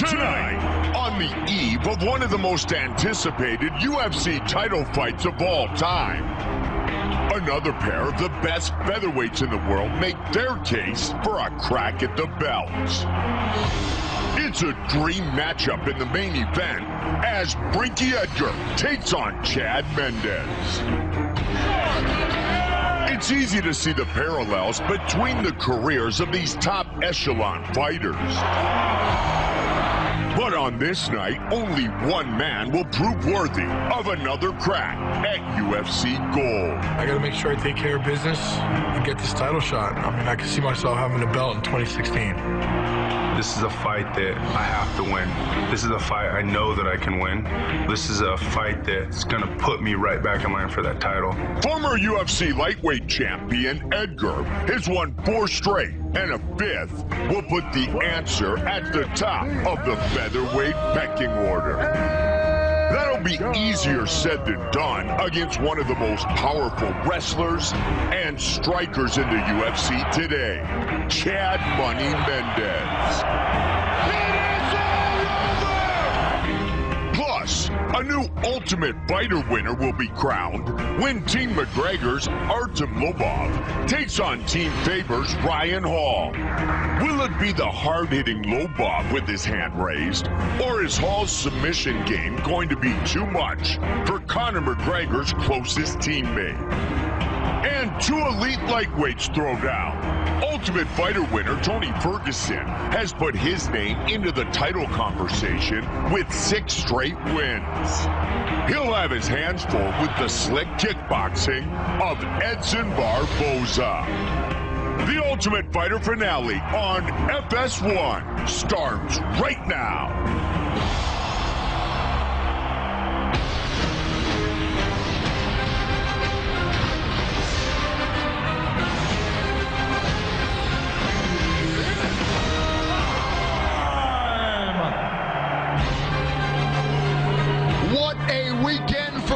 Tonight, on the eve of one of the most anticipated UFC title fights of all time, another pair of the best featherweights in the world make their case for a crack at the belts. It's a dream matchup in the main event as Frankie Edgar takes on Chad Mendes. It's easy to see the parallels between the careers of these top echelon fighters. But on this night, only one man will prove worthy of another crack at UFC Gold. I gotta make sure I take care of business and get this title shot. I mean, I can see myself having a belt in 2016. This is a fight that I have to win. This is a fight I know that I can win. This is a fight that's gonna put me right back in line for that title. Former UFC lightweight champion Edgar has won 4 straight, and a 5th will put the answer at the top of the featherweight pecking order. That'll be easier said than done against one of the most powerful wrestlers and strikers in the UFC today, Chad Money Mendes. Plus, a new Ultimate Fighter winner will be crowned when Team McGregor's Artem Lobov takes on Team Faber's Ryan Hall. Will it be the hard-hitting Lobov with his hand raised, or is Hall's submission game going to be too much for Conor McGregor's closest teammate? And 2 elite lightweights throw down. Ultimate Fighter winner Tony Ferguson has put his name into the title conversation with 6 straight wins. He'll have his hands full with the slick kickboxing of Edson Barboza. The Ultimate Fighter finale on FS1 starts right now.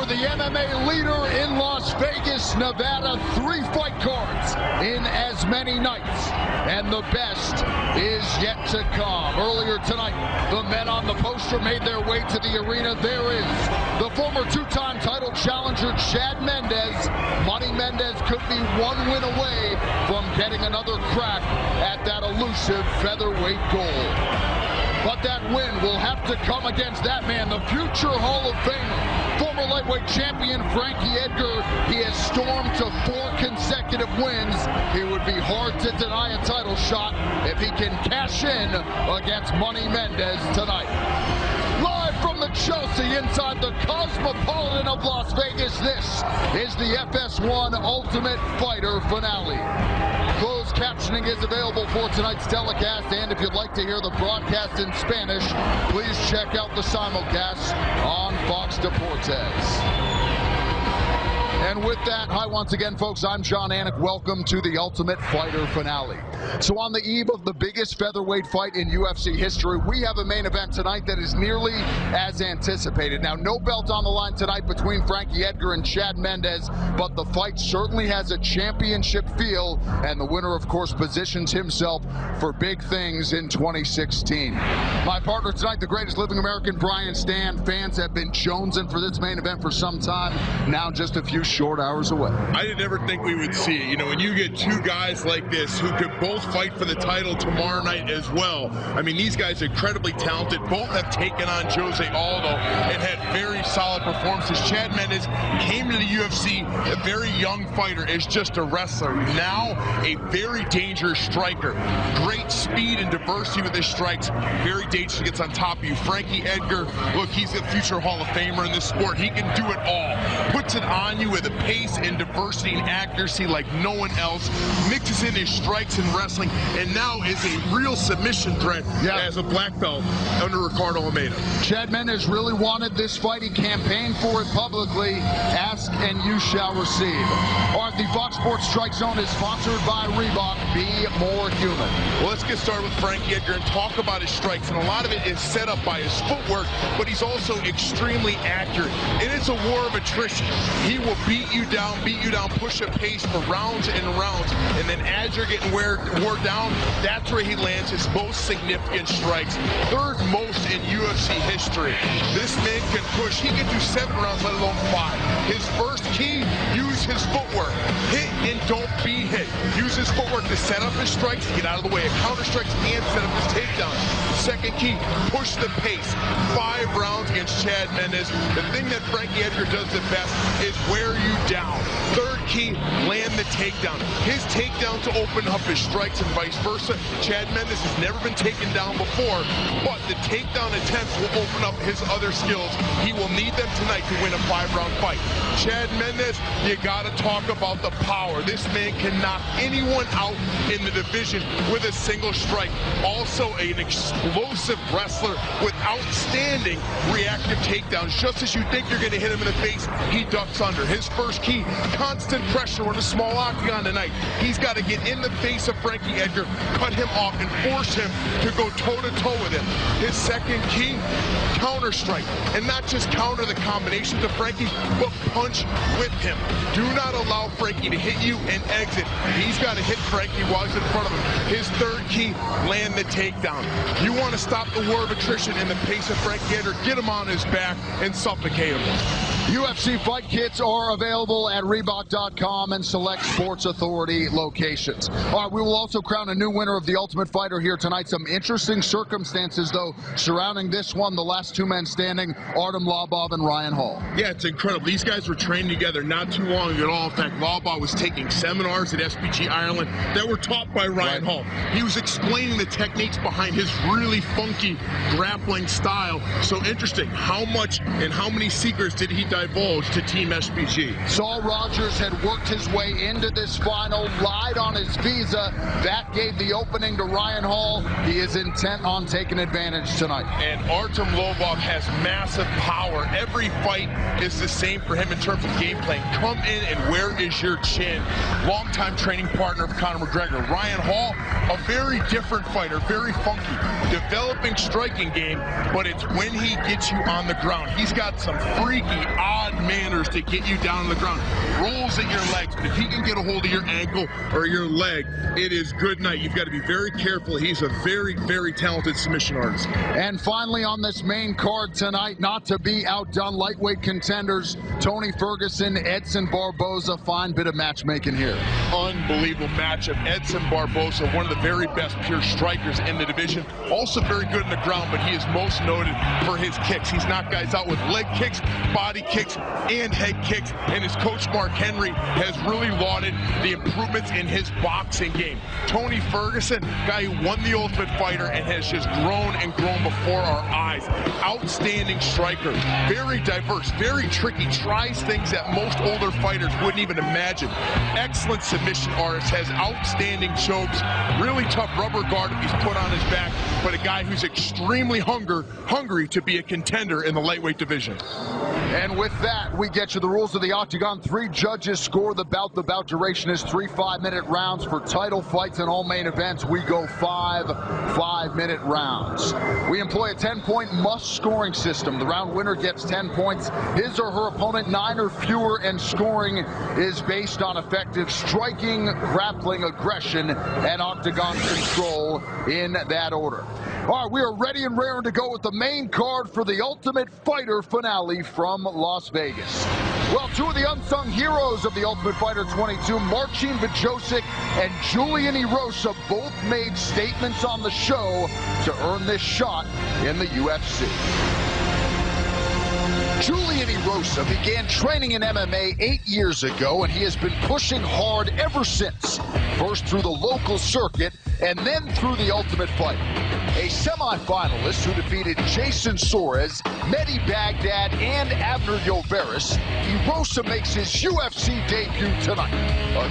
The MMA leader in Las Vegas, Nevada, 3 fight cards in as many nights, and the best is yet to come. Earlier tonight, the men on the poster made their way to the arena. There is the former 2-time title challenger, Chad Mendes. Money Mendes could be 1 win away from getting another crack at that elusive featherweight gold. But that win will have to come against that man, the future Hall of Famer, former lightweight champion Frankie Edgar. He has stormed to 4 consecutive wins. It would be hard to deny a title shot if he can cash in against Money Mendes tonight. Live from the Chelsea inside the Cosmopolitan of Las Vegas, this is the FS1 Ultimate Fighter finale. Closed captioning is available for tonight's telecast, and if you'd like to hear the broadcast in Spanish, please check out the simulcast on Fox Deportes. And with that, hi once again, folks. I'm Jon Anik. Welcome to the Ultimate Fighter finale. So on the eve of the biggest featherweight fight in UFC history, we have a main event tonight that is nearly as anticipated. Now, no belt on the line tonight between Frankie Edgar and Chad Mendes, but the fight certainly has a championship feel, and the winner, of course, positions himself for big things in 2016. My partner tonight, the greatest living American, Brian Stann. Fans have been jonesing for this main event for some time, now just a few short hours away. I didn't ever think we would see it. You know, when you get 2 guys like this who could both fight for the title tomorrow night as well. I mean, these guys are incredibly talented. Both have taken on Jose Aldo and had very solid performances. Chad Mendes came to the UFC a very young fighter, is just a wrestler. Now a very dangerous striker. Great speed and diversity with his strikes. Very dangerous. Gets on top of you. Frankie Edgar, look, he's a future Hall of Famer in this sport. He can do it all. Puts it on you with a pace and diversity and accuracy like no one else. Mixes in his strikes and wrestling, and now is a real submission threat as a black belt under Ricardo Almeida. Chad Mendes really wanted this fight. He campaigned for it publicly. Ask and you shall receive. All right, the Fox Sports Strike Zone is sponsored by Reebok. Be more human. Well, let's get started with Frankie Edgar and talk about his strikes, and a lot of it is set up by his footwork, but he's also extremely accurate. And it's a war of attrition. He will beat you down, push a pace for rounds and rounds, and then as you're getting wore down, that's where he lands his most significant strikes. Third most in UFC history. This man can push. He can do 7 rounds, let alone 5. His first key, use his footwork. Hit and don't be hit. Use his footwork to set up his strikes, to get out of the way. A counter strikes and set up his takedown. Second key, push the pace. 5 rounds against Chad Mendes. The thing that Frankie Edgar does the best is wear you down. Third key, land the takedown. His takedown to open up his strikes and vice versa. Chad Mendes has never been taken down before, but the takedown attempts will open up his other skills. He will need them tonight to win a 5-round fight. Chad Mendes, you gotta talk about the power. This man can knock anyone out in the division with a single strike. Also an explosive wrestler with outstanding reactive takedowns. Just as you think you're gonna hit him in the face, he ducks under. His first key, constant pressure on a small octagon tonight. He's got to get in the face of Frankie Edgar, cut him off, and force him to go toe-to-toe with him. His second key, counter strike. And not just counter the combination to Frankie, but punch with him. Do not allow Frankie to hit you and exit. He's got to hit Frankie while he's in front of him. His third key, land the takedown. You want to stop the war of attrition in the pace of Frankie Edgar, get him on his back and suffocate him. UFC fight kits are available at Reebok.com and select Sports Authority locations. All right, we will also crown a new winner of The Ultimate Fighter here tonight. Some interesting circumstances, though, surrounding this one. The last 2 men standing, Artem Lobov and Ryan Hall. Yeah, it's incredible. These guys were training together not too long ago at all. In fact, Lobov was taking seminars at SBG Ireland that were taught by Ryan Hall. He was explaining the techniques behind his really funky grappling style. So interesting. How much and how many secrets did he divulge to Team SBG? Saul Rogers had worked his way into this final, lied on his visa. That gave the opening to Ryan Hall. He is intent on taking advantage tonight. And Artem Lobov has massive power. Every fight is the same for him in terms of game plan. Come in and where is your chin? Longtime training partner of Conor McGregor. Ryan Hall, a very different fighter, very funky. Developing striking game, but it's when he gets you on the ground. He's got some freaky, odd manners to get you down on the ground. Rolls at your legs, but if he can get a hold of your ankle or your leg, it is good night. You've got to be very careful. He's a very, very talented submission artist. And finally on this main card tonight, not to be outdone, lightweight contenders Tony Ferguson, Edson Barboza. Fine bit of matchmaking here. Unbelievable matchup. Edson Barboza, one of the very best pure strikers in the division. Also very good in the ground, but he is most noted for his kicks. He's knocked guys out with leg kicks, body kicks, and head kicks. And his coach, Mark Henry, has really lauded the improvements in his boxing game. Tony Ferguson, guy who won the Ultimate Fighter and has just grown and grown before our eyes. Outstanding striker. Very diverse, very tricky. Tries things that most older fighters wouldn't even imagine. Excellent submission artist. Has outstanding chokes. Really tough rubber guard if he's put on his back. But a guy who's extremely hungry to be a contender in the lightweight division. And with that, we get you the rules of the Octagon. 3 judges score the bout. The bout duration is 3 5-minute rounds. For title fights and all main events, we go 5 5-minute rounds. We employ a 10-point must-scoring system. The round winner gets 10 points. His or her opponent 9 or fewer, and scoring is based on effective striking, grappling, aggression, and Octagon control in that order. All right, we are ready and raring to go with the main card for the Ultimate Fighter finale from Las Vegas. Well, 2 of the unsung heroes of the Ultimate Fighter 22, Marcin Bajosik and Julian Erosa, both made statements on the show to earn this shot in the UFC. Julian Erosa began training in MMA 8 years ago, and he has been pushing hard ever since. First through the local circuit, and then through the Ultimate Fighter. A semi-finalist who defeated Jason Soares, Mehdi Baghdad, and Abner Yoveris, Erosa makes his UFC debut tonight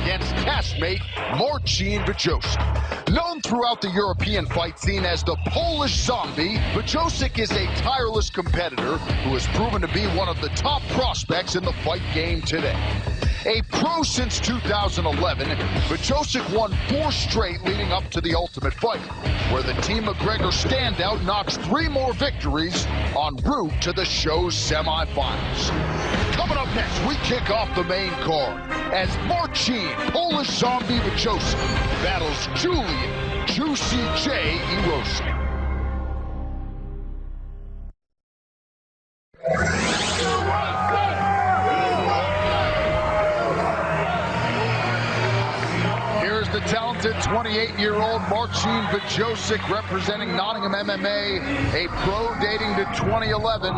against castmate Marcin Bajosik. Known throughout the European fight scene as the Polish Zombie, Bajosik is a tireless competitor who has proven to be one of the top prospects in the fight game today. A pro since 2011, Bajocic won 4 straight leading up to the Ultimate Fight, where the Team McGregor standout notched 3 more victories en route to the show's semifinals. Coming up next, we kick off the main card as Marcin Polish Zombie Bajocic battles Julian Juicy J. Erosa. Here's the talented 28-year-old Marcin Bajocic representing Nottingham MMA, a pro dating to 2011.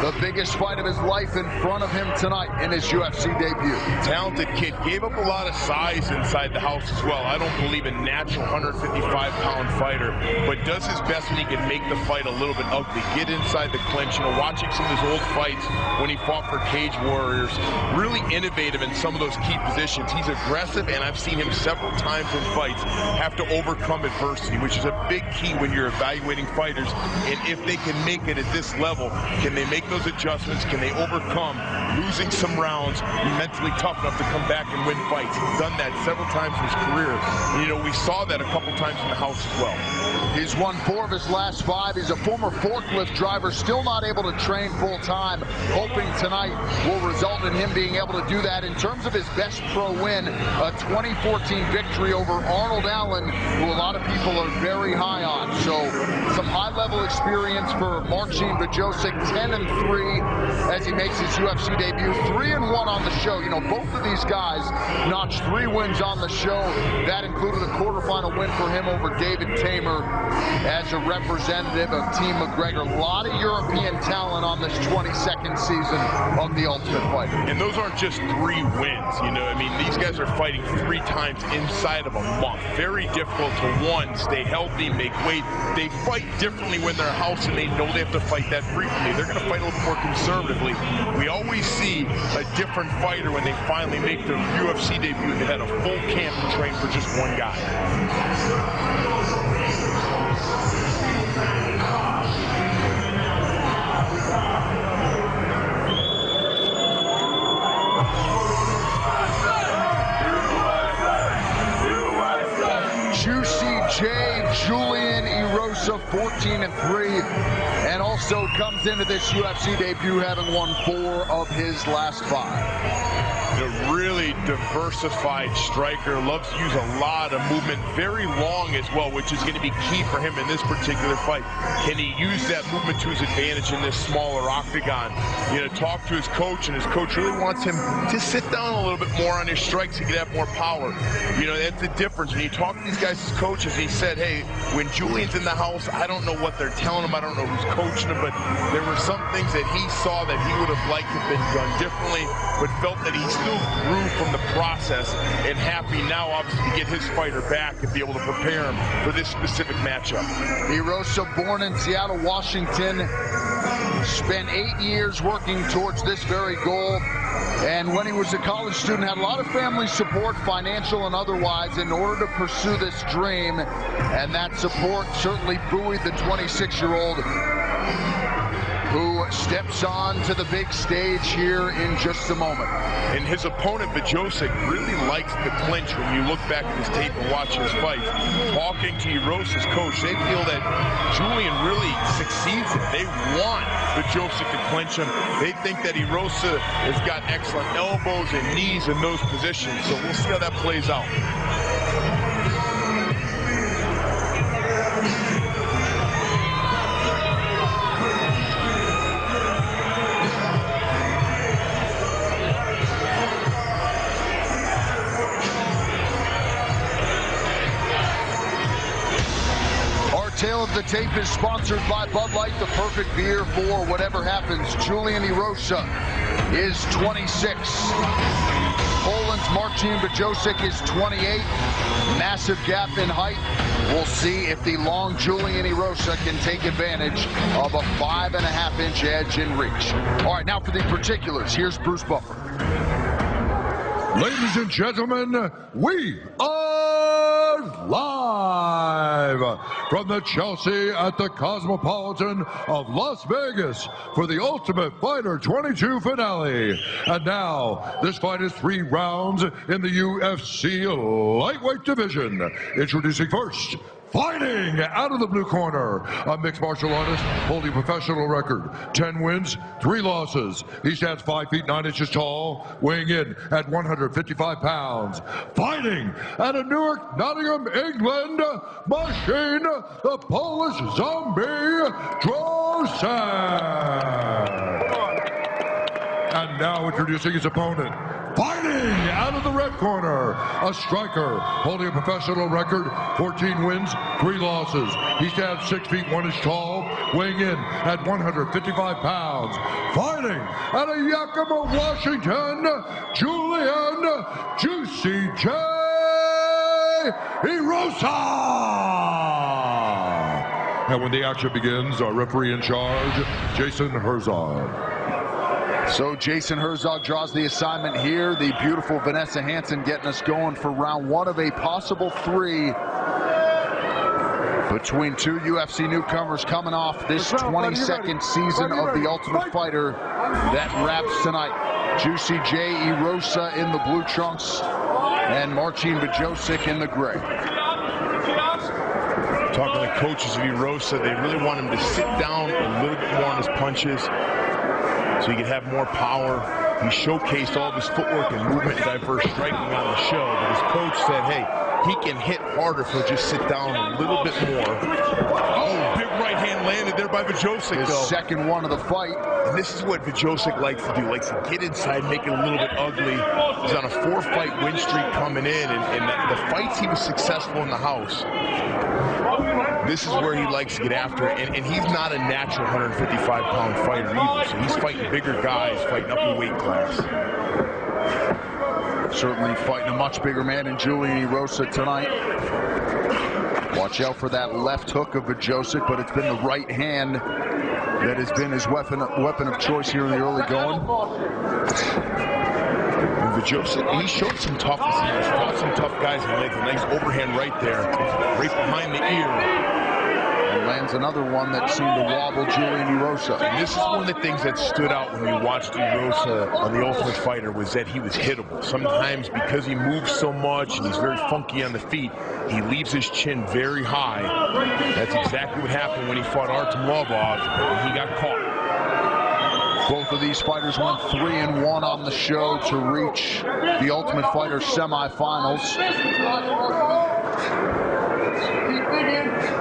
The biggest fight of his life in front of him tonight in his UFC debut. Talented kid, gave up a lot of size inside the house as well. I don't believe in natural 155-pound fighter, but does his best when he can make the fight a little bit ugly. Get inside the clinch. You know, watching some of his old fights when he fought for Cage Warriors, really innovative in some of those key positions. He's aggressive, and I've seen him several times in fights have to overcome adversity, which is a big key when you're evaluating fighters. And if they can make it at this level, can they make those adjustments? Can they overcome losing some rounds, be mentally tough enough to come back and win fights? He's done that several times in his career. And, you know, we saw that a couple times in the house as well. He's won 4 of his last 5. He's a former forklift driver, still not able to train full time. Hoping tonight will result in him being able to do that. In terms of his best pro win, a 2014 victory over Arnold Allen, who a lot of people are very high on. So some high-level experience for Marcin Bajocic, 10-3 as he makes his UFC debut, 3-1 on the show. You know, both of these guys notched 3 wins on the show. That included a quarterfinal win for him over David Tamer as a representative of Team McGregor. A lot of European talent on this 22nd season of The Ultimate Fighter. And those aren't just 3 wins, you know. I mean, these guys are fighting 3 times inside of a month. Very difficult to, 1, stay healthy, make weight. They fight differently when they're house and they know they have to fight that frequently. They're going to fight a little more conservatively. We always see a different fighter when they finally make their UFC debut. They had a full camp to train for just 1 guy. Juicy J. Julian Erosa, 14-3, and also comes into this UFC debut having won 4 of his last 5. A really diversified striker, loves to use a lot of movement, very long as well, which is going to be key for him in this particular fight. Can he use that movement to his advantage in this smaller octagon? You know, talk to his coach, and his coach really wants him to sit down a little bit more on his strikes and get have more power. You know, that's the difference. When you talk to these guys as coaches, he said, hey, when Julian's in the house, I don't know what they're telling him, I don't know who's coaching him, but there were some things that he saw that he would have liked to have been done differently, but felt that he still grew from the process, and happy now obviously to get his fighter back and be able to prepare him for this specific matchup. Erosa, born in Seattle, Washington, spent 8 years working towards this very goal, and when he was a college student had a lot of family support, financial and otherwise, in order to pursue this dream, and that support certainly buoyed the 26-year-old who steps on to the big stage here in just a moment. And his opponent, Bajocic, really likes the clinch when you look back at his tape and watch his fight. Talking to Erosa's coach, they feel that Julian really succeeds it. They want Bajocic to clinch him. They think that Erosa has got excellent elbows and knees in those positions, so we'll see how that plays out. Tale of the tape is sponsored by Bud Light, the perfect beer for whatever happens. Julian Erosa is 26. Poland's Marcin Bajocic is 28. Massive gap in height. We'll see if the long Julian Erosa can take advantage of a 5.5-inch edge in reach. All right, now for the particulars. Here's Bruce Buffer. Ladies and gentlemen, we are live live from the Chelsea at the Cosmopolitan of Las Vegas for the Ultimate Fighter 22 finale. And now, this fight is 3 rounds in the UFC lightweight division. Introducing first, fighting out of the blue corner, a mixed martial artist holding a professional record, 10 wins, 3 losses. He stands 5 feet 9 inches tall, weighing in at 155 pounds. Fighting out of Newark, Nottingham, England, Machine, the Polish Zombie, Drosan. And now introducing his opponent, fighting out of the red corner, a striker holding a professional record, 14 wins, 3 losses. He stands 6 feet 1 inch tall, weighing in at 155 pounds. Fighting out of Yakima, Washington, Julian Juicy J. Erosa. And when the action begins, our referee in charge, Jason Herzog. So Jason Herzog draws the assignment here. The beautiful Vanessa Hansen getting us going for round 1 of a possible 3 between 2 UFC newcomers coming off this 22nd season of The Ultimate Fighter that wraps tonight. Juicy J. Erosa in the blue trunks and Marcin Bajosik in the gray. Talking to the coaches of Erosa, they really want him to sit down a little bit more on his punches, so he could have more power. He showcased all of his footwork and movement and diverse striking on the show, but his coach said, hey, he can hit harder if he'll just sit down a little bit more. Oh, big right hand landed there by Bajosik, His second one of the fight. And this is what Bajosik likes to do, likes to get inside, make it a little bit ugly. He's on a 4-fight win streak coming in, and the fights he was successful in the house. This is where he likes to get after it, and he's not a natural 155-pound fighter either, so he's fighting bigger guys, fighting up a weight class. Certainly fighting a much bigger man in Julian Erosa tonight. Watch out for that left hook of Bajosik, but it's been the right hand that has been his weapon of choice here in the early going. Bajosik, he showed some toughness. He fought some tough guys and lands a nice overhand right there, right behind the ear. And lands another one that seemed to wobble Julian Erosa. And this is one of the things that stood out when you watched Erosa on The Ultimate Fighter, was that he was hittable. Sometimes because he moves so much and he's very funky on the feet, he leaves his chin very high. That's exactly what happened when he fought Artem Lobov, and he got caught. Both of these fighters went 3-1 on the show to reach the Ultimate Fighter semifinals.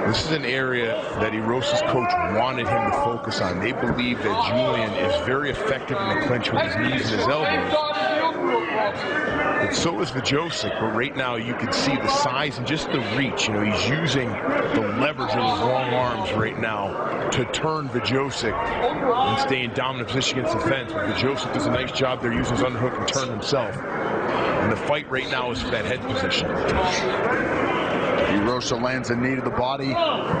This is an area that Erosa's coach wanted him to focus on. They believe that Julian is very effective in the clinch with his knees and his elbows. But so is Bajosik, but right now you can see the size and just the reach. You know, he's using the leverage of his long arms right now to turn Bajosik and stay in dominant position against the fence. But Bajosik does a nice job there using his underhook and turn himself. And the fight right now is for that head position. Erosa lands a knee to the body.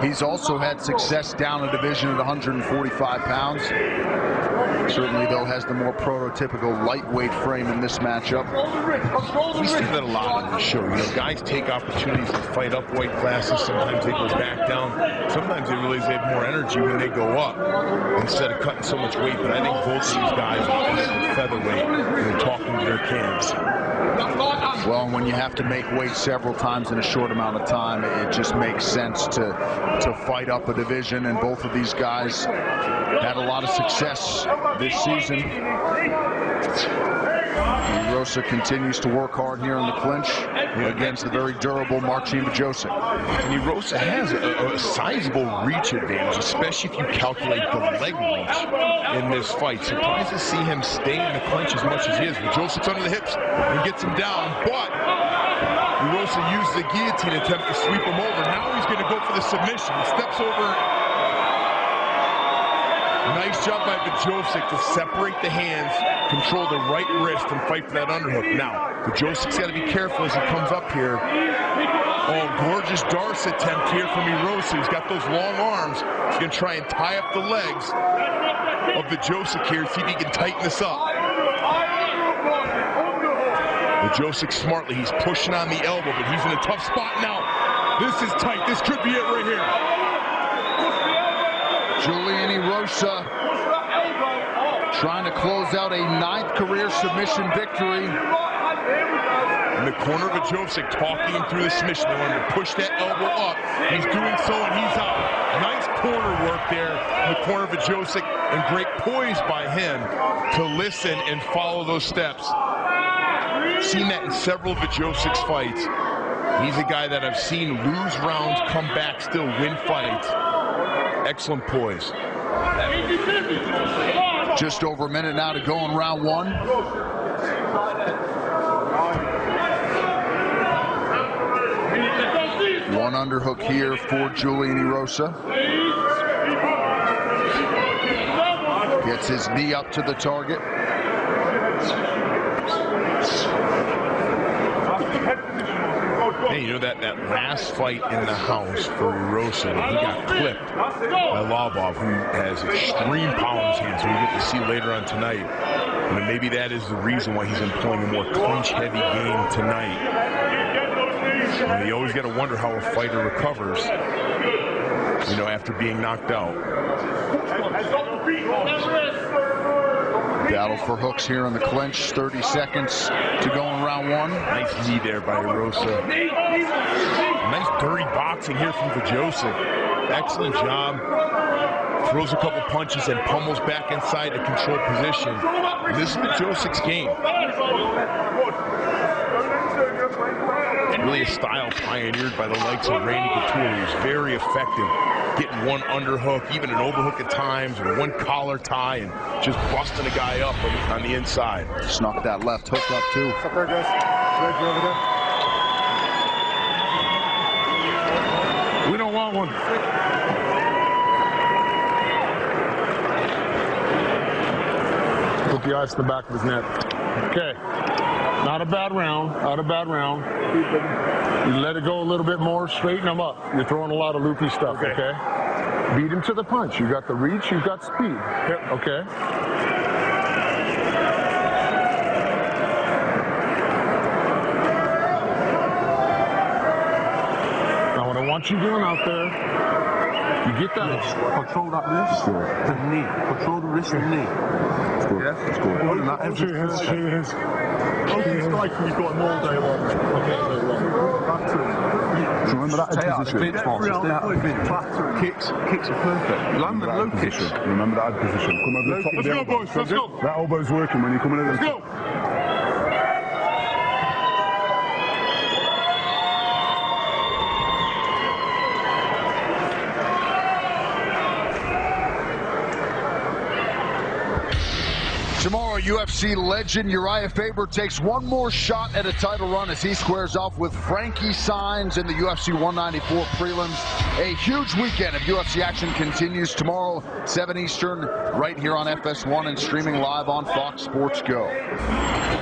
He's also had success down a division at 145 pounds. Certainly, though, has the more prototypical lightweight frame in this matchup. We see that a lot on the show. You know, guys take opportunities to fight up weight classes. Sometimes they go back down. Sometimes they realize they have more energy when they go up instead of cutting so much weight. But I think both of these guys are featherweight when they're talking to their camps. Well, when you have to make weight several times in a short amount of time, it just makes sense to fight up a division, and both of these guys had a lot of success this season. Erosa continues to work hard here in the clinch against the very durable Marcin Bajosik. And Erosa has a sizable reach advantage, especially if you calculate the leg reach in this fight. Surprised to see him stay in the clinch as much as he is. Bajosik's under the hips and gets him down, but Erosa used the guillotine attempt to sweep him over. Now he's going to go for the submission. He steps over. Nice job by Bajosik to separate the hands, control the right wrist, and fight for that underhook. Now, Bajosik's got to be careful as he comes up here. Oh, gorgeous Darce attempt here from Erosa. He's got those long arms. He's going to try and tie up the legs of Bajosik here, see if he can tighten this up. Bajosik smartly, he's pushing on the elbow, but he's in a tough spot now. This is tight. This could be it right here. Julian Erosa trying to close out a 9th career submission victory. In the corner of Joseph, talking him through the submission. They want him to push that elbow up. He's doing so, and he's out. Nice corner work there in the corner of Joseph, and great poise by him to listen and follow those steps. Seen that in several of Joseph's fights. He's a guy that I've seen lose rounds, come back, still win fights. Excellent poise. Just over a minute now to go in round 1. One underhook here for Julian Erosa. Gets his knee up to the target. Hey, you know that last fight in the house for Erosa, he got clipped by Lobov, who has extreme power in his hands, so we get to see later on tonight. And maybe that is the reason why he's employing a more clinch-heavy game tonight. And you always got to wonder how a fighter recovers, you know, after being knocked out. Battle for hooks here in the clinch. 30 seconds to go in round 1. Nice knee there by Erosa. Nice dirty boxing here from Joseph. Excellent job. Throws a couple punches and pummels back inside a controlled position. And this is Joseph's game. Really a style pioneered by the likes of Randy Couture, who's very effective, getting one underhook, even an overhook at times, or one collar tie, and just busting a guy up on the inside. Snuck that left hook up too. What's up there, guys? Reggie over there. We don't want one. Put the ice in the back of his neck. Okay. Not a bad round. Not a bad round. You let it go a little bit more. Straighten him up. You're throwing a lot of loopy stuff, okay? Beat him to the punch. You got the reach. You've got speed. Okay? Now, what I want you doing out there, you get that. Control that wrist, the knee. Control the wrist and knee. Yeah? That's good. Not every It's like you've got him all day long. So remember that head position? Kicks are perfect. Land the low kicks. Remember that head position. Come over the top of the elbow. Boys, let's go. That elbow's working when you're coming in. Let's go. Tomorrow, UFC legend Uriah Faber takes one more shot at a title run as he squares off with Frankie Saenz in the UFC 194 prelims. A huge weekend of UFC action continues tomorrow, 7 Eastern, right here on FS1 and streaming live on Fox Sports Go.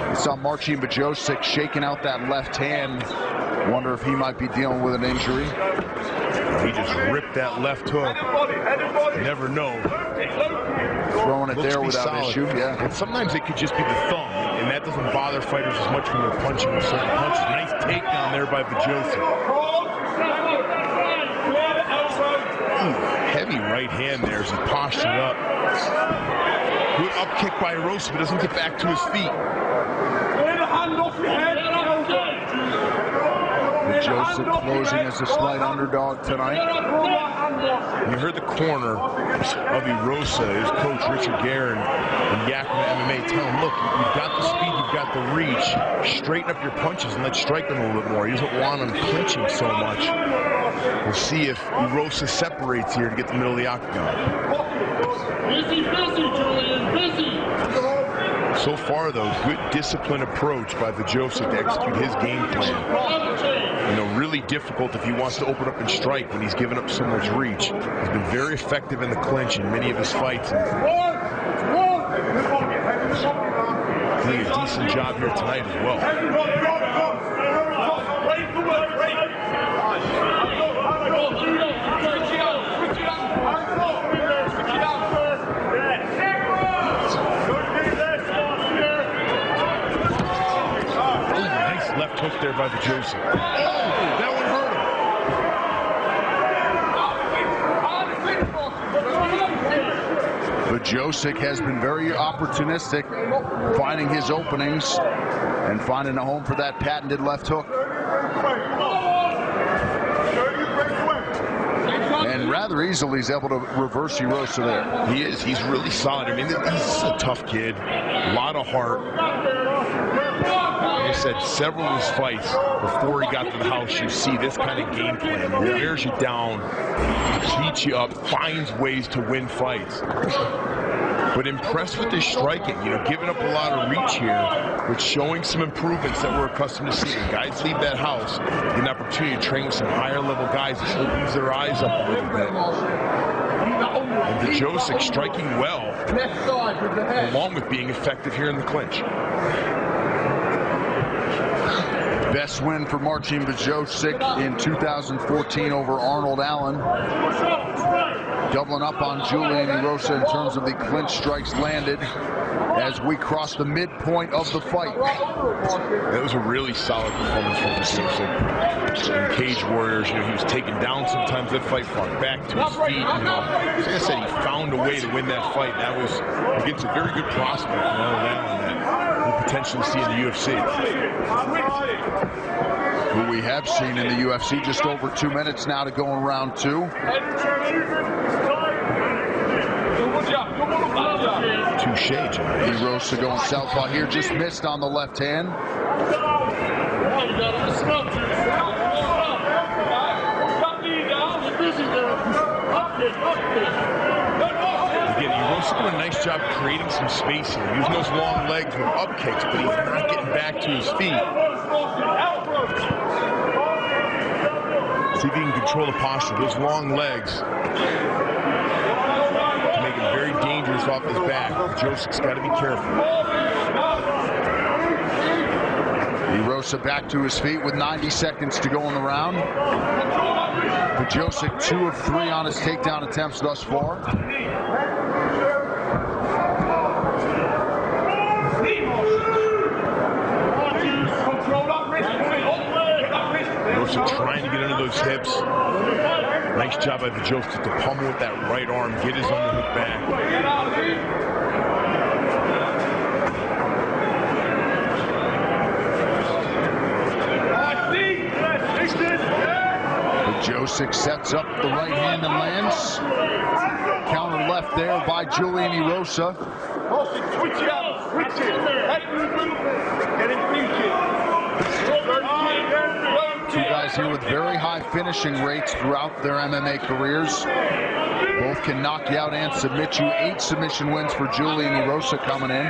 We saw Marcin Bajosik shaking out that left hand. Wonder if he might be dealing with an injury. He just ripped that left hook. Never know. Throwing it there without issue, yeah. And sometimes it could just be the thumb, and that doesn't bother fighters as much when they're punching with certain punches. Nice takedown there by Bajosik. Heavy right hand there as he postured up. Good up kick by Erosa, but doesn't get back to his feet. Joseph closing as a slight underdog tonight. You heard the corner of Erosa, his coach Richard Guerin and Yakima MMA tell him, look, you've got the speed, you've got the reach, straighten up your punches and let's strike them a little bit more. He doesn't want him clinching so much. We'll see if Erosa separates here to get the middle of the octagon. Busy, Julian, busy. So far, though, good disciplined approach by Bajosik to execute his game plan. You know, really difficult if he wants to open up and strike when he's given up so much reach. He's been very effective in the clinch in many of his fights. Doing a decent job here tonight as well. Left hook there by Bajosik. Oh, that one hurt him. Bajosic has been very opportunistic, finding his openings and finding a home for that patented left hook. And rather easily he's able to reverse Erosa there. He is. He's really solid. I mean, he's a tough kid. A lot of heart. Like I said, several of his fights before he got to the house, you see this kind of game plan. He wears you down, beats you up, finds ways to win fights. But impressed with his striking, giving up a lot of reach here, but showing some improvements that we're accustomed to seeing. Guys leave that house, get an opportunity to train with some higher level guys. This opens their eyes up a little bit. And Bajosic striking well, along with being effective here in the clinch. Best win for Marcin Bajosic in 2014 over Arnold Allen. Doubling up on Julian Erosa in terms of the clinch strikes landed as we cross the midpoint of the fight. That was a really solid performance from Bajosic. In Cage Warriors, he was taken down sometimes. That fight fought back to his feet. Like I said, he found a way to win that fight. That was against a very good prospect from Arnold Allen that we'll potentially see in the UFC. Who we have seen in the UFC. Just over 2 minutes now to go in round 2. Touche. Erosa going southpaw here, just missed on the left hand. Again, Erosa doing a nice job creating some space here, using those long legs with up kicks, but he's not getting back to his feet. See if he can control the posture. Those long legs make him very dangerous off his back. Bajosic's got to be careful. Erosa back to his feet with 90 seconds to go in the round. Bajosic 2 of 3 on his takedown attempts thus far. Erosa trying to get under those hips. Nice job by Bajosic to pummel with that right arm, get his underhook back. Bajosic sets up the right hand and lands. Counter left there by Julian Erosa. Two guys here with very high finishing rates throughout their MMA careers. Both can knock you out and submit you. 8 submission wins for Julian Erosa coming in.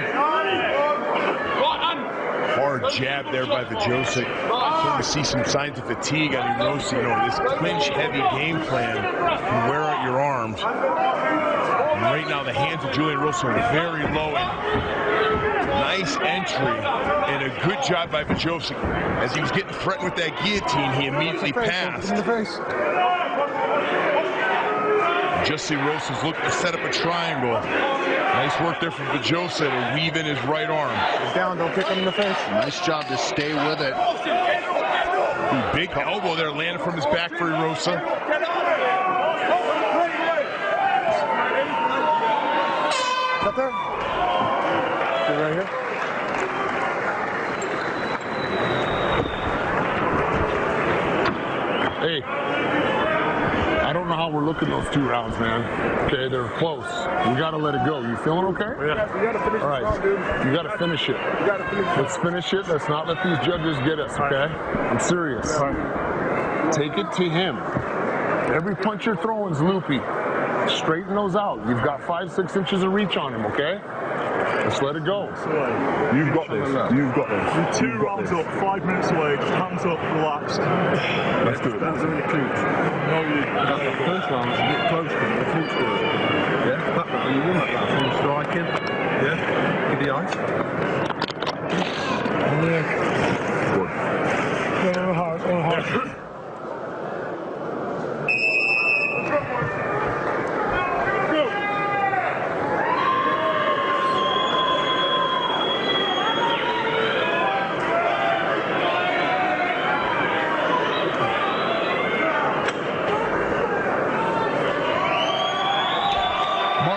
Hard jab there by Bajosic. Starting to see some signs of fatigue on Erosa. This clinch-heavy game plan can wear out your arms. And right now, the hands of Julian Erosa are very low. And nice entry and a good job by Bajosic. As he was getting threatened with that guillotine, he immediately passed. Justin Erosa's looking to set up a triangle. Nice work there from Bajosic to weave in his right arm. Down, don't kick him in the face. Nice job to stay with it. Big elbow there landed from his back for Erosa. Up there? Right here. Hey, I don't know how we're looking those 2 rounds, man. Okay, they're close. We gotta let it go. You feeling okay? Yeah. You gotta finish all right. round, dude. You gotta finish it. You gotta finish it. Let's finish it. Let's not let these judges get us, okay? I'm serious. Take it to him. Every punch you're throwing is loopy. Straighten those out. You've got 5-6 inches of reach on him, okay? Let's let it go. You've got this. You've got this. You're 2 rounds up, 5 minutes away. Just hands up, relax. Let's do it. That's in the clinch. No, the first round was a bit close to the clinch to it. Yeah, that round, you won that round from striking. Yeah, with the eyes. Good. Hard.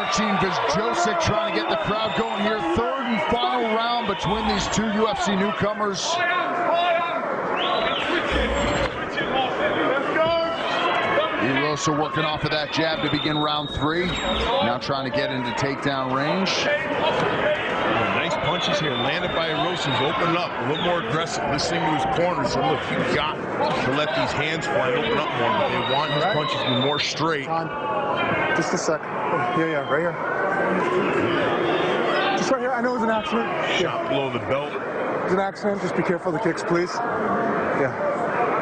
Marcin Vyjosic trying to get the crowd going here. Third and final round between these two UFC newcomers. Erosa working off of that jab to begin round 3. Now trying to get into takedown range. Nice punches here, landed by Erosa. He's opening up, a little more aggressive, listening to his corners. So look, you've got to let these hands fly and open up more. But they want his punches to be more straight. Just a sec. Yeah, right here. Just right here. I know it was an accident. Shot below the belt. It was an accident. Just be careful of the kicks, please. Yeah.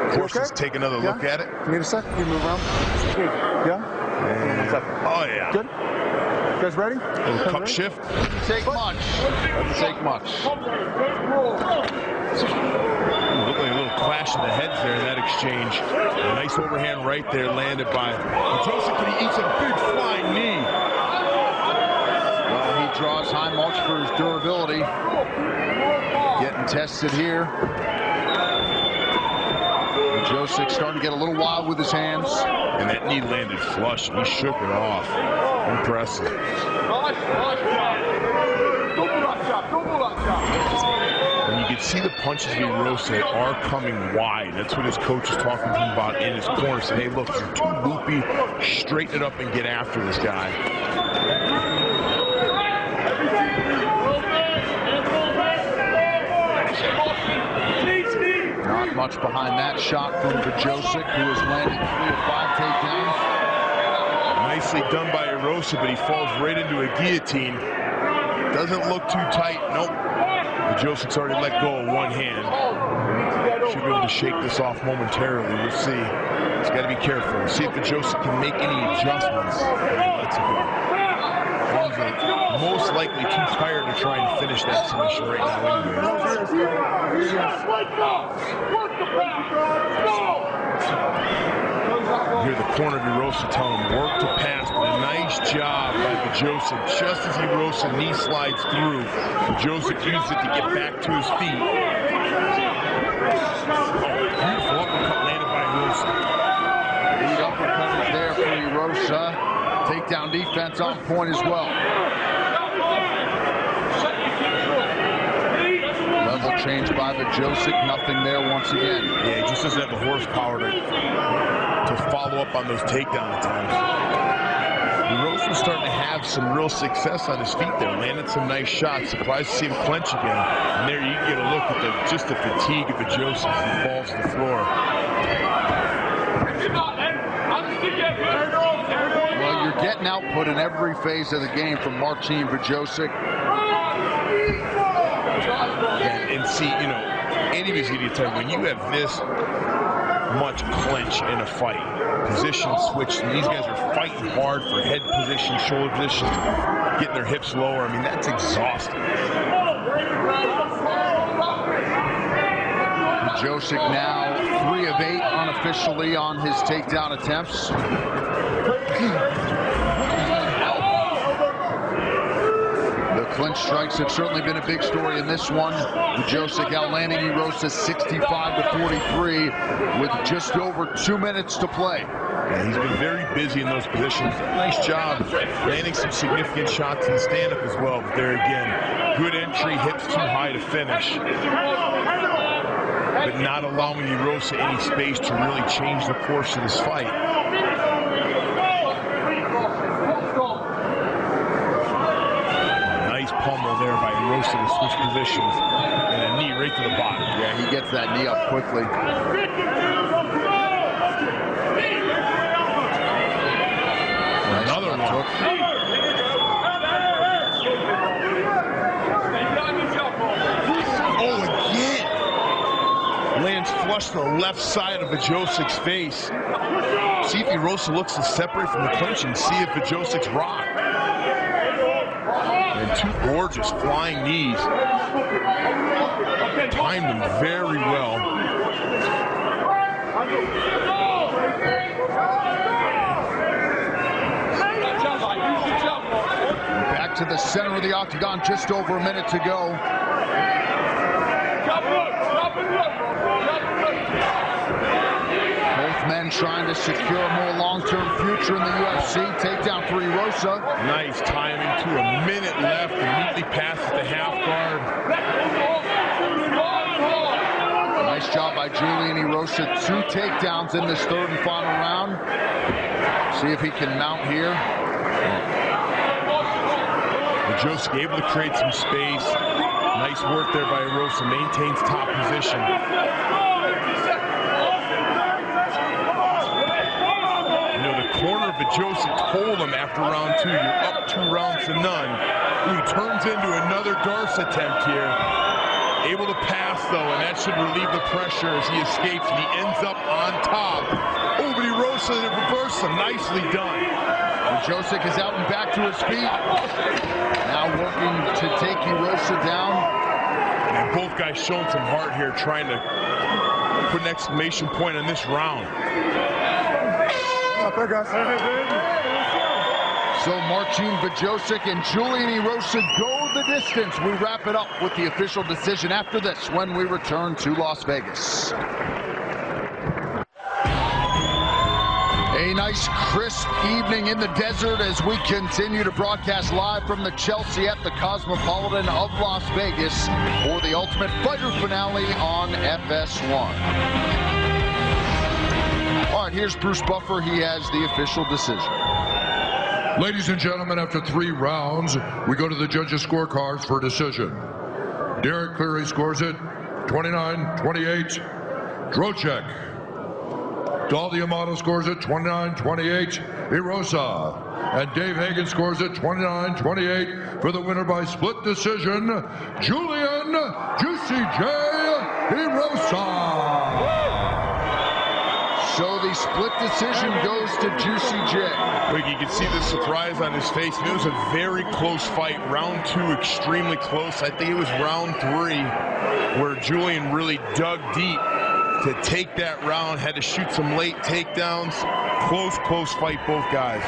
Of course, okay? let's take another look at it. Need a sec? You move around. Yeah? And, oh, yeah. Good? You guys ready? Little cup shift. Take much. Doesn't take much. Looked like a little clash of the heads there in that exchange. A nice overhand right there landed by Joseph, and he eats a big flying knee. Well, he draws high marks for his durability. Getting tested here. Vyjosic starting to get a little wild with his hands. And that knee landed flush. He shook it off. Impressive. And you can see the punches of Erosa are coming wide. That's what his coach is talking to him about in his corner. So, hey, look, you're too loopy. Straighten it up and get after this guy. Not much behind that shot from Vyjosic, who has landed 3 of 5 takedowns. Nicely done by Erosa, but he falls right into a guillotine. Doesn't look too tight. Nope. Vyjosic's already let go of one hand. Should be able to shake this off momentarily. We'll see. He's got to be careful. We'll see if Vyjosic can make any adjustments. Let's go. He's most likely too tired to try and finish that submission right now anyway. Hear the corner of Erosa tell him work to pass, but a nice job by Vyjosic. Just as Erosa knee slides through, Vyjosic used it to get back to his feet. Beautiful uppercut landed by Erosa. Lead uppercut is there for Erosa. Takedown defense on point as well. Level change by Vyjosic, nothing there once again. Yeah, he just doesn't have the horsepower to follow up on those takedown attempts. Erosa's starting to have some real success on his feet there, landed some nice shots. Surprised to see him clench again. And there you get a look at just the fatigue of Vyjosic as he falls to the floor. Well, you're getting output in every phase of the game from Marcin Vyjosic. And see, you know, anybody's going to tell you, when you have this much clinch in a fight, position switch, and these guys are fighting hard for head position, shoulder position, getting their hips lower. I mean, that's exhausting. Vyjosic now 3 of 8 unofficially on his takedown attempts. The clinch strikes have certainly been a big story in this one. Vyjosic outlanding Erosa 65-43 with just over 2 minutes to play. Yeah, he's been very busy in those positions. Nice job landing some significant shots in stand-up as well. But there again, good entry, hips too high to finish. But not allowing Erosa any space to really change the course of this fight. Nice pummel there by Erosa to switch positions. And a knee right to the bottom. Yeah, he gets that knee up quickly. Another one. Oh, again. Lands flush to the left side of Vyjosic's face. See if Erosa looks to separate from the clinch and see if Vyjosic's rocked. And 2 gorgeous flying knees. Timed them very well. Back to the center of the octagon, just over a minute to go. Both men trying to secure a more long-term future in the UFC. Takedown for Erosa. Nice timing to a minute left. Immediately passes the half guard. Nice job by Julian Erosa. 2 takedowns in this third and final round. See if he can mount here. Joseph able to create some space. Nice work there by Erosa. Maintains top position. You know, the corner of Joseph told him after round 2, you're up 2 rounds to none. He turns into another Darce attempt here. Able to pass, though, and that should relieve the pressure as he escapes, and he ends up on top. Oh, but Erosa reversal, nicely done. And Joseph is out and back to his feet. Now working to take Erosa down. And both guys showing some heart here, trying to put an exclamation point on this round. So Marcin Bajosic and Julian Erosa go the distance. We wrap it up with the official decision after this when we return to Las Vegas. A nice crisp evening in the desert as we continue to broadcast live from the Chelsea at the Cosmopolitan of Las Vegas for the Ultimate Fighter finale on FS1. All right, here's Bruce Buffer. He has the official decision. Ladies and gentlemen, after 3 rounds, we go to the judges' scorecards for a decision. Derek Cleary scores it 29-28. Drocek. Daldy Amato scores it 29-28. Erosa. And Dave Hagen scores it 29-28 for the winner by split decision, Julian Juicy J. Erosa. So the split decision goes to Juicy J. Like you can see the surprise on his face. It was a very close fight. Round 2 extremely close. I think it was round 3 where Julian really dug deep to take that round. Had to shoot some late takedowns. Close fight, both guys.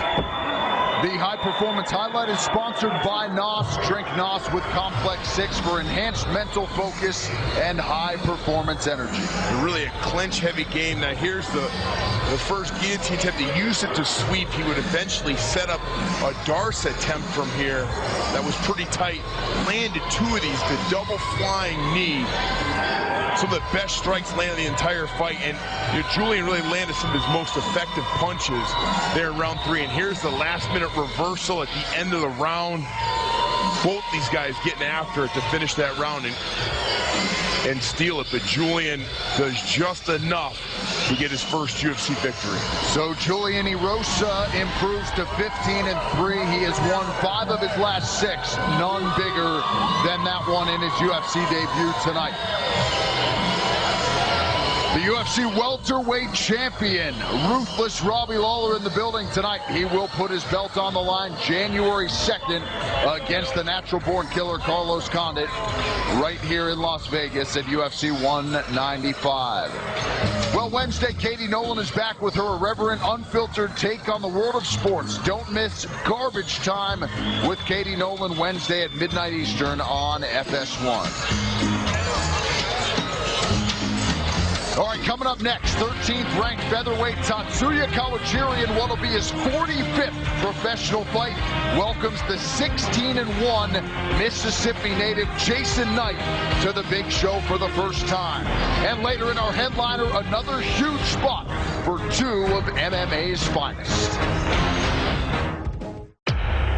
The High Performance Highlight is sponsored by NOS. Drink NOS with Complex 6 for enhanced mental focus and high performance energy. Really a clinch-heavy game. Now here's the first guillotine attempt. He used it to sweep. He would eventually set up a Darce attempt from here. That was pretty tight. Landed 2 of these. The double flying knee. Some of the best strikes landed the entire fight, and Julian really landed some of his most effective punches there in round 3. And here's the last-minute reversal at the end of the round. Both these guys getting after it to finish that round and steal it, but Julian does just enough to get his first UFC victory. So Julian Erosa improves to 15-3. He has won 5 of his last 6. None bigger than that one in his UFC debut tonight. The UFC welterweight champion, Ruthless Robbie Lawler, in the building tonight. He will put his belt on the line January 2nd against the natural-born killer Carlos Condit right here in Las Vegas at UFC 195. Well, Wednesday, Katie Nolan is back with her irreverent, unfiltered take on the world of sports. Don't miss Garbage Time with Katie Nolan Wednesday at midnight Eastern on FS1. All right, coming up next, 13th ranked featherweight Tatsuya Kawajiri in what will be his 45th professional fight welcomes the 16-1 Mississippi native Jason Knight to the big show for the first time. And later in our headliner, another huge spot for 2 of MMA's finest.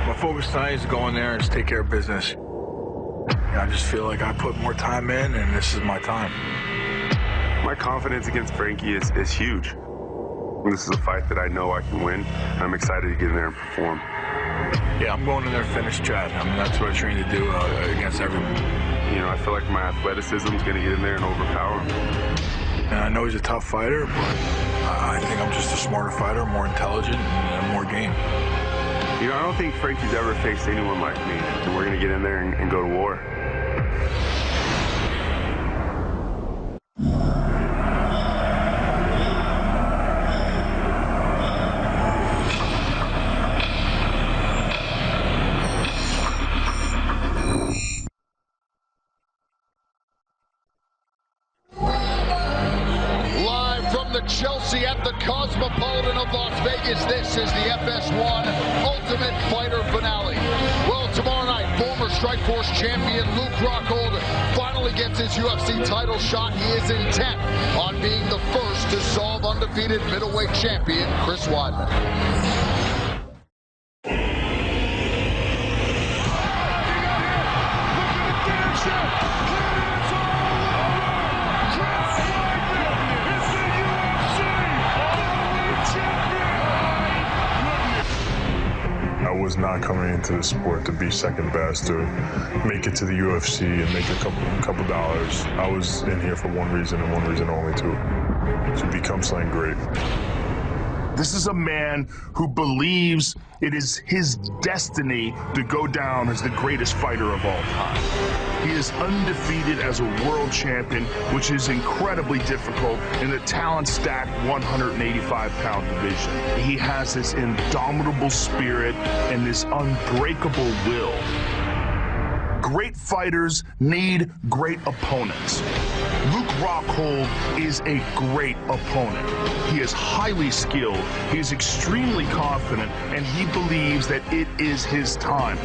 My focus tonight is to go in there and just take care of business. I just feel like I put more time in, and this is my time. My confidence against Frankie is huge. This is a fight that I know I can win, and I'm excited to get in there and perform. Yeah, I'm going in there to finish Chad. I mean, that's what I train to do against everyone. You know, I feel like my athleticism is going to get in there and overpower him. And I know he's a tough fighter, but I think I'm just a smarter fighter, more intelligent, and more game. You know, I don't think Frankie's ever faced anyone like me, and we're going to get in there and go to war. Chelsea at the Ultimate Fighter finale. Well, tomorrow night, former Strikeforce champion Luke Rockhold finally gets his UFC title shot. He is intent on being the first to solve undefeated middleweight champion Chris Weidman. I was not coming into the sport to be second best, to make it to the UFC and make a couple dollars. I was in here for one reason and one reason only, to become something great. This is a man who believes it is his destiny to go down as the greatest fighter of all time. He is undefeated as a world champion, which is incredibly difficult in the talent-stacked 185-pound division. He has this indomitable spirit and this unbreakable will. Great fighters need great opponents. Luke Rockhold is a great opponent. He is highly skilled, he is extremely confident, and he believes that it is his time.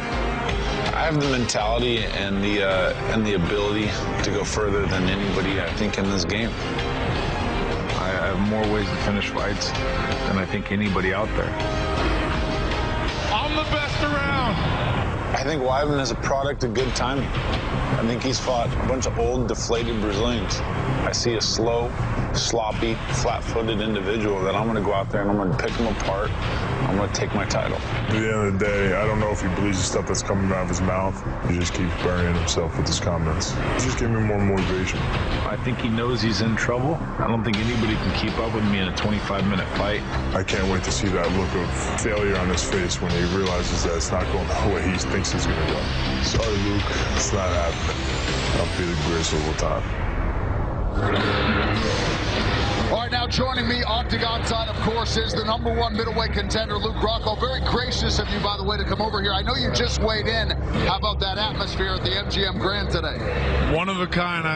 I have the mentality and the ability to go further than anybody, I think, in this game. I have more ways to finish fights than I think anybody out there. I'm the best around. I think Weidman is a product of good timing. I think he's fought a bunch of old, deflated Brazilians. I see a slow, sloppy, flat-footed individual that I'm going to go out there and I'm going to pick him apart. I'm going to take my title. At the end of the day, I don't know if he believes the stuff that's coming out of his mouth. He just keeps burying himself with his comments. It's just giving me more motivation. I think he knows he's in trouble. I don't think anybody can keep up with me in a 25-minute fight. I can't wait to see that look of failure on his face when he realizes that it's not going the way he thinks it's going to go. Sorry, Luke. It's not happening. I'll be the greatest of all time. All right, now joining me, Octagon side, of course, is the #1 middleweight contender, Luke Rockhold. Very gracious of you, by the way, to come over here. I know you just weighed in. How about that atmosphere at the MGM Grand today? One of a kind.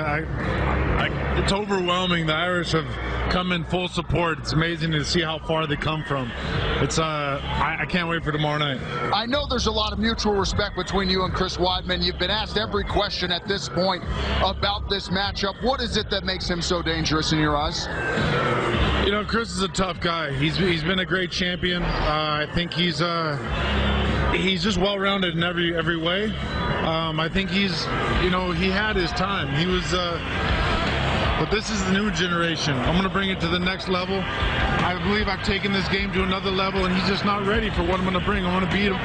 It's overwhelming. The Irish have come in full support. It's amazing to see how far they come from. It's I can't wait for tomorrow night. I know there's a lot of mutual respect between you and Chris Weidman. You've been asked every question at this point about this matchup. What is it that makes him so dangerous in your eyes? You know, Chris is a tough guy. He's been a great champion. I think he's just well-rounded in every way. I think he had his time. He was. But this is the new generation. I'm going to bring it to the next level. I believe I've taken this game to another level, and he's just not ready for what I'm going to bring. I want to beat him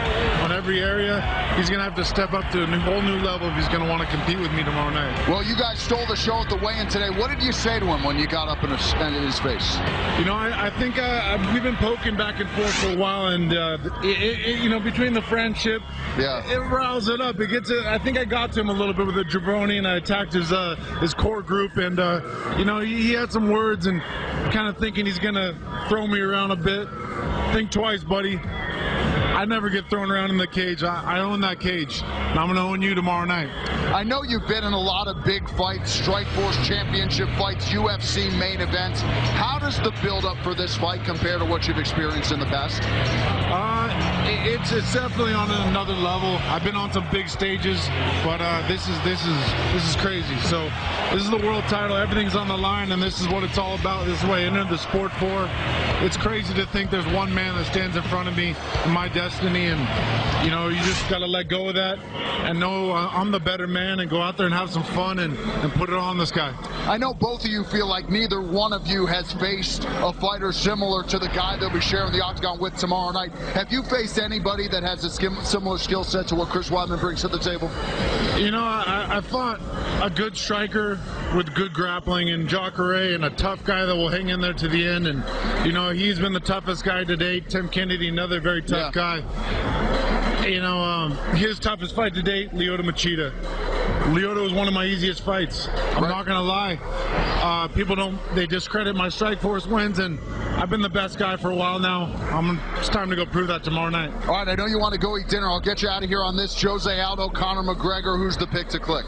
on every area. He's going to have to step up to a whole new level if he's going to want to compete with me tomorrow night. Well, you guys stole the show at the weigh-in today. What did you say to him when you got up in his face? You know, I think we've been poking back and forth for a while, and between the friendship, it riles it up. It gets it. I think I got to him a little bit with the jabroni, and I attacked his core group, and he had some words, and kind of thinking he's gonna throw me around a bit. Think twice, buddy. I never get thrown around in the cage. I own that cage, and I'm going to own you tomorrow night. I know you've been in a lot of big fights, Strikeforce championship fights, UFC main events. How does the build-up for this fight compare to what you've experienced in the past? It's definitely on another level. I've been on some big stages, but this is crazy. So this is the world title. Everything's on the line, and this is what it's all about. This is what I entered the sport for. It's crazy to think there's one man that stands in front of me in my destiny, and you just got to let go of that and know I'm the better man, and go out there and have some fun and put it on this guy. I know both of you feel like neither one of you has faced a fighter similar to the guy they'll be sharing the octagon with tomorrow night. Have you faced anybody that has a similar skill set to what Chris Weidman brings to the table? I fought a good striker with good grappling in Jacare, and a tough guy that will hang in there to the end. And he's been the toughest guy to date. Tim Kennedy, another very tough guy. His toughest fight to date, Lyoto Machida. Lyoto was one of my easiest fights. I'm not gonna lie. People they discredit my Strikeforce wins, and I've been the best guy for a while now. It's time to go prove that tomorrow night. All right, I know you want to go eat dinner. I'll get you out of here on this. Jose Aldo, Conor McGregor. Who's the pick to click?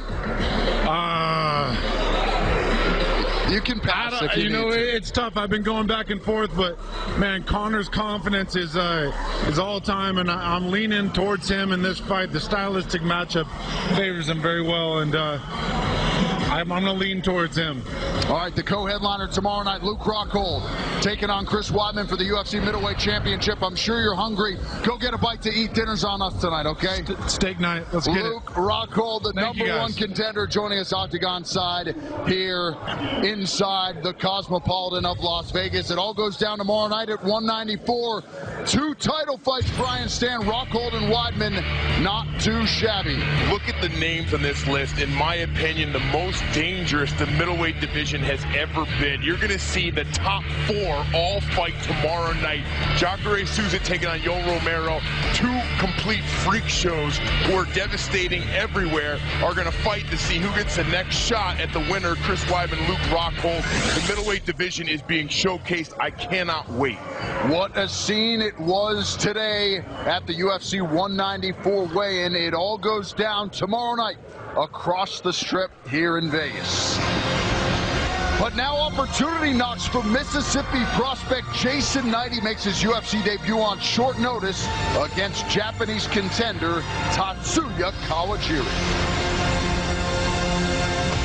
You can pass if you need to. It's tough. I've been going back and forth, but man, Conor's confidence is all time, and I'm leaning towards him in this fight. The stylistic matchup favors him very well, and I'm going to lean towards him. All right, the co-headliner tomorrow night, Luke Rockhold, taking on Chris Weidman for the UFC Middleweight Championship. I'm sure you're hungry. Go get a bite to eat. Dinner's on us tonight, okay? Steak night. Let's get it. Luke Rockhold, the number one contender, joining us Octagon side here inside the Cosmopolitan of Las Vegas. It all goes down tomorrow night at 194. 2 title fights, Brian Stann, Rockhold and Weidman. Not too shabby. Look at the names on this list. In my opinion, the most dangerous the middleweight division has ever been. You're going to see the top 4 all fight tomorrow night. Jacare Souza taking on Yoel Romero. 2 complete freak shows who are devastating everywhere are going to fight to see who gets the next shot at the winner, Chris Weidman, Luke Rockhold. The middleweight division is being showcased. I cannot wait. What a scene it was today at the UFC 194 weigh-in. It all goes down tomorrow night across the strip here in Vegas. But now opportunity knocks for Mississippi prospect Jason Knight. He makes his UFC debut on short notice against Japanese contender Tatsuya Kawajiri.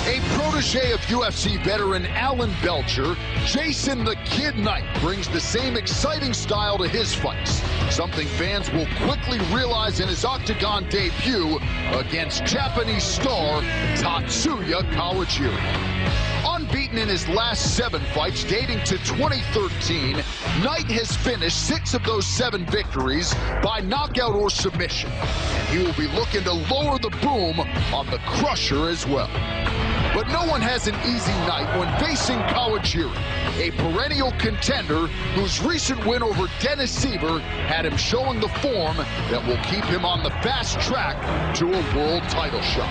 A protege of UFC veteran Alan Belcher, Jason the Kid Knight brings the same exciting style to his fights, something fans will quickly realize in his Octagon debut against Japanese star Tatsuya Kawajiri. Unbeaten in his last 7 fights dating to 2013, Knight has finished 6 of those 7 victories by knockout or submission. And he will be looking to lower the boom on the Crusher as well. But no one has an easy night when facing Kawajiri, a perennial contender whose recent win over Dennis Siver had him showing the form that will keep him on the fast track to a world title shot.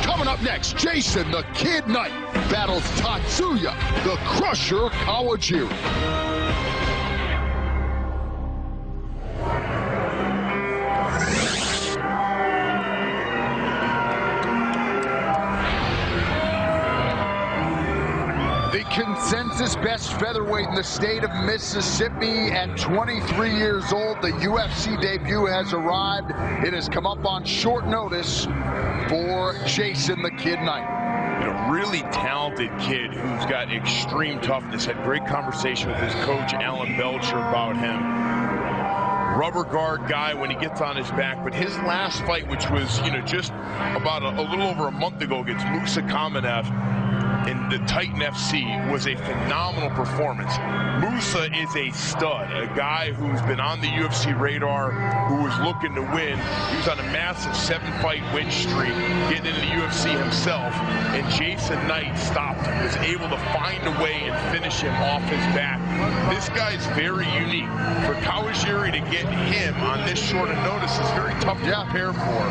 Coming up next, Jason the Kid Knight battles Tatsuya the Crusher Kawajiri. Consensus best featherweight in the state of Mississippi at 23 years old. The UFC debut has arrived. It has come up on short notice for Jason the Kid Knight. You know, really talented kid who's got extreme toughness. Had great conversation with his coach, Alan Belcher, about him. Rubber guard guy when he gets on his back, but his last fight, which was, you know, just about a little over a month ago against Musa Kamenev in the Titan FC, was a phenomenal performance. Musa is a stud, a guy who's been on the UFC radar, who was looking to win. He was on a massive 7-fight win streak, getting into the UFC himself, and Jason Knight stopped him, was able to find a way and finish him off his back. This guy's very unique. For Kawajiri to get him on this short of notice is very tough to prepare for.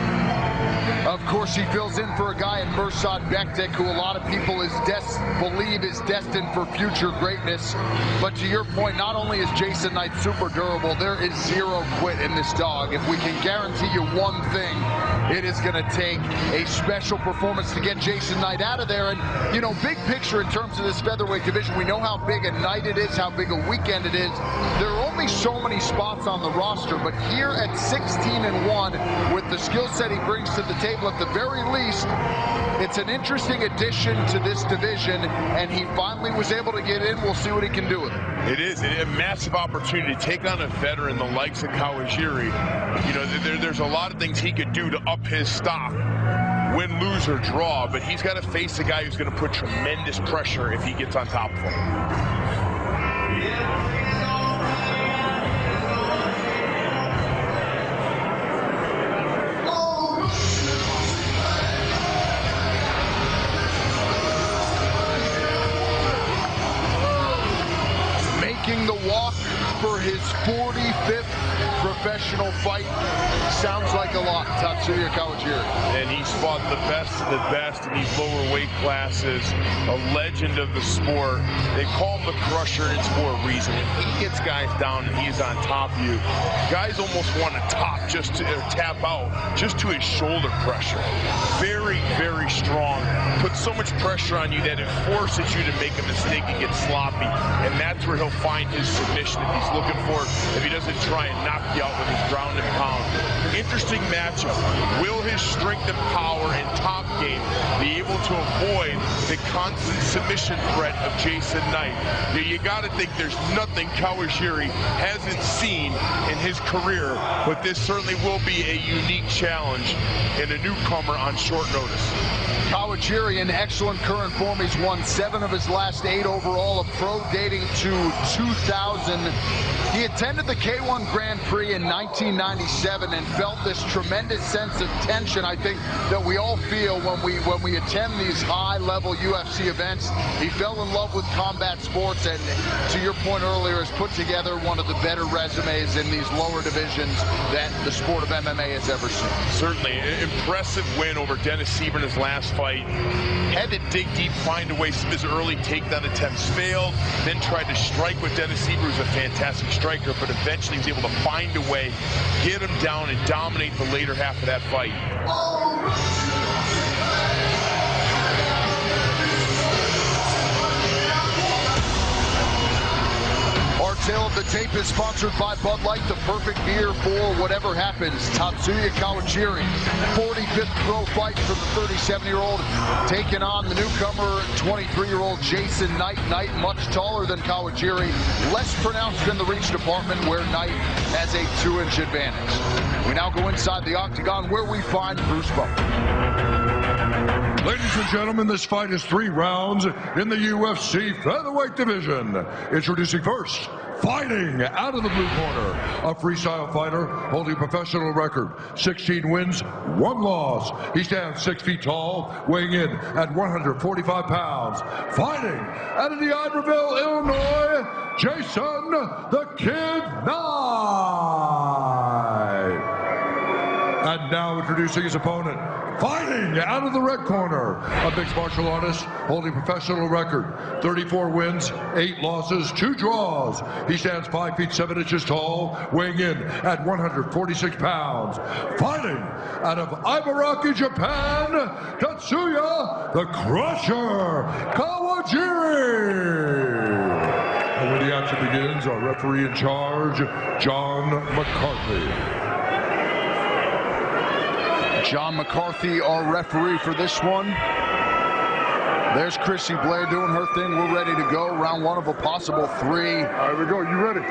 Of course, he fills in for a guy in Mirsad Bektic, who a lot of people believe is destined for future greatness. But to your point, not only is Jason Knight super durable, there is zero quit in this dog. If we can guarantee you one thing, it is going to take a special performance to get Jason Knight out of there. And, you know, big picture in terms of this featherweight division, we know how big a night it is, how big a weekend it is. There are only so many spots on the roster, but here at 16-1, with the skill set he brings to the table, at the very least, it's an interesting addition to this division, and he finally was able to get in. We'll see what he can do with it. It is a massive opportunity to take on a veteran the likes of Kawajiri. You know, there's a lot of things he could do to up his stock, win, lose, or draw, but he's got to face a guy who's going to put tremendous pressure if he gets on top of him. Making the walk for his 45th professional fight. Sounds like a lot, Tatsuya Kawajiri. And he's fought the best of the best in these lower weight classes. A legend of the sport. They call him the Crusher, and it's for a reason. He gets guys down and he's on top of you. Guys almost want to tap out just to his shoulder pressure. Very, very strong. Puts so much pressure on you that it forces you to make a mistake and get sloppy. And that's where he'll find his submission if he's looking for it, if he doesn't try and knock you out with his ground and pound. Interesting matchup. Will his strength and power and top game be able to avoid the constant submission threat of Jason Knight? You got to think there's nothing Kawajiri hasn't seen in his career, but this certainly will be a unique challenge and a newcomer on short notice. Kawajiri in excellent current form. He's won 7 of his last 8 overall, a pro dating to 2000. He attended the K1 Grand Prix in 1997 and felt this tremendous sense of tension, I think, that we all feel when we attend these high-level UFC events. He fell in love with combat sports, and to your point earlier, has put together one of the better resumes in these lower divisions that the sport of MMA has ever seen. Certainly, an impressive win over Dennis Siver in his last fight. Had to dig deep, find a way. Some of his early takedown attempts failed, then tried to strike with Dennis Siver, who's a fantastic striker, but eventually he was able to find a way, get him down, and dominate the later half of that fight. Our tale of the tape is sponsored by Bud Light, the perfect beer for whatever happens. Tatsuya Kawajiri, 45th pro fight for the 37-year-old, taking on the newcomer, 23-year-old Jason Knight. Knight much taller than Kawajiri, less pronounced in the reach department, where Knight has a 2-inch advantage. We now go inside the octagon where we find Bruce Buffer. Ladies and gentlemen, this fight is 3 rounds in the UFC featherweight division. Introducing first, fighting out of the blue corner, a freestyle fighter holding a professional record, 16 wins, 1 loss. He stands 6 feet tall, weighing in at 145 pounds. Fighting out of the Iberville, Illinois, Jason the Kid Knight. And now introducing his opponent, fighting out of the red corner, a mixed martial artist holding a professional record, 34 wins, 8 losses, 2 draws. He stands 5 feet 7 inches tall, weighing in at 146 pounds. Fighting out of Ibaraki, Japan, Tatsuya the Crusher Kawajiri. And when the action begins, our referee in charge, John McCarthy. John McCarthy, our referee for this one. There's Chrissy Blair doing her thing. We're ready to go. Round 1 of a possible 3. All right, we go. You ready?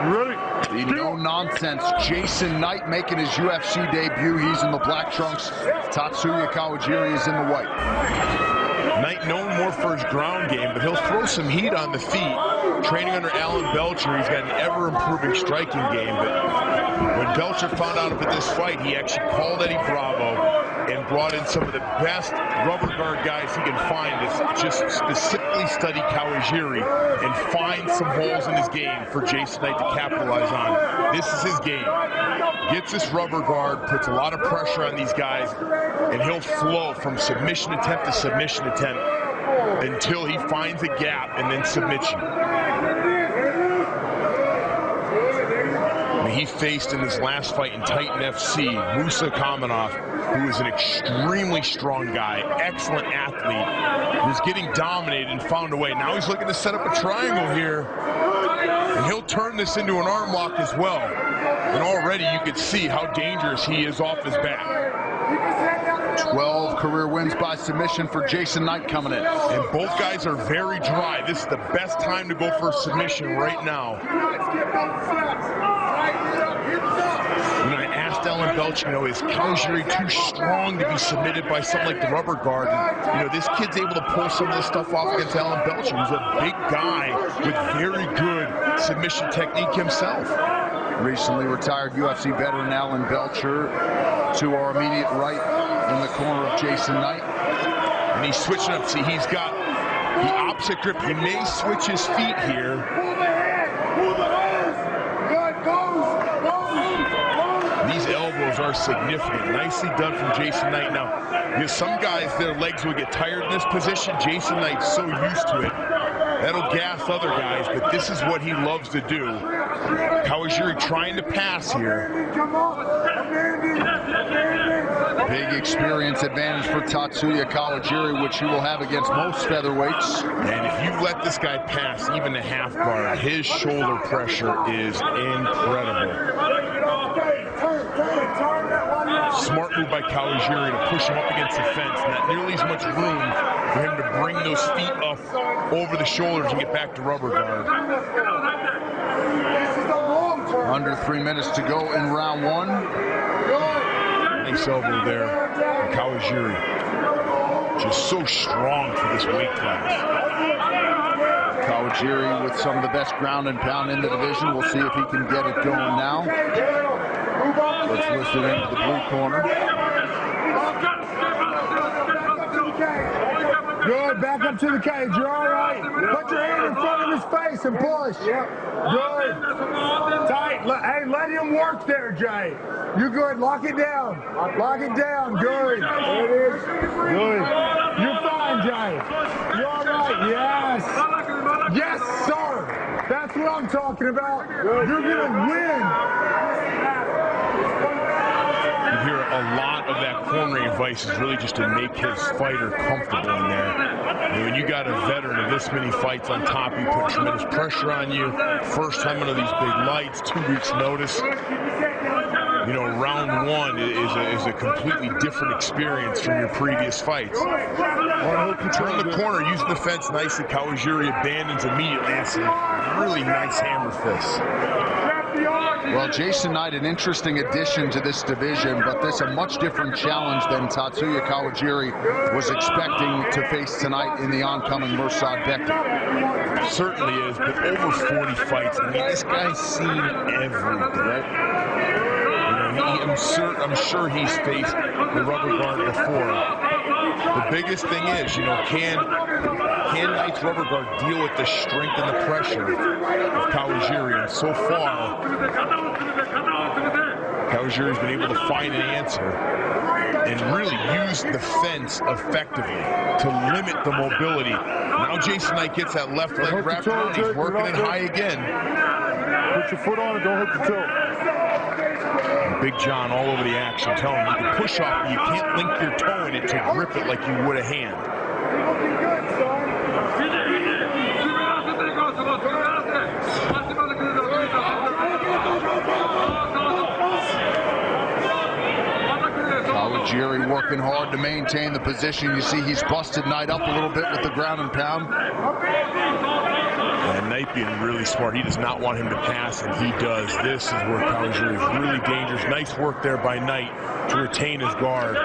You ready? The no-nonsense Jason Knight making his UFC debut. He's in the black trunks. Tatsuya Kawajiri is in the white. Knight known more for his ground game, but he'll throw some heat on the feet. Training under Alan Belcher, he's got an ever-improving striking game, but when Belcher found out about this fight, he actually called Eddie Bravo and brought in some of the best rubber guard guys he can find to just specifically study Kawajiri and find some holes in his game for Jason Knight to capitalize on. This is his game. Gets this rubber guard, puts a lot of pressure on these guys, and he'll flow from submission attempt to submission attempt until he finds a gap and then submits you. He faced in this last fight in Titan FC, Musa Kamenov, who is an extremely strong guy, excellent athlete, who's getting dominated and found a way. Now he's looking to set up a triangle here, and he'll turn this into an arm lock as well. And already you can see how dangerous he is off his back. 12 career wins by submission for Jason Knight coming in. And both guys are very dry. This is the best time to go for a submission right now. When I asked Alan Belcher, is Kawajiri too strong to be submitted by something like the rubber guard? And, this kid's able to pull some of this stuff off against Alan Belcher, who's a big guy with very good submission technique himself. Recently retired UFC veteran Alan Belcher to our immediate right in the corner of Jason Knight. And he's switching up. See, he's got the opposite grip. He may switch his feet here. shoulders are significant. Nicely done from Jason Knight. Now, because some guys, their legs will get tired in this position. Jason Knight's so used to it. That'll gas other guys, but this is what he loves to do. Kawajiri trying to pass here. Big experience advantage for Tatsuya Kawajiri, which he will have against most featherweights. And if you let this guy pass even a half guard, his shoulder pressure is incredible. Smart move by Kawajiri to push him up against the fence. Not nearly as much room for him to bring those feet up over the shoulders and get back to rubber guard. Under 3 minutes to go in round one. Nice elbow there. Kawajiri just so strong for this weight class. Kawajiri with some of the best ground and pound in the division. We'll see if he can get it going now. Let's listen into the blue corner. Good, back up to the cage, you're all right. Put your hand in front of his face and push. Good. Tight, hey, let him work there, Jay. You good, lock it down. Lock it down, good. There it is. Good. You're fine, Jay. You're all right, yes. Yes, sir. That's what I'm talking about. You're gonna win. You hear a lot of that cornering advice is really just to make his fighter comfortable in there. And when you got a veteran of this many fights on top, you put tremendous pressure on you. First time under these big lights, 2 weeks notice. You know, round one is a completely different experience from your previous fights. Turn the corner, using the fence nicely. Kawajiri abandons immediately. It's a really nice hammer fist. Well, Jason Knight, an interesting addition to this division, but this a much different challenge than Tatsuya Kawajiri was expecting to face tonight in the oncoming Mirsad Bektic. Certainly is, but over 40 fights. I mean, this guy's seen everything. I'm sure he's faced the rubber guard before. The biggest thing is, you know, can Knight's rubber guard deal with the strength and the pressure of Kawajiri? And so far, Kawajiri's been able to find an answer and really use the fence effectively to limit the mobility. Now Jason Knight gets that left leg wrapped around. He's working it high again. Put your foot on it, don't hit the toe. Big John all over the action, telling him you can push off, but you can't link your toe in it to grip it like you would a hand. Kawajiri working hard to maintain the position. You see he's busted Knight up a little bit with the ground and pound. And Knight being really smart. He does not want him to pass, and he does. This is where Kawajiri is really dangerous. Nice work there by Knight to retain his guard.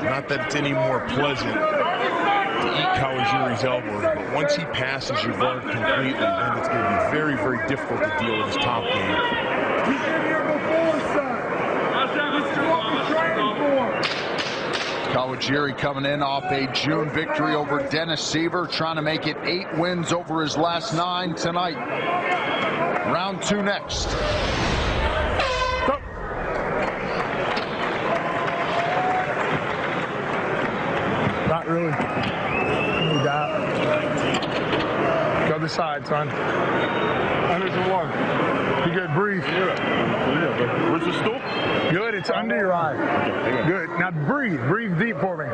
Not that it's any more pleasant to eat Kawajiri's elbows, but once he passes your guard completely, then it's going to be very, very difficult to deal with his top game. Kawajiri coming in off a June victory over Dennis Seaver, trying to make it 8 wins over his last 9 tonight. Round 2 next. Not really. Need that. Go to the side, son. Under the lung. You good? Breathe. Where's the stool? Good. It's under your eye. Good. Now breathe. Breathe deep for me.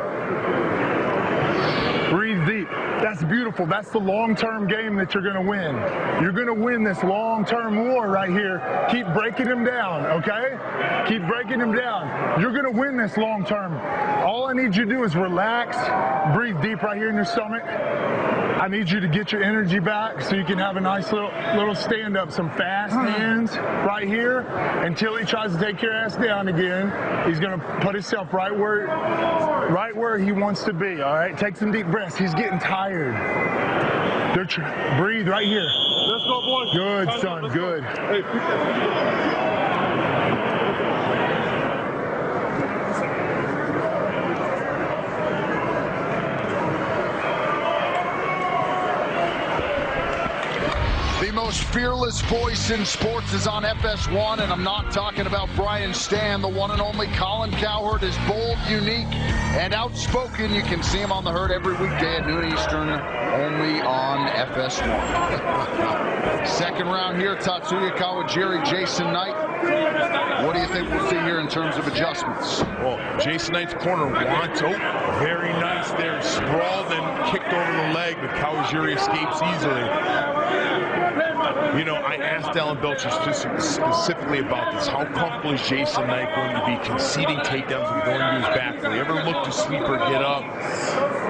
Breathe deep. That's beautiful. That's the long-term game that you're going to win. You're going to win this long-term war right here. Keep breaking him down, okay? Keep breaking him down. You're going to win this long-term. All I need you to do is relax. Breathe deep right here in your stomach. I need you to get your energy back so you can have a nice little stand-up, some fast hands right here until he tries to take your ass down again. He's going to put himself right where he wants to be, all right? Take some deep breaths. He's getting tired. Breathe right here. Let's go, boys. Good, son, good. The most fearless coolest voice in sports is on FS1, and I'm not talking about Brian Stan. The one and only Colin Cowherd is bold, unique, and outspoken. You can see him on The Herd every weekday at noon Eastern, only on FS1. Second round here, Tatsuya Kawajiri, Jason Knight. What do you think we'll see here in terms of adjustments? Well, Jason Knight's corner wants, very nice there, sprawled and kicked over the leg, but Kawajiri escapes easily. You know, I asked Alan Belcher specifically about this. How comfortable is Jason Knight going to be conceding takedowns and going to his back? Will he ever look to sweep or get up?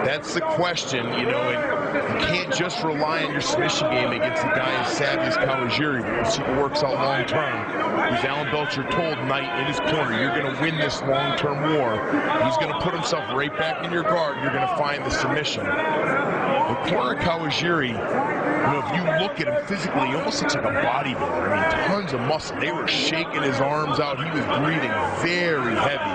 That's the question, you know, and you can't just rely on your submission game against a guy as savvy as Kawajiri. We'll see if it works out long term. Because Alan Belcher told Knight in his corner, you're going to win this long-term war. He's going to put himself right back in your guard. You're going to find the submission. The corner of Kawajiri, you know, if you look at him physically, he almost looks like a bodybuilder. I mean, tons of muscle. They were shaking his arms out. He was breathing very heavy.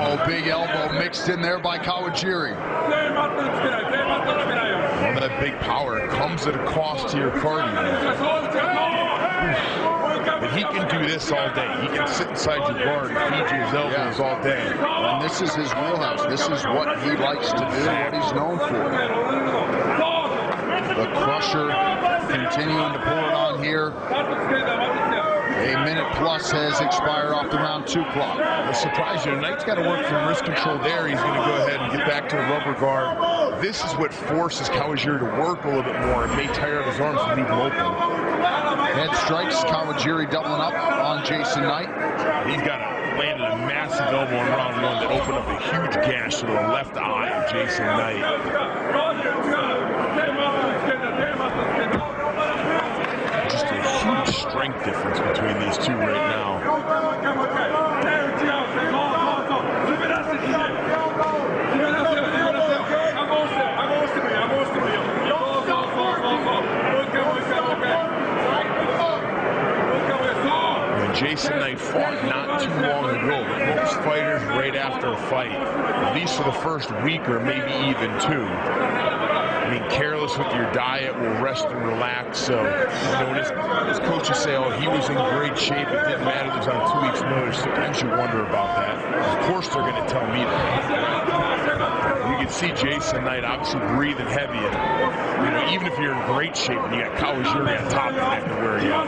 Oh, big elbow mixed in there by Kawajiri. All that big power comes at a cost to your cardio. But he can do this all day. He can sit inside your guard and feed you his elbows all day. And this is his wheelhouse. This is what he likes to do, what he's known for. The crusher continuing to pour it on here. A minute plus has expired off the round 2 clock. I'm surprised you. Knight's got to work from wrist control there. He's going to go ahead and get back to the rubber guard. This is what forces Kawajiri to work a little bit more and may tire out his arms and leave him open. Head strikes, Kawajiri doubling up on Jason Knight. He's got landed a massive elbow in round 1 that opened up a huge gash to the left eye of Jason Knight. Just a huge strength difference between these two right now. Jason Knight fought not too long ago, but most fighters right after a fight, at least for the first week or maybe even 2. I mean, careless with your diet, will rest and relax. So, you know, when his coaches say, oh, he was in great shape, it didn't matter, he was on 2 weeks' notice. Sometimes you wonder about that. Of course they're going to tell me that. You can see Jason Knight obviously breathing heavy. And, you know, even if you're in great shape and you got Kawajiri on top of that to wear you out.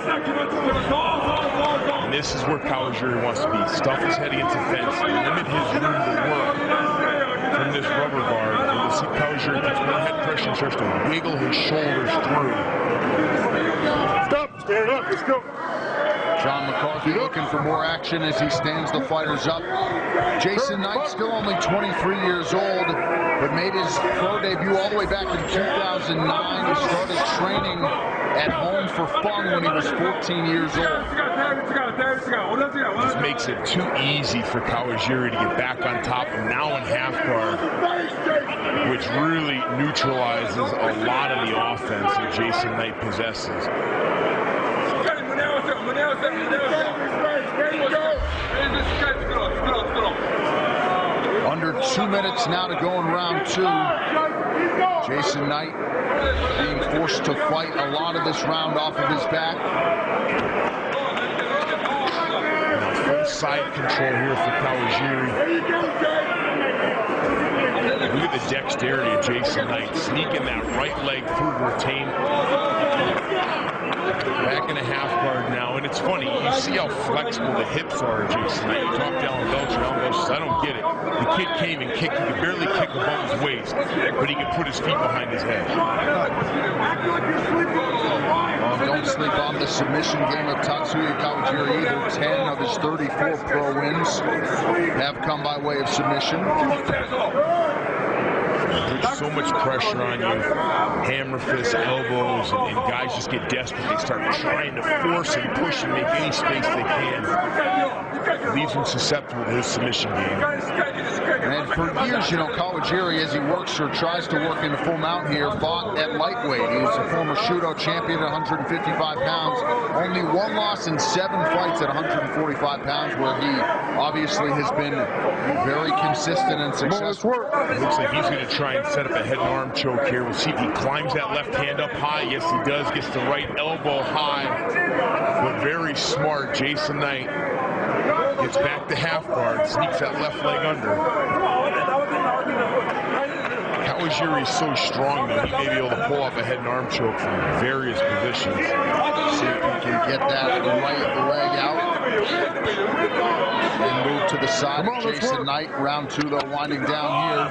And this is where Kawajiri wants to be. Stuff his head against the fence, limit his room to work from this rubber guard. And you'll see Kawajiri gets more head pressure and starts to wiggle his shoulders through. Stop, stand up, let's go. John McCarthy looking for more action as he stands the fighters up. Jason Knight, still only 23 years old, but made his pro debut all the way back in 2009. He started training at home for fun when he was 14 years old. This makes it too easy for Kawajiri to get back on top, and now in half guard, which really neutralizes a lot of the offense that Jason Knight possesses. Under 2 minutes now to go in round 2. Jason Knight being forced to fight a lot of this round off of his back. Full side control here for Kawajiri. Look at the dexterity of Jason Knight, sneaking that right leg through to retain. Back in a half guard now, and it's funny, you see how flexible the hips are of Jason Knight. You talk to Alan Belcher, says, I don't get it. The kid came and kicked, he could barely kick above his waist, but he could put his feet behind his head. Don't sleep on the submission game of Tatsuya Kawajiri either. 10 of his 34 pro wins have come by way of submission. There's so much pressure on you, hammer fists, elbows, and guys just get desperate. They start trying to force and push and make any space they can. Leaves them susceptible to his submission game. And for years, you know, Kawajiri, as he works or tries to work into full mount here, fought at lightweight. He was a former Shudo champion at 155 pounds. Only 1 loss in 7 fights at 145 pounds, where he obviously has been very consistent and successful. It looks like he's going to try try and set up a head and arm choke here. We'll see if he climbs that left hand up high. Yes, he does. Gets the right elbow high, but very smart. Jason Knight gets back to half guard, sneaks that left leg under. Kawajiri is so strong that he may be able to pull off a head and arm choke from various positions. See if he can get that right leg out. And move to the side of Jason Knight. Round 2, though, winding down here.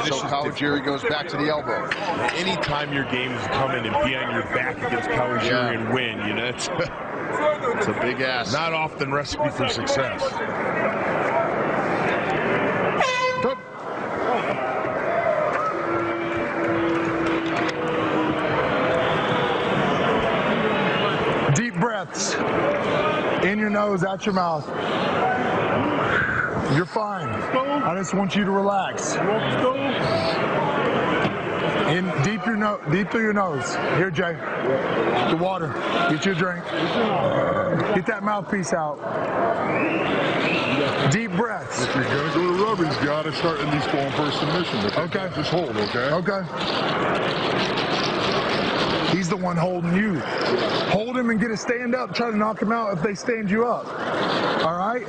So Kawajiri goes back to the elbow. Anytime your game is coming and be on your back against Kawajiri and win, you know, it's a big ass. Not often recipe for success. Deep breaths. In your nose, out your mouth. You're fine. I just want you to relax. In deep through your nose. Here, Jay. The water. Get you a drink. Get that mouthpiece out. Deep breaths. If you're gonna go to rubber, he's gotta start at least going for a submission. Okay. Just hold, okay? Okay. He's the one holding you. Hold him and get a stand up. Try to knock him out if they stand you up. All right?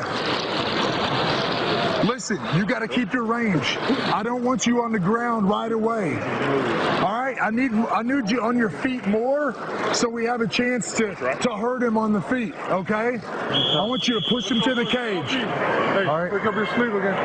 Listen, you got to keep your range. I don't want you on the ground right away. All right? I need you on your feet more so we have a chance to hurt him on the feet, okay? I want you to push him to the cage. Hey, all right? Pick up your sleeve again.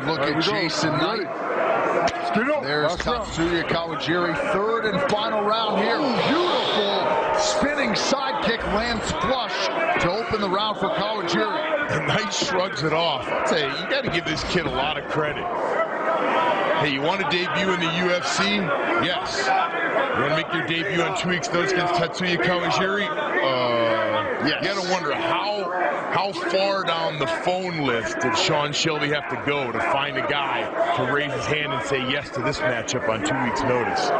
Look at Jason Knight. There's Tatsuya Kawajiri. Third and final round here. Beautiful spinning side kick lands flush to open the round for Kawajiri. And Knight shrugs it off. I'll tell you, you got to give this kid a lot of credit. Hey, you want to debut in the UFC? Yes. You want to make your debut on 2 weeks' notice against Tatsuya Kawajiri? Yes. You got to wonder how far down the phone list did Sean Shelby have to go to find a guy to raise his hand and say yes to this matchup on 2 weeks' notice?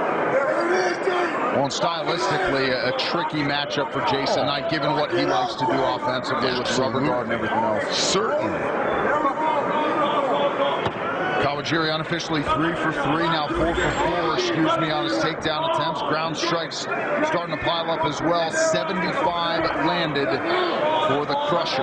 Well, and stylistically, a tricky matchup for Jason Knight, given what he likes to do offensively with the rubber guard and everything else. Certainly. Kawajiri unofficially 3 for 3, now 4 for 4, on his takedown attempts. Ground strikes starting to pile up as well. 75 landed for the Crusher.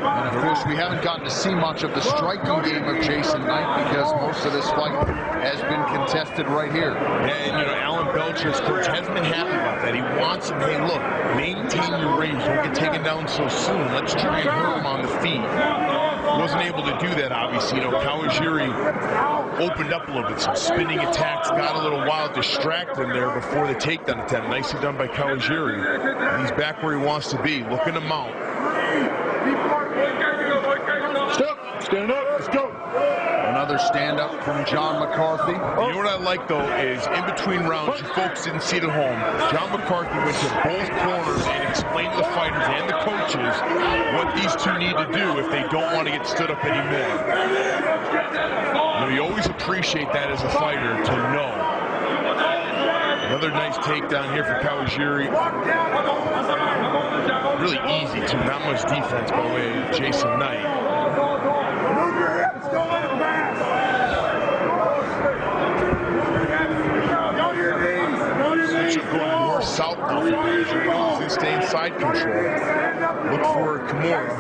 And of course, we haven't gotten to see much of the striking game of Jason Knight because most of this fight has been contested right here. And, you know, Alan Belcher's coach hasn't been happy about that. He wants him, hey, look, maintain your range. Don't get taken down so soon. Let's try and hurt him on the feet. He wasn't able to do that, obviously. You know, Kawajiri opened up a little bit. Some spinning attacks, got a little wild, distracted him there before the takedown attempt. Nicely done by Kawajiri. And he's back where he wants to be, looking to mount. Step, stand up, let's go. Another stand-up from John McCarthy. You know what I like, though, is in between rounds, you folks didn't see it at home, John McCarthy went to both corners and explained to the fighters and the coaches what these two need to do if they don't want to get stood up anymore. You know, you always appreciate that as a fighter to know. Another nice takedown here for Kawajiri. Really easy, too. Not much defense by way of Jason Knight. Switch going more south now for Kawajiri. He's staying side control. Look for Kimura.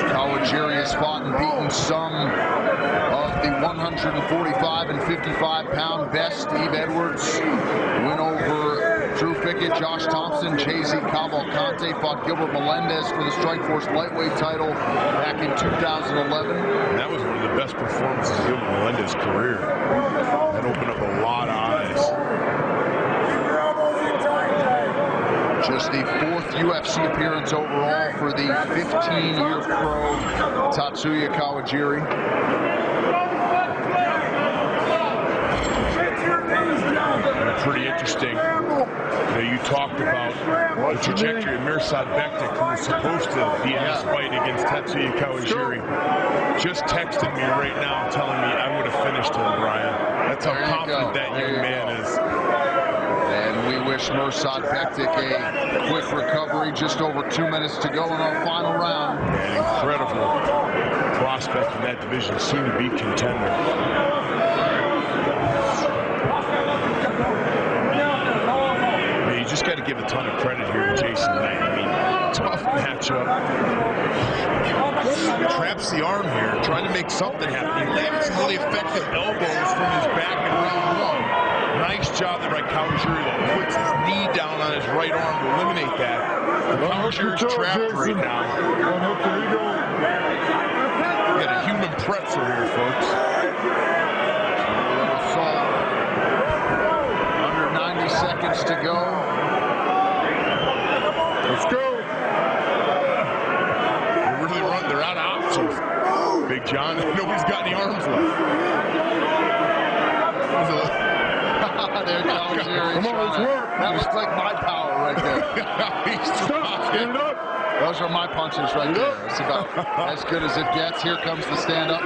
Kawajiri has fought and beaten some of the 145 and 55-pound best. Steve Edwards win over Drew Fickett, Josh Thompson, Jay-Z Cavalcante, fought Gilbert Melendez for the Strikeforce lightweight title back in 2011. And that was one of the best performances of Gilbert Melendez's career. That opened up a lot of eyes. Just the 4th UFC appearance overall for the 15-year pro Tatsuya Kawajiri. Pretty interesting. You talked about the trajectory of Mirsad Bektic, who was supposed to be in this fight against Tatsuya Kawajiri. Just texted me right now telling me I would have finished him, Brian. That's how confident that young man is. And we wish Mirsad Bektic a quick recovery. Just over 2 minutes to go in our final round. An incredible prospect in that division, soon to be contender. You just got to give a ton of credit here to Jason Knight. I mean, tough matchup. Traps the arm here, trying to make something happen. He landed some really effective elbows from his back in round one. Nice job there by Kawajiri, though. Puts his knee down on his right arm to eliminate that. Kawajiri's trapped right now. We got a human pretzel here, folks. Under 90 seconds to go. Let's go. They're really running. They're out of options. Big John. Nobody's got any arms left. There Kawajiri. Come on, let's work. That looks like my power right there. Stand up. Those are my punches right there. It's about as good as it gets. Here comes the stand-up.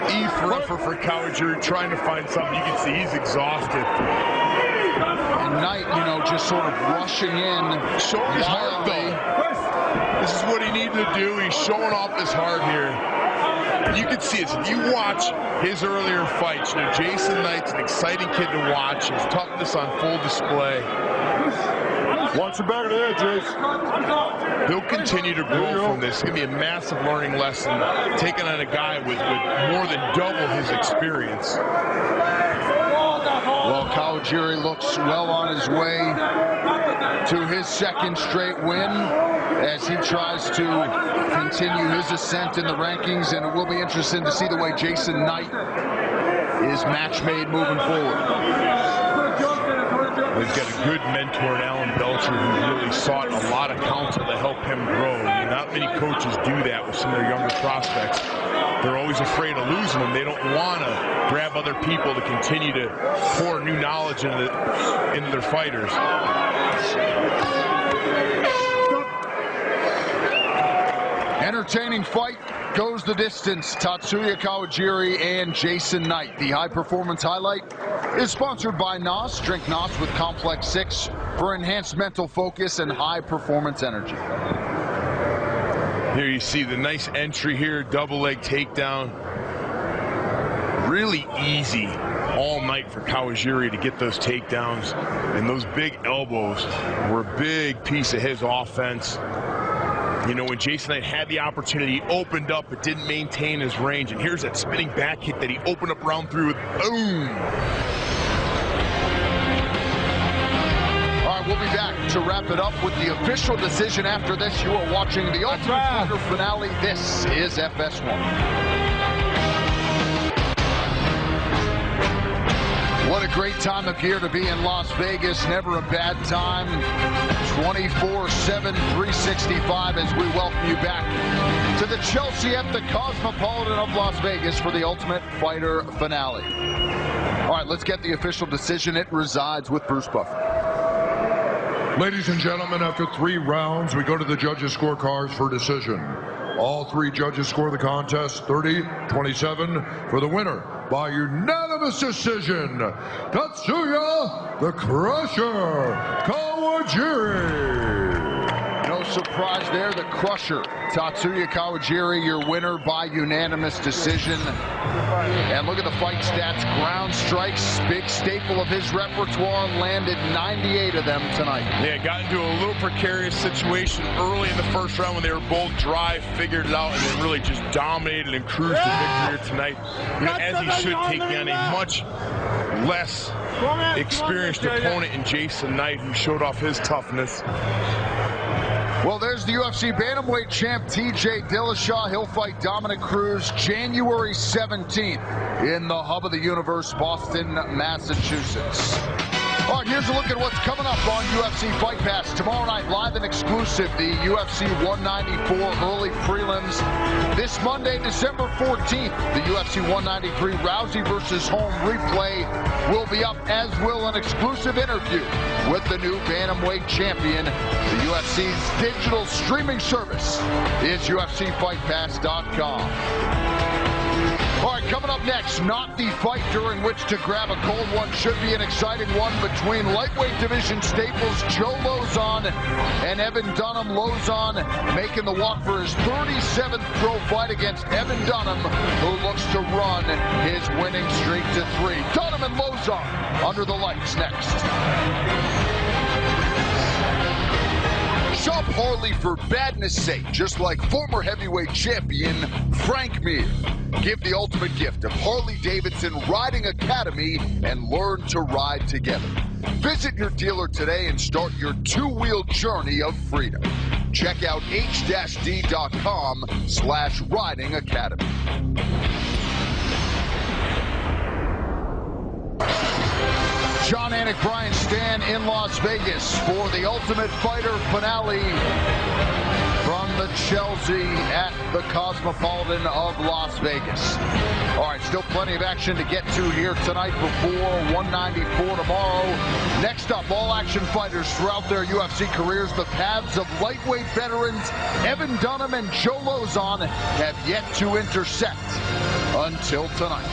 E for Kawajiri, trying to find something. You can see he's exhausted. And Knight, just sort of rushing in. Showing his heart, though. This is what he needed to do. He's showing off his heart here. You can see it. If you watch his earlier fights, Jason Knight's an exciting kid to watch. His toughness on full display. Watch your back of the head, Jace. He'll continue to grow from this. It's going to be a massive learning lesson, taking on a guy with more than double his experience. Well, Kawajiri looks well on his way to his second straight win as he tries to continue his ascent in the rankings, and it will be interesting to see the way Jason Knight is match made moving forward. He's got a good mentor in Alan Belcher who really sought a lot of counsel to help him grow. I mean, not many coaches do that with some of their younger prospects. They're always afraid of losing them. They don't want to grab other people to continue to pour new knowledge into their fighters. Entertaining fight, goes the distance. Tatsuya Kawajiri and Jason Knight. The high performance highlight is sponsored by NOS. Drink NOS with Complex 6 for enhanced mental focus and high performance energy. Here you see the nice entry here, double leg takedown. Really easy all night for Kawajiri to get those takedowns, and those big elbows were a big piece of his offense. When Jason Knight had the opportunity, he opened up but didn't maintain his range, and here's that spinning back kick that he opened up round 3 with. Boom! All right, we'll be back to wrap it up with the official decision after this. You are watching the Ultimate Fighter finale. This is FS1. What a great time of year to be in Las Vegas. Never a bad time. 24/7, 365 as we welcome you back to the Chelsea at the Cosmopolitan of Las Vegas for the Ultimate Fighter finale. All right, let's get the official decision. It resides with Bruce Buffer. Ladies and gentlemen, after 3 rounds, we go to the judges' scorecards for decision. All 3 judges score the contest 30-27 for the winner by unanimous decision, Tatsuya the Crusher Kawajiri. No surprise there, the Crusher, Tatsuya Kawajiri, your winner by unanimous decision. And look at the fight stats, ground strikes, big staple of his repertoire, landed 98 of them tonight. Yeah, got into a little precarious situation early in the first round when they were both dry, figured it out, and then really just dominated and cruised to victory here tonight. As he should, taking on a much less experienced opponent in Jason Knight, who showed off his toughness. Well, there's the UFC Bantamweight champ, TJ Dillashaw. He'll fight Dominic Cruz January 17th in the hub of the universe, Boston, Massachusetts. All right, here's a look at what's coming up on UFC Fight Pass. Tomorrow night, live and exclusive, the UFC 194 early prelims. This Monday, December 14th, the UFC 193 Rousey versus Holm replay will be up, as will an exclusive interview with the new bantamweight champion. The UFC's digital streaming service is UFCFightPass.com. All right, coming up next, not the fight during which to grab a cold one. Should be an exciting one between lightweight division staples Joe Lauzon and Evan Dunham. Lauzon making the walk for his 37th pro fight against Evan Dunham, who looks to run his winning streak to 3. Dunham and Lauzon under the lights next. Shop Harley for badness sake, just like former heavyweight champion Frank Mir. Give the ultimate gift of Harley-Davidson Riding Academy and learn to ride together. Visit your dealer today and start your two-wheel journey of freedom. Check out h-d.com/riding academy. Jon Anik, Brian Stann in Las Vegas for the Ultimate Fighter finale from the Chelsea at the Cosmopolitan of Las Vegas. All right, still plenty of action to get to here tonight before 194 tomorrow. Next up, all action fighters throughout their UFC careers. The paths of lightweight veterans Evan Dunham and Joe Lauzon have yet to intersect until tonight.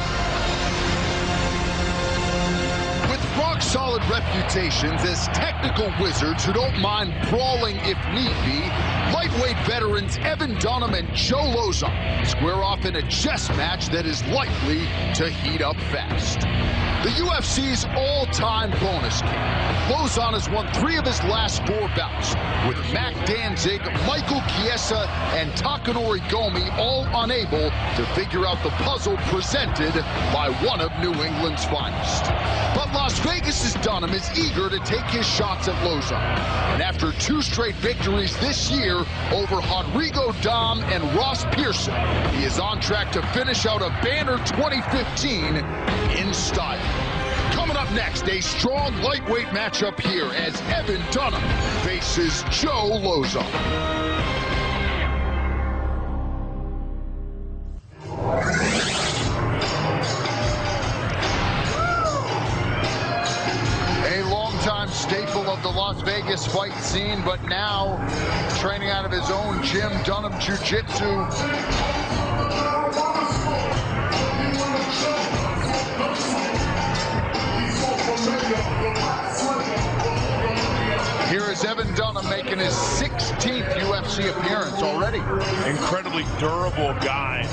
Rock-solid reputations as technical wizards who don't mind brawling if need be, lightweight veterans Evan Dunham and Joe Lauzon square off in a chess match that is likely to heat up fast. The UFC's all-time bonus king, Lauzon has won 3 of his last 4 bouts, with Mac Danzig, Michael Chiesa, and Takanori Gomi all unable to figure out the puzzle presented by one of New England's finest. But Las Vegas' Dunham is eager to take his shots at Lauzon. And after 2 straight victories this year over Rodrigo Dam and Ross Pearson, he is on track to finish out a banner 2015 in style. Coming up next, a strong lightweight matchup here as Evan Dunham faces Joe Lauzon. Staple of the Las Vegas fight scene, but now training out of his own gym, Dunham Jiu-Jitsu. Here is Evan Dunham making his 16th UFC appearance already. Incredibly durable guy,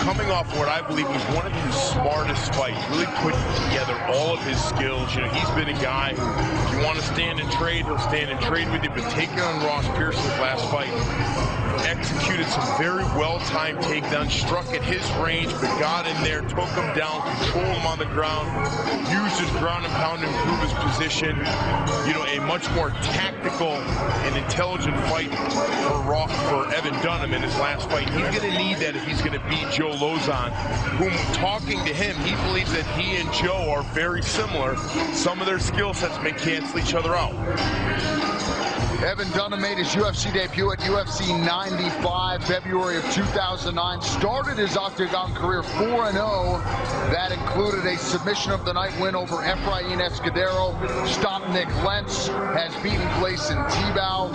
coming off what I believe was one of his smartest fights, really putting together all of his skills. You know, he's been a guy who, if you want to stand and trade, he'll stand and trade with you, but taking on Ross Pearson's last fight, executed some very well-timed takedowns, struck at his range, but got in there, took him down, controlled him on the ground, used his ground and pound to improve his position. You know, a much more tactical and intelligent fight for Evan Dunham in his last fight. He's going to need that if he's going to beat Joe Lauzon, whom, talking to him, he believes that he and Joe are very similar. Some of their skill sets may cancel each other out. Evan Dunham made his UFC debut at UFC 95, February of 2009. Started his octagon career 4-0. That included a submission of the night win over Efrain Escudero. Stopped Nick Lentz, has beaten Gleison Tibau.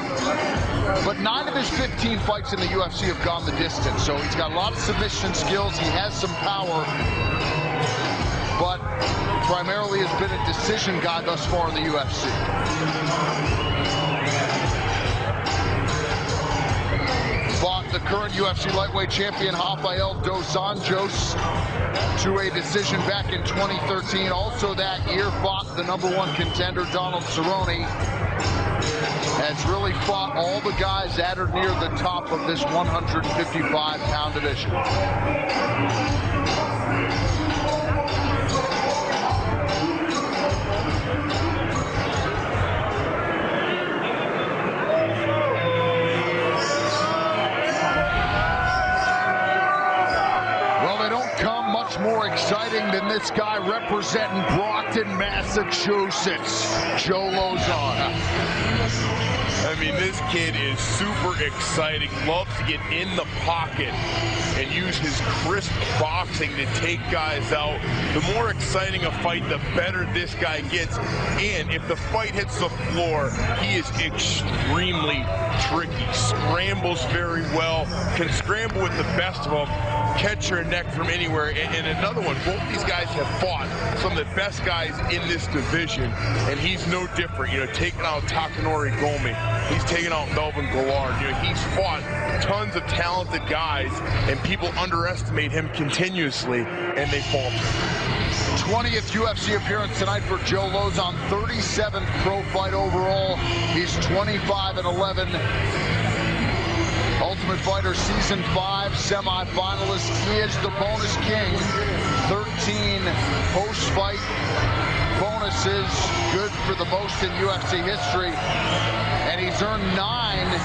But 9 of his 15 fights in the UFC have gone the distance. So he's got a lot of submission skills. He has some power, but primarily has been a decision guy thus far in the UFC. Fought the current UFC lightweight champion Rafael dos Anjos to a decision back in 2013. Also that year fought the #1 contender Donald Cerrone. Has really fought all the guys at or near the top of this 155-pound division. more exciting than this guy representing Brockton, Massachusetts, Joe Lauzon. I mean, this kid is super exciting, loves to get in the pocket and use his crisp boxing to take guys out. The more exciting a fight, the better this guy gets. And if the fight hits the floor, he is extremely tricky. Scrambles very well, can scramble with the best of them, catch your neck from anywhere. And another one, both these guys have fought some of the best guys in this division, and he's no different. You know, taking out Takanori Gomi, he's taking out Melvin Guillard. You know, he's fought tons of talented guys, and people underestimate him continuously, and they falter. 20th UFC appearance tonight for Joe Lauzon, 37th pro fight overall. He's 25-11. Ultimate Fighter Season 5 semi-finalist. He is the bonus king. 13 post-fight bonuses, good for the most in UFC history. And he's earned 9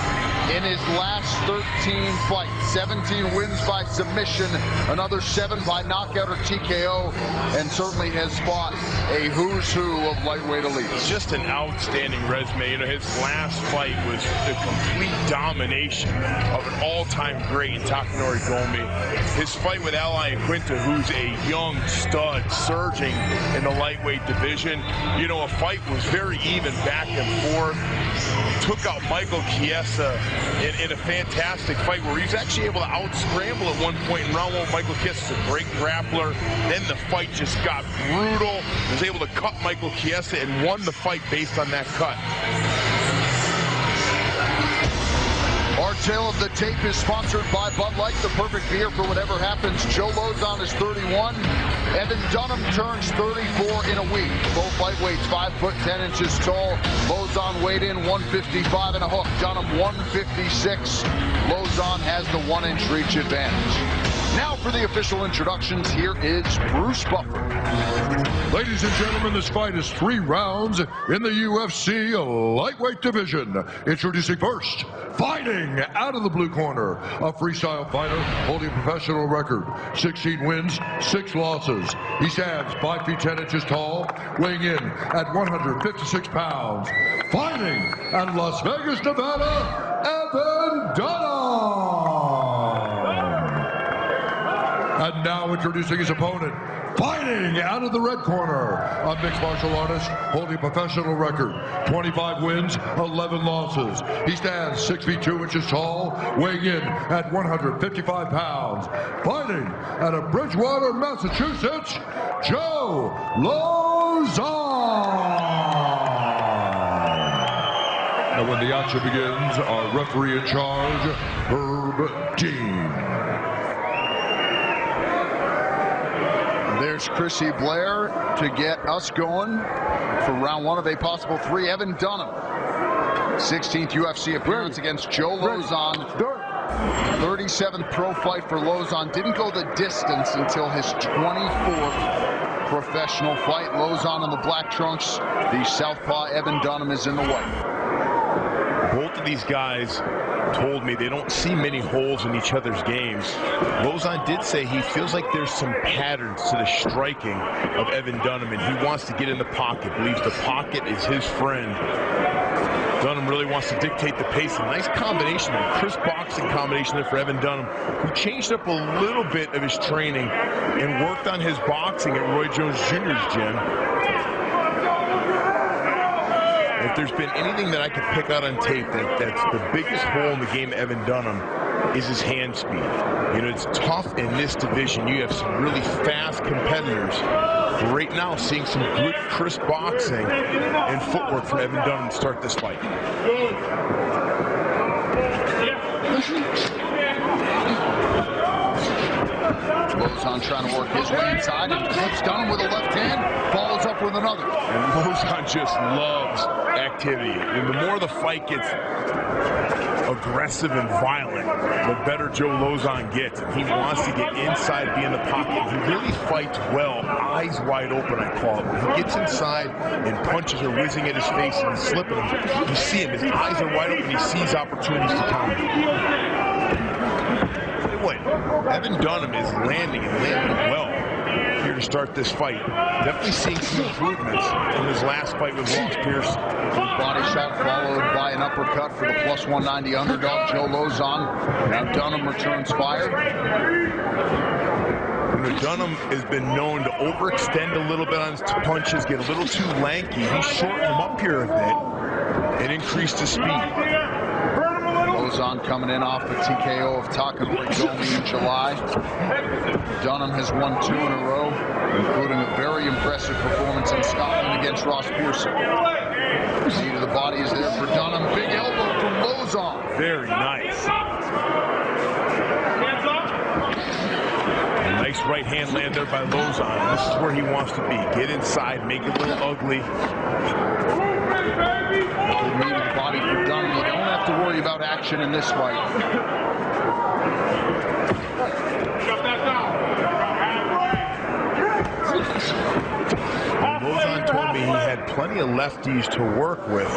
in his last 13 fights. 17 wins by submission, another 7 by knockout or TKO, and certainly has fought a who's who of lightweight elites. Just an outstanding resume. You know, his last fight was the complete domination of an all-time great in Takanori Gomi. His fight with Al Iaquinta, who's a young stud surging in the lightweight division. You know, a fight was very even back and forth. Took out Michael Chiesa in a fantastic fight where he was actually able to out-scramble at one point in round 1. Michael Chiesa's a great grappler. Then the fight just got brutal. He was able to cut Michael Chiesa and won the fight based on that cut. Our tale of the tape is sponsored by Bud Light, the perfect beer for whatever happens. Joe Lauzon is 31. Evan Dunham turns 34 in a week. Both lightweights 5'10" tall. Lauzon weighed in 155 and a hook. Dunham 156. Lauzon has the 1-inch reach advantage. Now for the official introductions, here is Bruce Buffer. Ladies and gentlemen, this fight is 3 rounds in the UFC lightweight division. Introducing first, fighting out of the blue corner, a freestyle fighter holding a professional record, 16 wins, 6 losses. He stands 5 feet 10 inches tall, weighing in at 156 pounds. Fighting out of Las Vegas, Nevada, Evan Dunham. And now introducing his opponent, fighting out of the red corner, a mixed martial artist holding a professional record, 25 wins, 11 losses. He stands 6 feet 2 inches tall, weighing in at 155 pounds. Fighting out of Bridgewater, Massachusetts, Joe Lauzon. And when the action begins, our referee in charge, Herb Dean. There's Chrissy Blair to get us going for round 1 of a possible 3. Evan Dunham, 16th UFC appearance against Joe Lauzon. 37th pro fight for Lauzon. Didn't go the distance until his 24th professional fight. Lauzon in the black trunks. The southpaw Evan Dunham is in the white. Both of these guys told me they don't see many holes in each other's games. Lauzon did say he feels like there's some patterns to the striking of Evan Dunham, and he wants to get in the pocket, believes the pocket is his friend. Dunham really wants to dictate the pace. A nice combination, a crisp boxing combination there for Evan Dunham, who changed up a little bit of his training and worked on his boxing at Roy Jones Jr.'s gym. If there's been anything that I could pick out on tape that's the biggest hole in the game of Evan Dunham is his hand speed. You know, it's tough in this division. You have some really fast competitors. Right now, seeing some good, crisp boxing and footwork from Evan Dunham to start this fight. Lauzon trying to work his way inside and flips Dunham with a left hand, follows up with another. And Lauzon just loves activity. And the more the fight gets aggressive and violent, the better Joe Lauzon gets. He wants to get inside, be in the pocket. He really fights well, eyes wide open, I call it. When he gets inside and punches are whizzing at his face and slipping him, you see him, his eyes are wide open, he sees opportunities to counter. Wait, Evan Dunham is landing and landing well. to start this fight. Definitely seeing some improvements from his last fight with Ross Pearson. Good body shot followed by an uppercut for the plus 190 underdog, Joe Lauzon. Now Dunham returns fire. Dunham has been known to overextend a little bit on his punches, get a little too lanky. He shortened him up here a bit and increased his speed. Lauzon coming in off the TKO of Takanori Gomi in July. Dunham has won 2 in a row, including a very impressive performance in Scotland against Ross Pearson. Knee to the body is there for Dunham. Big elbow from Lauzon. Very nice. Nice right hand land there by Lauzon. This is where he wants to be. Get inside, make it a little ugly. Good knee to the body for Dunham. You don't have to worry about action in this fight. Lauzon told me he had plenty of lefties to work with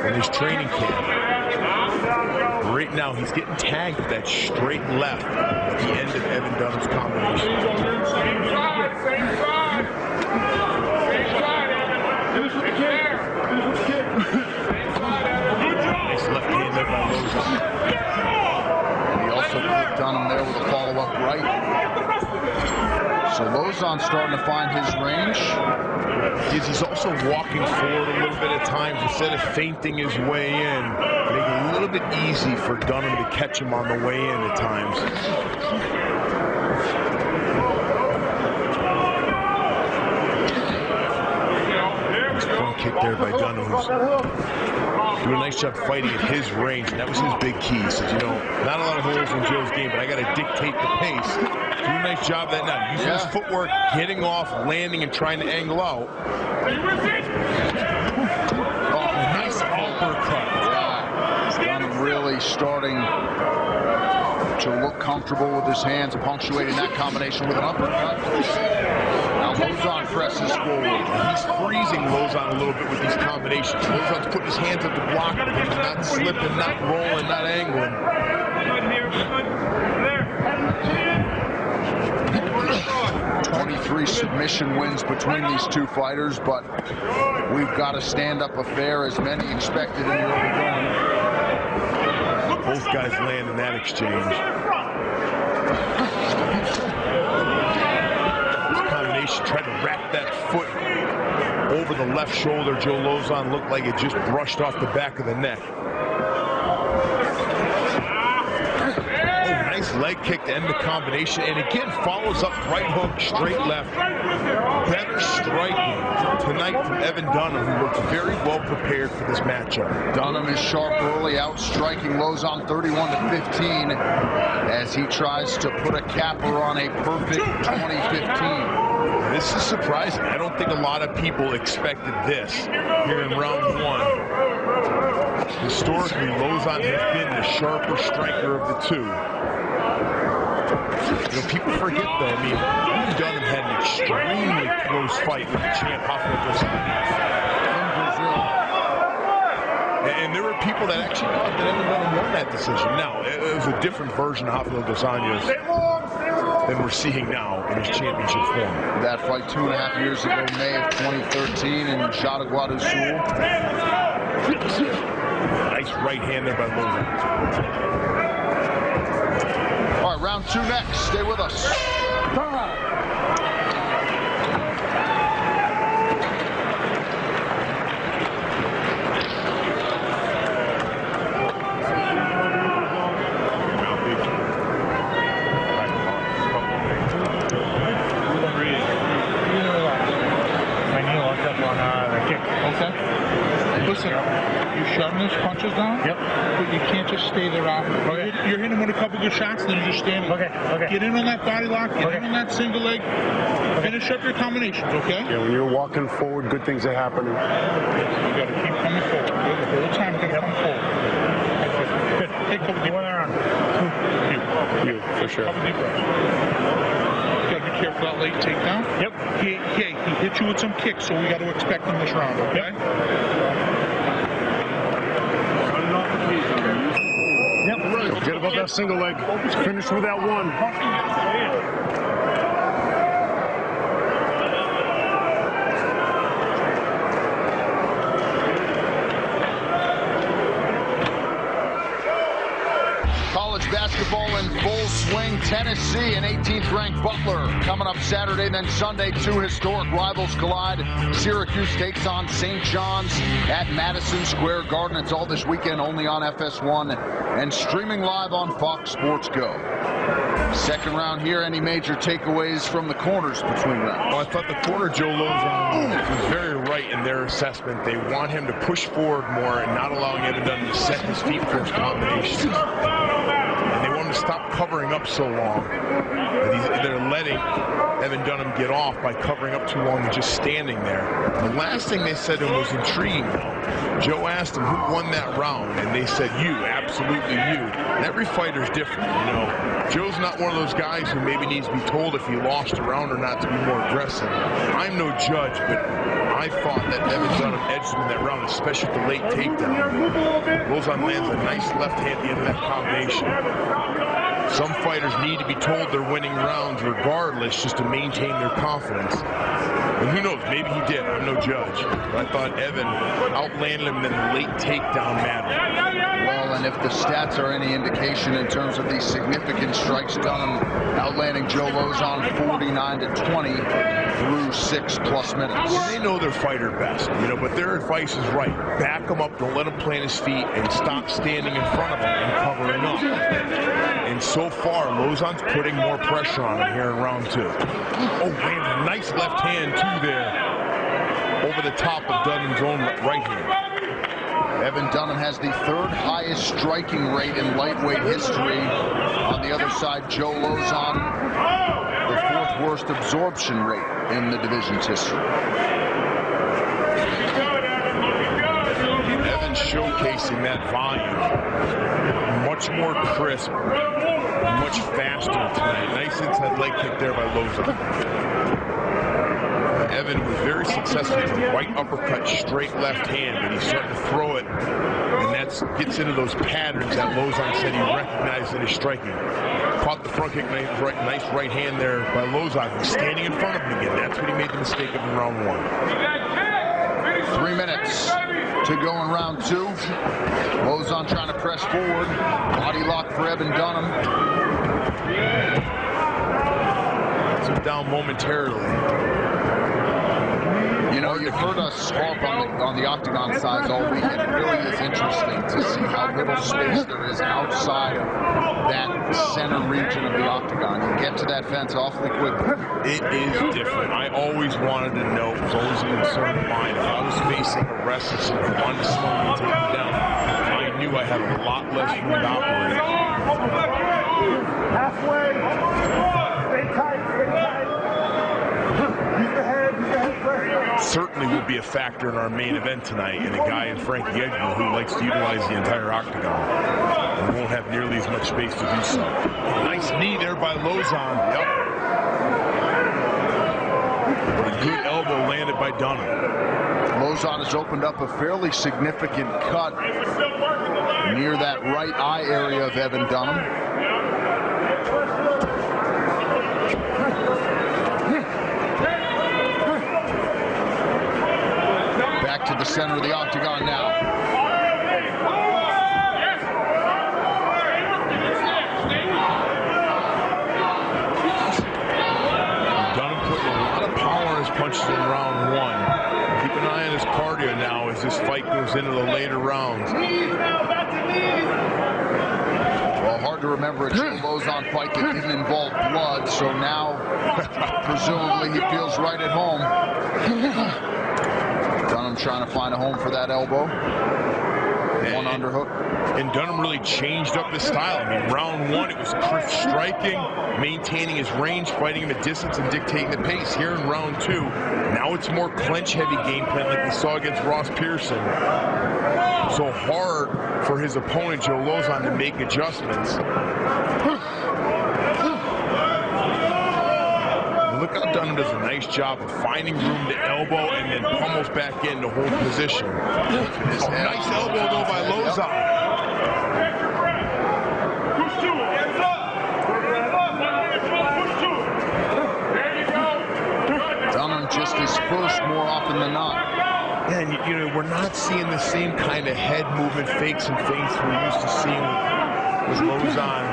in his training camp. Right now, he's getting tagged with that straight left at the end of Evan Dunham's combination. Nice left hand there by Lauzon. And he also put Dunham there with a follow-up right. So Lauzon's starting to find his range. He's also walking forward a little bit at times instead of feinting his way in. Make it a little bit easy for Dunham to catch him on the way in at times. Nice front kick there by Dunham, who's doing a nice job fighting at his range, and that was his big key. He said, you know, not a lot of holes in Joe's game, but I got to dictate the pace. Doing a nice job of that now. Using his footwork, getting off, landing, and trying to angle out. Oh, nice uppercut. Yeah. Dunham really starting to look comfortable with his hands, punctuating that combination with an uppercut. Now Lauzon presses forward. He's freezing Lauzon a little bit with these combinations. Lauzon's putting his hands up to block him. He's not slipping, not rolling, not angling. 23 submission wins between these two fighters, but we've got a stand-up affair as many expected in the early going. Both guys land in that exchange. This combination tried to wrap that foot over the left shoulder. Joe Lauzon looked like it just brushed off the back of the neck. Nice leg kick to end the combination, and again follows up right hook, straight left. Better striking tonight from Evan Dunham, who looks very well prepared for this matchup. Dunham is sharp early, outstriking Lauzon 31-15 as he tries to put a capper on a perfect 2015. This is surprising. I don't think a lot of people expected this here in round 1. Historically, Lauzon has been the sharper striker of the two. You know, people forget though, I mean, Dunham had an extremely close fight with the champ, Rafael dos Anjos, in Brazil. And there were people that actually thought that Evan Dunham won that decision. Now, it was a different version of Rafael dos Anjos than we're seeing now in his championship form. That fight 2.5 years ago, May of 2013 in Jaraguá do Sul. Nice right hand there by Lauzon. All right, round 2 next. Stay with us. Listen, you're shoving his punches down. Yep. But you can't just stay there off. Okay. You're hitting him with a couple good shots, and then you're just standing. Okay. Get in on that body lock. Get in on that single leg. Finish up your combinations. Okay. Yeah. When you're walking forward, good things are happening. You got to keep coming forward. The whole time you got to come forward. Good. Take a couple deep breaths. You for sure. Couple deep breaths. You got to be careful that late takedown. Yep. He hit you with some kicks, so we got to expect him this round. Okay. Yep. Forget about that single leg. Finish with that one. basketball in full swing. Tennessee and 18th ranked Butler coming up Saturday, then Sunday. Two historic rivals collide. Syracuse takes on St. John's at Madison Square Garden. It's all this weekend only on FS1 and streaming live on Fox Sports Go. Second round here, any major takeaways from the corners between rounds? Well, I thought the corner, Joe Lozon, was very right in their assessment. They want him to push forward more and not allowing Evan Dunham to set his feet for his combinations. And they want him to stop covering up so long. They're letting Evan Dunham get off by covering up too long and just standing there. The last thing they said to him was intriguing, though. Joe asked him who won that round, and they said, you, absolutely you. And every fighter's different, you know. Joe's not one of those guys who maybe needs to be told if he lost a round or not to be more aggressive. I'm no judge, but I thought that Evan Dunham edged him in that round, especially at the late takedown. Lozon lands a nice left hand at the end of that combination. Some fighters need to be told they're winning rounds regardless, just to maintain their confidence. And who knows, maybe he did. I'm no judge. But I thought Evan outlanded him in the late takedown manner. Well, and if the stats are any indication in terms of these significant strikes, Dunham outlanding Joe Lozon 49-20 through 6+ minutes. And they know their fighter best, you know, but their advice is right. Back him up, don't let him plant his feet, and stop standing in front of him and covering up. And so far, Lozon's putting more pressure on him here in round 2. Oh, man, a nice left hand, too, there. Over the top of Dunham's own right hand. Evan Dunham has the third highest striking rate in lightweight history. On the other side, Joe Lozon, the fourth worst absorption rate in the division's history. Evan showcasing that volume. Much more crisp, much faster tonight. Nice inside leg kick there by Lozon. Evan was very successful with a right uppercut, straight left hand, but he's starting to throw it, and that gets into those patterns that Lozon said he recognized in his striking. Caught the front kick, nice right hand there by Lozon. He's standing in front of him again. That's what he made the mistake of in round 1. 3 minutes to go in round 2. Lozon trying to press forward. Body lock for Evan Dunham. Puts him down momentarily. You know, you've heard us talk on the octagon sides all week, and it really is interesting to see how little space there is outside of that center region of the octagon. You get to that fence awfully quickly. It is different. I always wanted to know, it was always a concern of mine, if I was facing a wrestler who wanted to slow me and take me down, I knew I had a lot less room to operate. Halfway. Stay tight, stay tight. Use the head, use the head first. Certainly would be a factor in our main event tonight, and a guy in Frankie Edgar who likes to utilize the entire octagon and won't have nearly as much space to do so. Nice knee there by Lozon. Yep. A good elbow landed by Dunham. Lozon has opened up a fairly significant cut near that right eye area of Evan Dunham. Back to the center of the octagon now. Dunham putting a lot of power in his punches in round 1. Keep an eye on his cardio now as this fight goes into the later rounds. Well, hard to remember a Joe Lozon fight that didn't involve blood, so now presumably he feels right at home. Dunham trying to find a home for that elbow. One underhook. And Dunham really changed up his style. I mean, round 1, it was crisp striking, maintaining his range, fighting him at distance, and dictating the pace. Here in round 2, now it's more clinch-heavy game plan like we saw against Ross Pearson. So hard for his opponent, Joe Lozon, to make adjustments. Look how Dunham does a nice job of finding room to elbow and then pummels back in to hold position. Nice elbow, though, by Lozon. Dunham just dispersed more often than not. And, you know, we're not seeing the same kind of head movement, fakes and feints we're used to seeing with Lozon.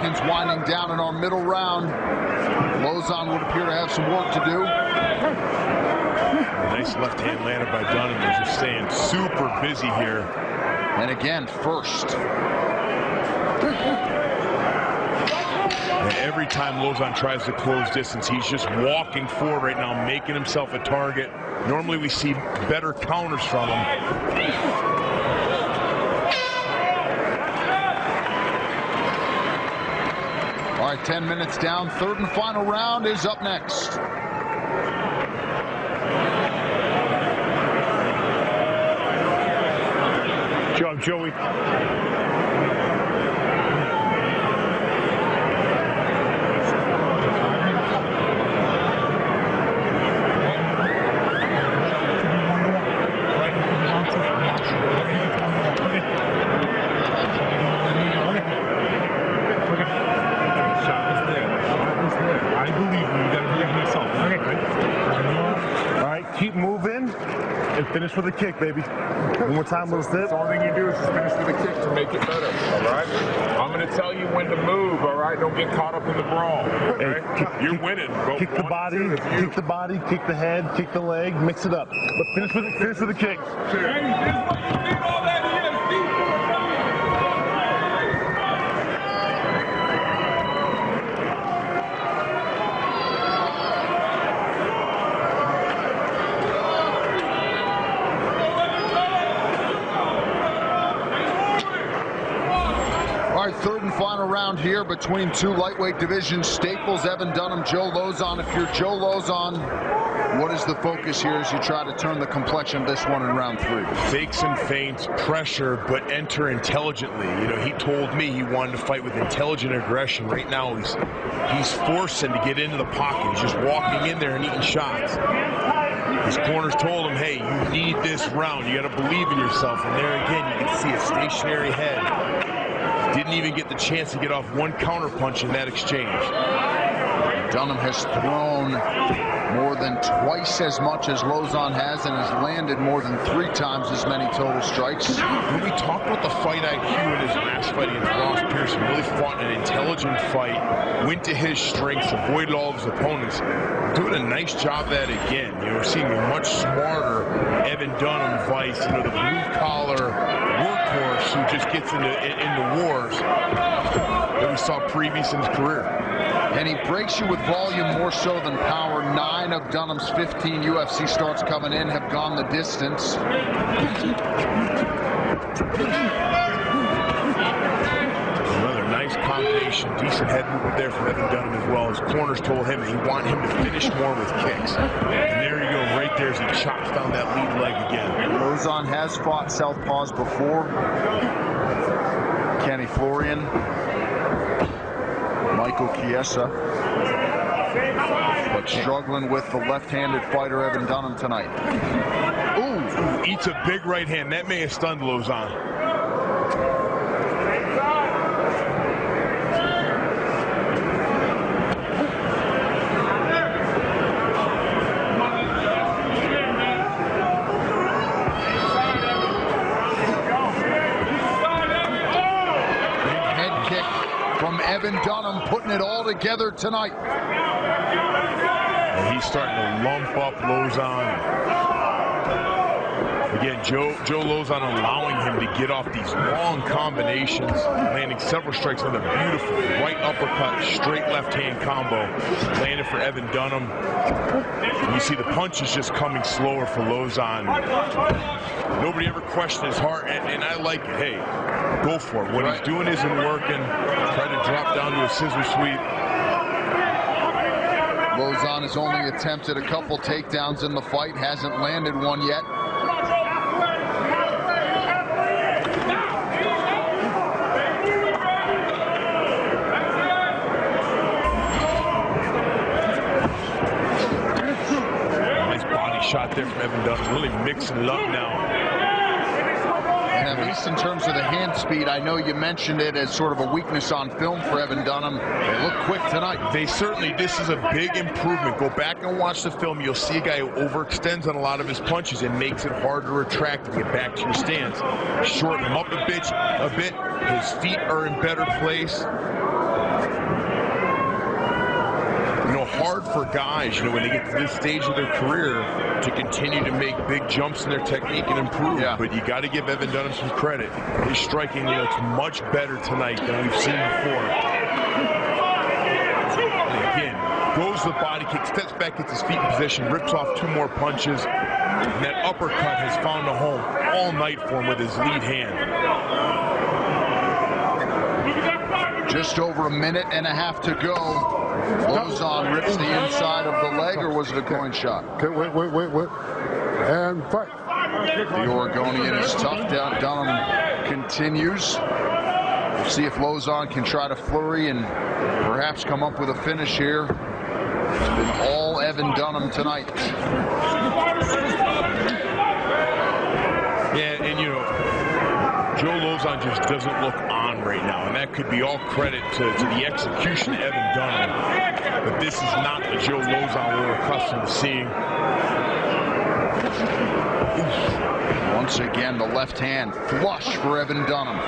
seconds winding down in our middle round. Lauzon would appear to have some work to do. Nice left hand landed by Dunham. They're just staying super busy here. And again, first. And every time Lauzon tries to close distance, he's just walking forward right now, making himself a target. Normally we see better counters from him. All right, 10 minutes down. Third and final round is up next. Joey. I believe you. You gotta believe in yourself. All right, keep moving and finish with a kick, baby. One more time, little step. The only thing you do is just finish with a kick to make it better, all right? I'm going to tell you when to move, all right? Don't get caught up in the brawl, okay? You're winning. Go Kick the body, kick the head, kick the leg, mix it up. But finish with a kick. Third and final round here between two lightweight division staples, Evan Dunham, Joe Lauzon. If you're Joe Lauzon, what is the focus here as you try to turn the complexion of this one in round 3? Fakes and feints, pressure, but enter intelligently. You know, he told me he wanted to fight with intelligent aggression. Right now, he's forcing to get into the pocket. He's just walking in there and eating shots. His corners told him, hey, you need this round. You got to believe in yourself. And there again, you can see a stationary head. Didn't even get the chance to get off one counter punch in that exchange. Dunham has thrown more than twice as much as Lauzon has and has landed more than 3 times as many total strikes. When we talk about the fight IQ in his last fight against Ross Pearson, really fought an intelligent fight, went to his strengths, avoided all of his opponents. Doing a nice job of that again. You know, we're seeing a much smarter Evan Dunham fight, you know, the blue-collar workhorse who just gets into wars that we saw previous in his career. And he breaks you with volume more so than power. 9 of Dunham's 15 UFC starts coming in have gone the distance. Another nice combination, decent head movement there from Evan Dunham as well. His corners told him that he wanted him to finish more with kicks. And there you go, right there as he chops down that lead leg again. Lauzon has fought southpaws before. Kenny Florian, Michael Chiesa, but struggling with the left-handed fighter Evan Dunham tonight. Ooh, eats a big right hand. That may have stunned Lauzon. Evan Dunham putting it all together tonight. And he's starting to lump up Lauzon. Again, Joe Lauzon allowing him to get off these long combinations, landing several strikes on the beautiful right uppercut, straight left hand combo, landed for Evan Dunham. And you see the punches just coming slower for Lauzon. Nobody ever questioned his heart, and I like it. Hey, go for it. What he's doing isn't working. Try to drop down to a scissor sweep. Lauzon has only attempted a couple takedowns in the fight, hasn't landed one yet. Nice body shot there from Evan Dunham, really mixing it up now. And at least in terms of the hand speed, I know you mentioned it as sort of a weakness on film for Evan Dunham. They look quick tonight. They certainly, this is a big improvement. Go back and watch the film. You'll see a guy who overextends on a lot of his punches and makes it hard to retract and get back to your stance. Shorten him up a bit. His feet are in better place. Hard for guys, when they get to this stage of their career to continue to make big jumps in their technique and improve. Yeah. But you got to give Evan Dunham some credit. His striking looks much better tonight than we've seen before. And again, goes the body kick, steps back, gets his feet in position, rips off 2 more punches. And that uppercut has found a home all night for him with his lead hand. Just over a minute and a half to go. Lauzon rips the inside of the leg, or was it a coin shot? Okay, wait. And fight. The Oregonian is tough. Dunham continues. We'll see if Lauzon can try to flurry and perhaps come up with a finish here. It's been all Evan Dunham tonight. Yeah, and Joe Lauzon just doesn't look on right now, and that could be all credit to the execution of Evan Dunham. But this is not the Joe Lauzon we're accustomed to seeing. Once again, the left hand flush for Evan Dunham.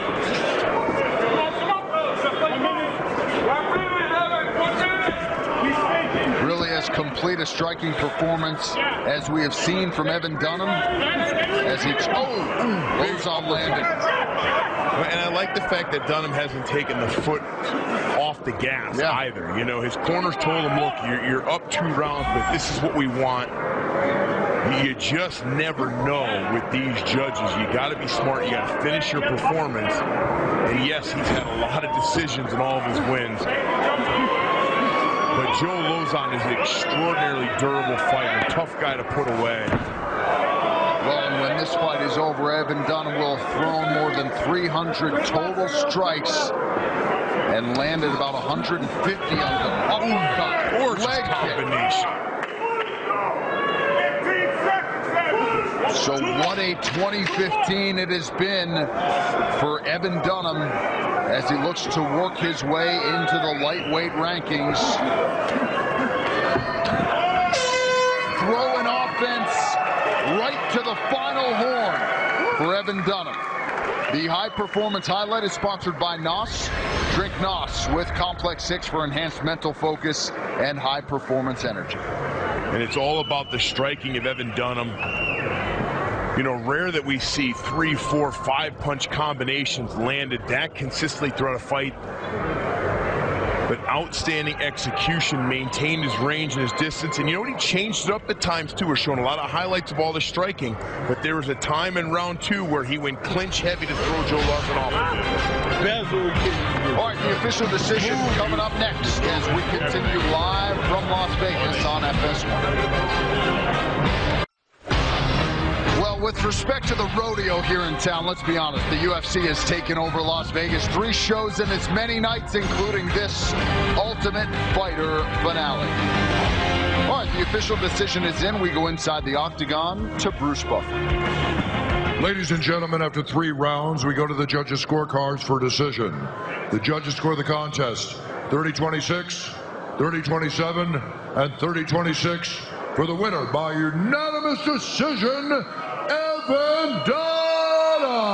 Really as complete a striking performance as we have seen from Evan Dunham. As he Lauzon landed. And I like the fact that Dunham hasn't taken the foot off the gas either. His corners told him, look, you're up 2 rounds, but this is what we want. You just never know with these judges. You got to be smart. You got to finish your performance. And yes, he's had a lot of decisions in all of his wins. But Joe Lauzon is an extraordinarily durable fighter, tough guy to put away. Well, and when this fight is over, Evan Dunham will have thrown more than 300 total strikes and landed about 150 of them. Uppercut, leg combination. So what a 2015 it has been for Evan Dunham as he looks to work his way into the lightweight rankings. Throwing offense right to the final horn for Evan Dunham. The High Performance Highlight is sponsored by NOS. Drink NOS with Complex 6 for enhanced mental focus and high performance energy. And it's all about the striking of Evan Dunham. Rare that we see 3, 4, 5 punch combinations landed that consistently throughout a fight. But outstanding execution, maintained his range and his distance. And he changed it up at times too. We're showing a lot of highlights of all the striking. But there was a time in round 2 where he went clinch heavy to throw Joe Lauzon off. All right, the official decision coming up next as we continue live from Las Vegas on FS1. Well, with respect to the rodeo here in town, let's be honest, the UFC has taken over Las Vegas. 3 shows in as many nights, including this Ultimate Fighter finale. All right, the official decision is in. We go inside the octagon to Bruce Buffer. Ladies and gentlemen, after 3 rounds, we go to the judges' scorecards for decision. The judges score the contest 30-26, 30-27, and 30-26 for the winner by unanimous decision, Evan Dunham.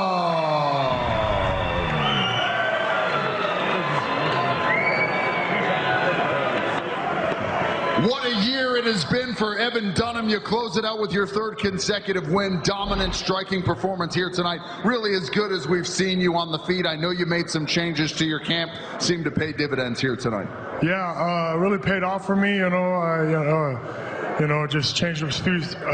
What a year it has been for Evan Dunham. You close it out with your 3rd consecutive win. Dominant striking performance here tonight. Really as good as we've seen you on the feet. I know you made some changes to your camp. Seemed to pay dividends here tonight. Yeah, really paid off for me. Just changed a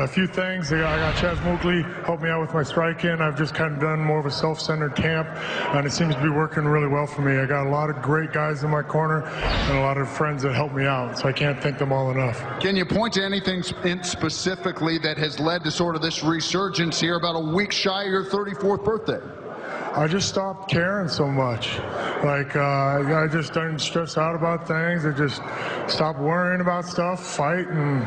few things. I got Chaz Mugli helped me out with my striking. I've just kind of done more of a self-centered camp, and it seems to be working really well for me. I got a lot of great guys in my corner and a lot of friends that help me out, so I can't thank them all enough. Can you point to anything specifically that has led to sort of this resurgence here about a week shy of your 34th birthday? I just stopped caring so much. I just didn't stress out about things. I just stopped worrying about stuff, fight, and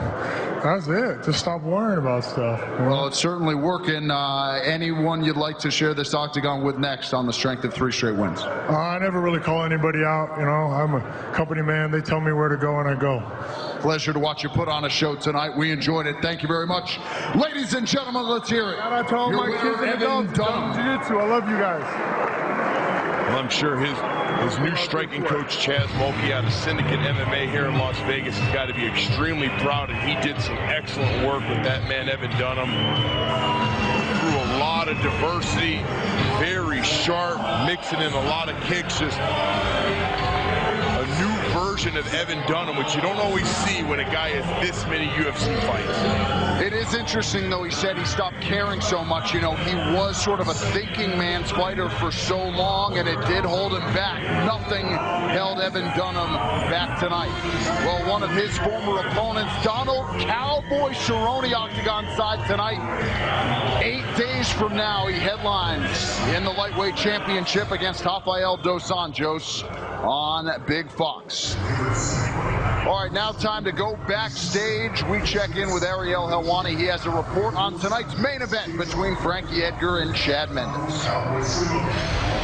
that's it. Just stop worrying about stuff. Well, it's certainly working. Anyone you'd like to share this octagon with next on the strength of 3 straight wins? I never really call anybody out. I'm a company man. They tell me where to go, and I go. Pleasure to watch you put on a show tonight. We enjoyed it. Thank you very much. Ladies and gentlemen, let's hear it. Shout out to all my kids and adults. Jiu-Jitsu. I love you guys. Well, I'm sure his His new striking coach, Chaz Mulkey, out of Syndicate MMA here in Las Vegas, has got to be extremely proud, and he did some excellent work with that man, Evan Dunham. Through a lot of diversity, very sharp, mixing in a lot of kicks, just a new version of Evan Dunham, which you don't always see when a guy has this many UFC fights. It is interesting, though, he said he stopped caring so much. You know, he was sort of a thinking man's fighter for so long, and it did hold him back. Nothing held Evan Dunham back tonight. Well, one of his former opponents, Donald Cowboy Cerrone, octagon side tonight. 8 days from now, he headlines in the lightweight championship against Rafael Dos Anjos on Big Fox. All right, now time to go backstage. We check in with Ariel Helwani. He has a report on tonight's main event between Frankie Edgar and Chad Mendes.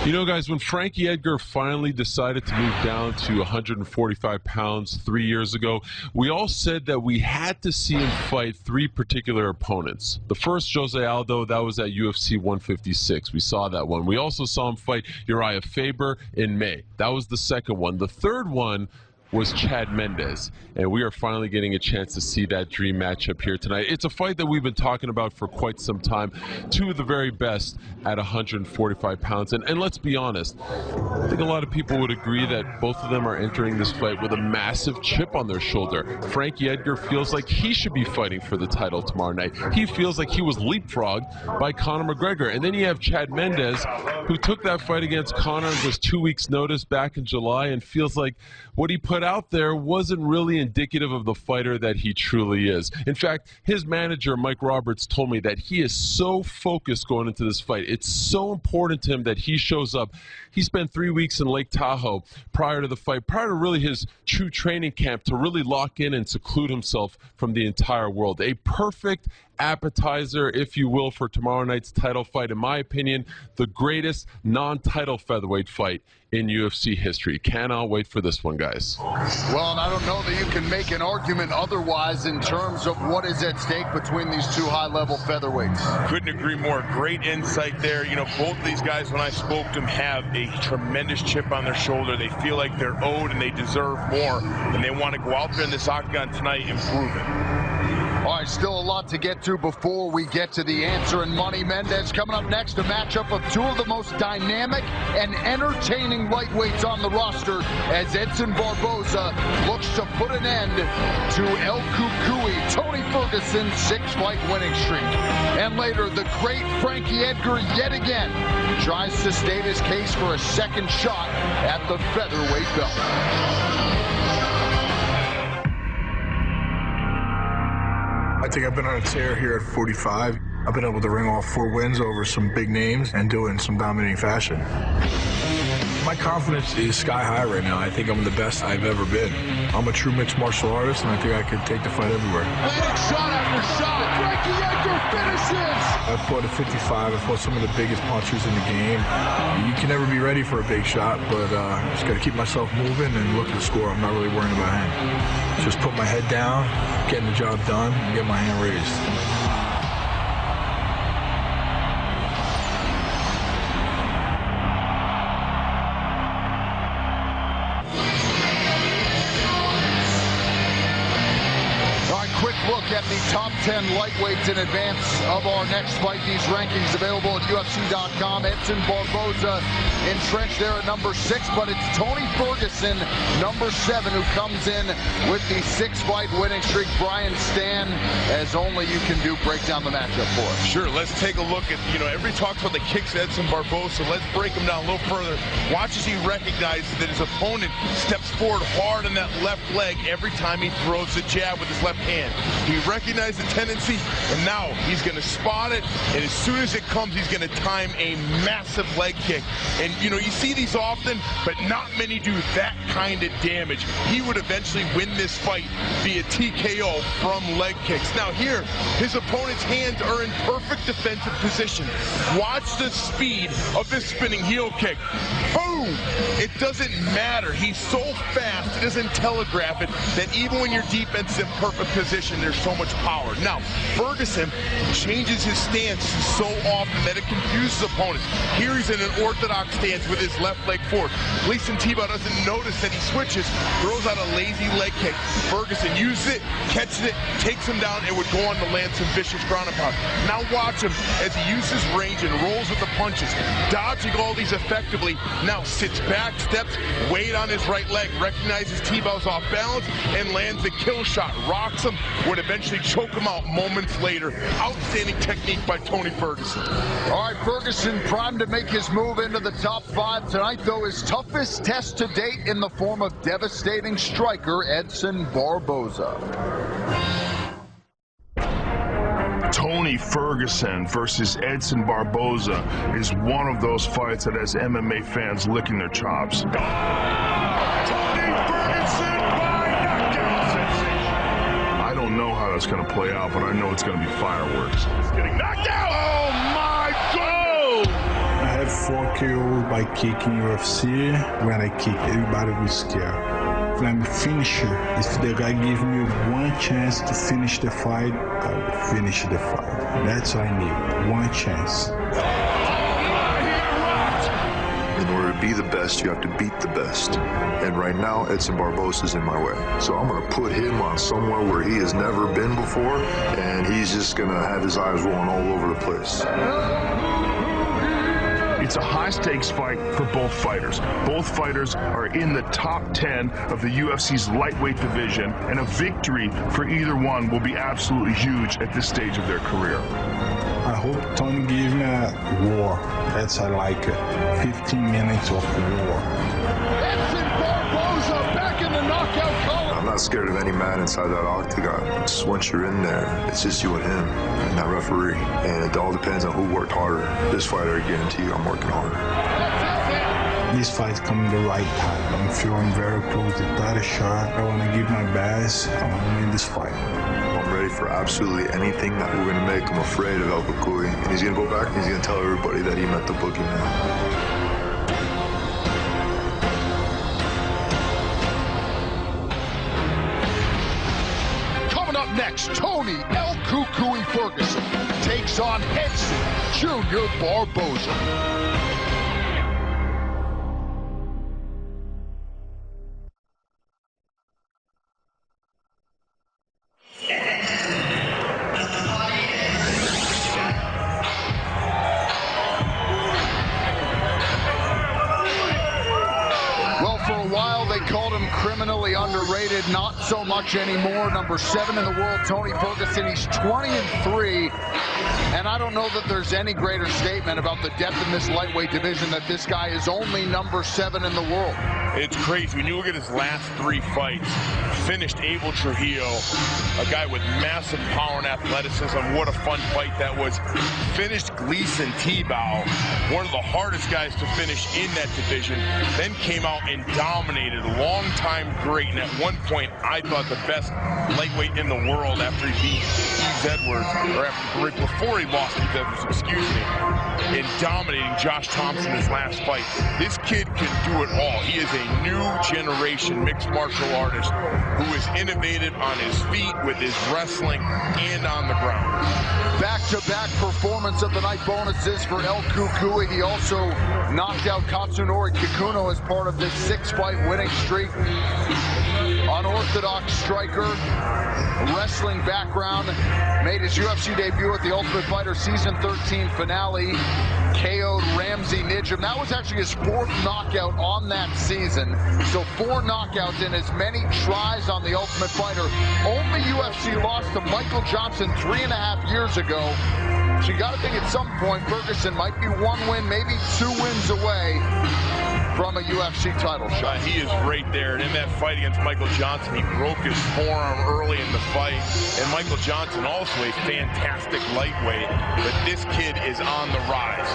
You know, guys, when Frankie Edgar finally decided to move down to 145 pounds 3 years ago, we all said that we had to see him fight 3 particular opponents. The first, Jose Aldo, that was at UFC 156. We saw that one. We also saw him fight Uriah Faber in May. That was the second one. The third one was Chad Mendes, and we are finally getting a chance to see that dream matchup here tonight. It's a fight that we've been talking about for quite some time. 2 of the very best at 145 pounds, and let's be honest, I think a lot of people would agree that both of them are entering this fight with a massive chip on their shoulder. Frankie Edgar feels like he should be fighting for the title tomorrow night. He feels like he was leapfrogged by Conor McGregor, and then you have Chad Mendes, who took that fight against Conor on just 2 weeks' notice back in July, and feels like what he put out there wasn't really indicative of the fighter that he truly is. In fact, his manager, Mike Roberts, told me that he is so focused going into this fight. It's so important to him that he shows up. He spent 3 weeks in Lake Tahoe prior to the fight, prior to really his true training camp, to really lock in and seclude himself from the entire world. A perfect appetizer, if you will, for tomorrow night's title fight. In my opinion, the greatest non-title featherweight fight in UFC history. Cannot wait for this one, guys. Well, and I don't know that you can make an argument otherwise in terms of what is at stake between these 2 high-level featherweights. Couldn't agree more. Great insight there. You know, both of these guys, when I spoke to them, have a tremendous chip on their shoulder. They feel like they're owed and they deserve more, and they want to go out there in this octagon tonight and prove it. All right, still a lot to get to before we get to the answer and money. Mendes coming up next, a matchup of 2 of the most dynamic and entertaining lightweights on the roster as Edson Barboza looks to put an end to El Cucuy, Tony Ferguson's 6-fight winning streak. And later, the great Frankie Edgar yet again tries to state his case for a second shot at the featherweight belt. I think I've been on a tear here at 45. I've been able to ring off 4 wins over some big names and do it in some dominating fashion. My confidence is sky high right now. I think I'm the best I've ever been. I'm a true mixed martial artist, and I think I could take the fight everywhere. Shot after shot, Frankie Edgar finishes! I've fought at 55. I've fought some of the biggest punchers in the game. You can never be ready for a big shot, but just got to keep myself moving and look at the score. I'm not really worrying about him. Just put my head down, getting the job done, and get my hand raised. At the top 10 lightweights in advance of our next fight. These rankings available at UFC.com. Edson Barboza entrenched there at number 6, but it's Tony Ferguson, number 7, who comes in with the 6-fight winning streak. Brian Stan, as only you can do, break down the matchup for us. Sure, let's take a look at, everybody talks about the kicks of Edson Barboza. Let's break them down a little further. Watch as he recognizes that his opponent steps forward hard on that left leg every time he throws the jab with his left hand. He recognized the tendency, and now he's going to spot it, and as soon as it comes, he's going to time a massive leg kick. And, you see these often, but not many do that kind of damage. He would eventually win this fight via TKO from leg kicks. Now here, his opponent's hands are in perfect defensive position. Watch the speed of this spinning heel kick. Boom! It doesn't matter. He's so fast, it doesn't telegraph it, that even when your defense is in perfect position, there's so much much power. Now, Ferguson changes his stance so often that it confuses opponents. Here he's in an orthodox stance with his left leg forward. Gleison Tebow doesn't notice that he switches, throws out a lazy leg kick. Ferguson uses it, catches it, takes him down, and would go on to land some vicious ground and pound. Now watch him as he uses range and rolls with the punches, dodging all these effectively. Now sits back, steps, weight on his right leg, recognizes Tebow's off balance, and lands the kill shot. Rocks him, would eventually choke him out moments later. Outstanding technique by Tony Ferguson. All right, Ferguson primed to make his move into the top 5 tonight, though his toughest test to date in the form of devastating striker Edson Barboza. Tony Ferguson versus Edson Barboza is one of those fights that has MMA fans licking their chops. Tony Ferguson by knockout. I don't know how that's going to play out, but I know it's going to be fireworks. He's getting knocked out. Oh my God! I have 4 KO by kicking UFC. When I kick, everybody will scare. If I'm a finisher, if the guy gives me one chance to finish the fight, I will finish the fight. That's all I need, one chance. In order to be the best, you have to beat the best. And right now, Edson Barboza is in my way. So I'm going to put him on somewhere where he has never been before, and he's just going to have his eyes rolling all over the place. It's a high-stakes fight for both fighters. Both fighters are in the top 10 of the UFC's lightweight division, and a victory for either one will be absolutely huge at this stage of their career. I hope Tony gives me a war. That's I like it. 15 minutes of war. Edson Barboza back in the knockout column. I'm not scared of any man inside that octagon. Just once you're in there, it's just you and him and that referee. And it all depends on who worked harder. This fighter, I guarantee you, I'm working harder. This fight's coming the right time. I'm feeling very close to title shot. I want to give my best. I want to win this fight. I'm ready for absolutely anything that we're going to make him afraid of El Cucuy. And he's going to go back and he's going to tell everybody that he met the boogeyman. Next, Tony El Cucuy Ferguson takes on Edson Junior Barboza. Criminally underrated, not so much anymore. Number 7 in the world, Tony Ferguson. He's 20-3, and I don't know that there's any greater statement about the depth in this lightweight division that this guy is only number 7 in the world. It's crazy. When you look at his last 3 fights, finished Abel Trujillo, a guy with massive power and athleticism. What a fun fight that was. Finished Gleison Tebow, one of the hardest guys to finish in that division. Then came out and dominated. Long-time great, and at one point, I thought the best lightweight in the world after he beat Keith Edwards, or right before he lost Keith Edwards, excuse me, in dominating Josh Thompson his last fight. This kid can do it all. He is a new generation mixed martial artist who is innovative on his feet with his wrestling and on the ground. Back-to-back performance of the night bonuses for El Cucuy. He also knocked out Katsunori Kikuno as part of this 6-fight winning streak. Unorthodox striker, wrestling background, made his UFC debut at the Ultimate Fighter Season 13 finale. KO'd Ramsey Nijem. That was actually his 4th knockout on that season. So 4 knockouts in as many tries on the Ultimate Fighter. Only UFC lost to Michael Johnson 3.5 years ago. So you got to think at some point Ferguson might be 1 win, maybe 2 wins away from a UFC title shot. He is right there. And in that fight against Michael Johnson, he broke his forearm early in the fight. And Michael Johnson also a fantastic lightweight. But this kid is on the rise.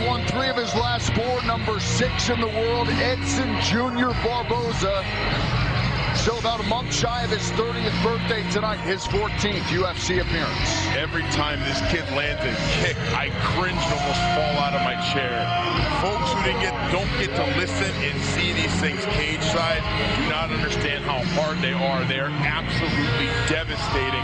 Won 3 of his last 4, number 6 in the world, Edson Junior Barboza Still about a month shy of his 30th birthday tonight, his 14th UFC appearance. Every time this kid lands a kick, I cringe and almost fall out of my chair. Folks who don't get to listen and see these things cage side do not understand how hard they are. They are absolutely devastating.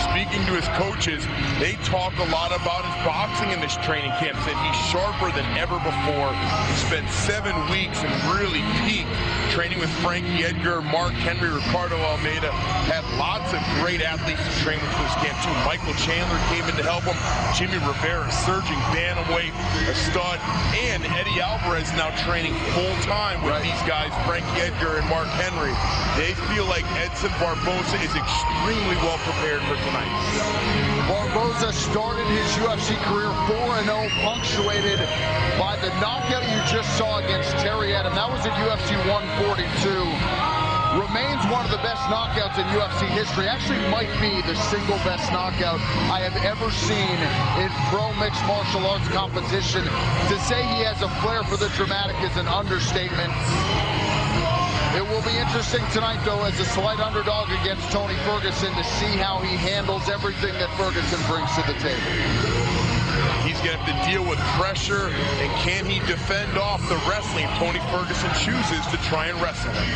Speaking to his coaches, they talk a lot about his boxing in this training camp. Said he's sharper than ever before. He spent 7 weeks and really peaked training with Frankie Edgar, Mark Henry, Ricardo Almeida. Had lots of great athletes to train with this camp too. Michael Chandler came in to help him. Jimmy Rivera, surging bantamweight, a stud. And Eddie Alvarez now training full-time with these guys, Frankie Edgar and Mark Henry. They feel like Edson Barboza is extremely well prepared for tonight. Barboza started his UFC career 4-0, punctuated by the knockout you just saw against Terry Adam. That was at UFC 142. Remains one of the best knockouts in UFC history. Actually might be the single best knockout I have ever seen in pro mixed martial arts competition. To say he has a flair for the dramatic is an understatement. It will be interesting tonight, though, as a slight underdog against Tony Ferguson, to see how he handles everything that Ferguson brings to the table. He's going to have to deal with pressure, and can he defend off the wrestling if Tony Ferguson chooses to try and wrestle him?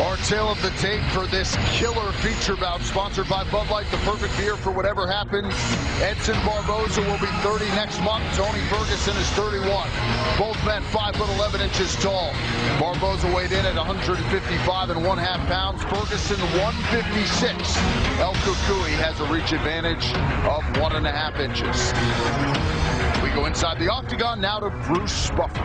Our tale of the tape for this killer feature bout, sponsored by Bud Light, the perfect beer for whatever happens. Edson Barboza will be 30 next month. Tony Ferguson is 31. Both men 5'11" tall. Barboza weighed in at 155.5 pounds. Ferguson 156. El Cucuy has a reach advantage of 1.5 inches. We go inside the octagon now to Bruce Buffer.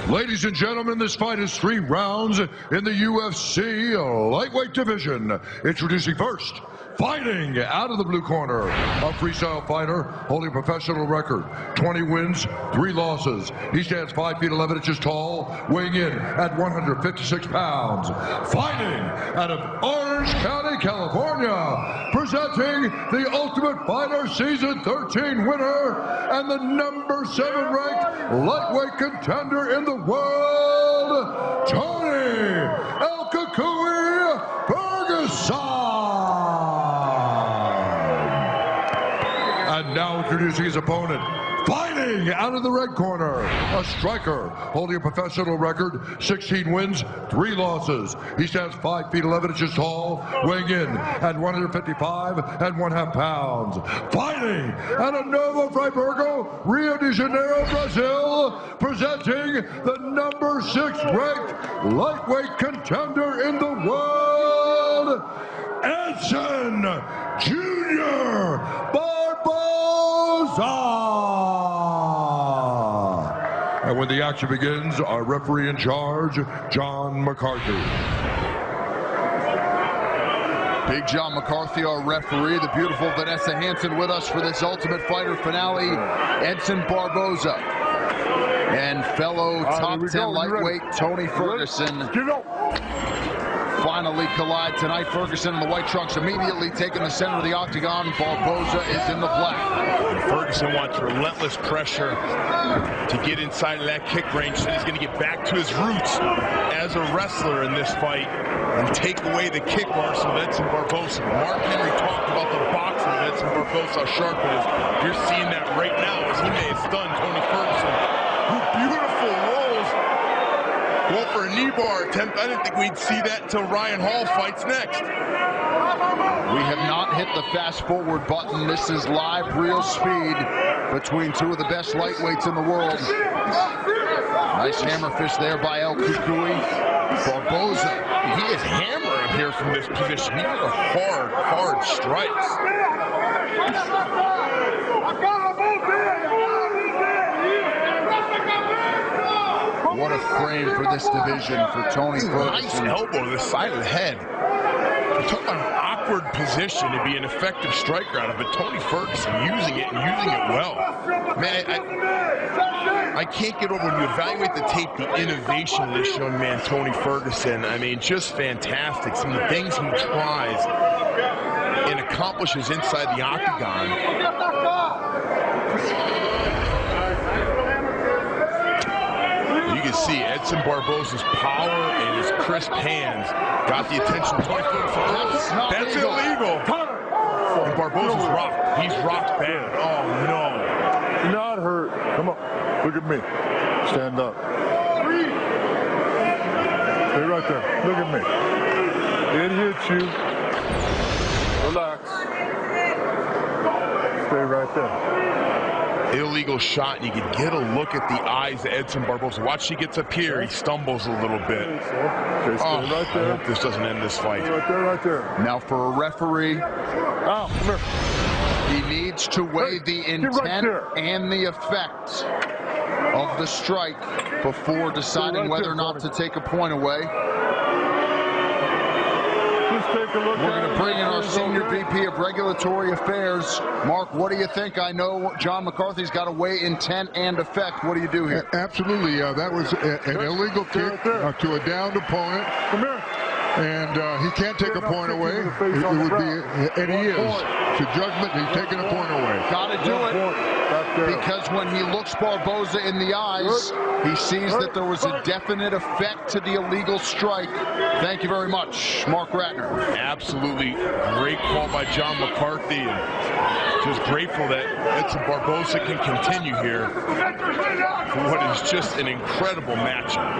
Ladies and gentlemen, this fight is 3 rounds in the UFC lightweight division. Introducing first, fighting out of the blue corner, a freestyle fighter holding a professional record, 20 wins, 3 losses. He stands 5 feet 11 inches tall, weighing in at 156 pounds. Fighting out of Orange County, California, presenting the Ultimate Fighter Season 13 winner and the number 7 ranked lightweight contender in the world, Tony El Cucuy Ferguson. And now introducing his opponent, fighting out of the red corner, a striker holding a professional record, 16 wins, 3 losses. He stands 5 feet 11 inches tall, weighing in at 155.5 pounds. Fighting out of Novo Friburgo, Rio de Janeiro, Brazil, presenting the number 6 ranked lightweight contender in the world, Edson Jr. Barboza. And when the action begins, our referee in charge, John McCarthy. Big John McCarthy, our referee. The beautiful Vanessa Hansen with us for this Ultimate Fighter finale. Edson Barboza and fellow top 10 lightweight Tony Ferguson finally collide tonight. Ferguson in the white trunks immediately taking the center of the octagon. Barboza is in the black. And Ferguson wants relentless pressure to get inside of that kick range, so he's going to get back to his roots as a wrestler in this fight and take away the kick arsenal of Edson Barboza. Mark Henry talked about the boxing of Edson Barboza, how sharp it is. You're seeing that right now as he may have stunned Tony Ferguson. Beautiful rolls. Go for a knee bar attempt. I didn't think we'd see that until Ryan Hall fights next. We have not hit the fast forward button. This is live, real speed between 2 of the best lightweights in the world. Nice hammer fist there by El Cucuy. Barboza, he is hammering here from this position. These are hard strikes. What a frame for this division for Tony Ferguson. Nice elbow to the side of the head. It took an awkward position to be an effective striker out of it. Tony Ferguson using it and using it well. Man, I can't get over when you evaluate the tape, the innovation of this young man, Tony Ferguson. I mean, just fantastic. Some of the things he tries in a accomplishes inside the octagon. You can see Edson Barboza's power and his crisp hands got the attention of Tony Ferguson. That's illegal. And Barboza's rocked. He's rocked bad. Oh, no. You're not hurt. Come on. Look at me. Stand up. Stay right there. Look at me. It hits you. Relax. Stay right there. Illegal shot, and you can get a look at the eyes of Edson Barboza. Watch, she gets up here. He stumbles a little bit. Okay, stay right there. I hope this doesn't end this fight. Right there, right there. Now for a referee, come here. He needs to weigh the intent and the effect of the strike before deciding whether or not to take a point away. We're going to bring in our Senior VP of Regulatory Affairs. Mark, what do you think? I know John McCarthy's got to weigh intent and effect. What do you do here? Absolutely. That was an illegal kick to a downed opponent. Come here. And he can't take a point away. It would be, and he is. To judgment, he's taking a point away. Got to do it. Because when he looks Barboza in the eyes, he sees that there was a definite effect to the illegal strike. Thank you very much, Mark Ratner. Absolutely great call by John McCarthy. And just grateful that Edson Barboza can continue here for what is just an incredible matchup.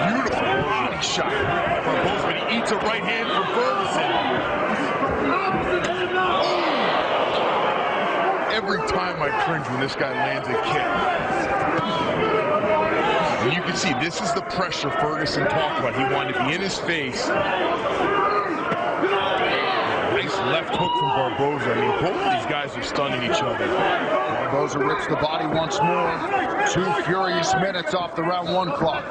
Beautiful body shot. Barboza, but he eats a right hand from Ferguson. Every time I cringe when this guy lands a kick. And you can see this is the pressure Ferguson talked about. He wanted to be in his face. Nice left hook from Barboza. I mean, both of these guys are stunning each other. Barboza rips the body once more. 2 furious minutes off the round 1 clock.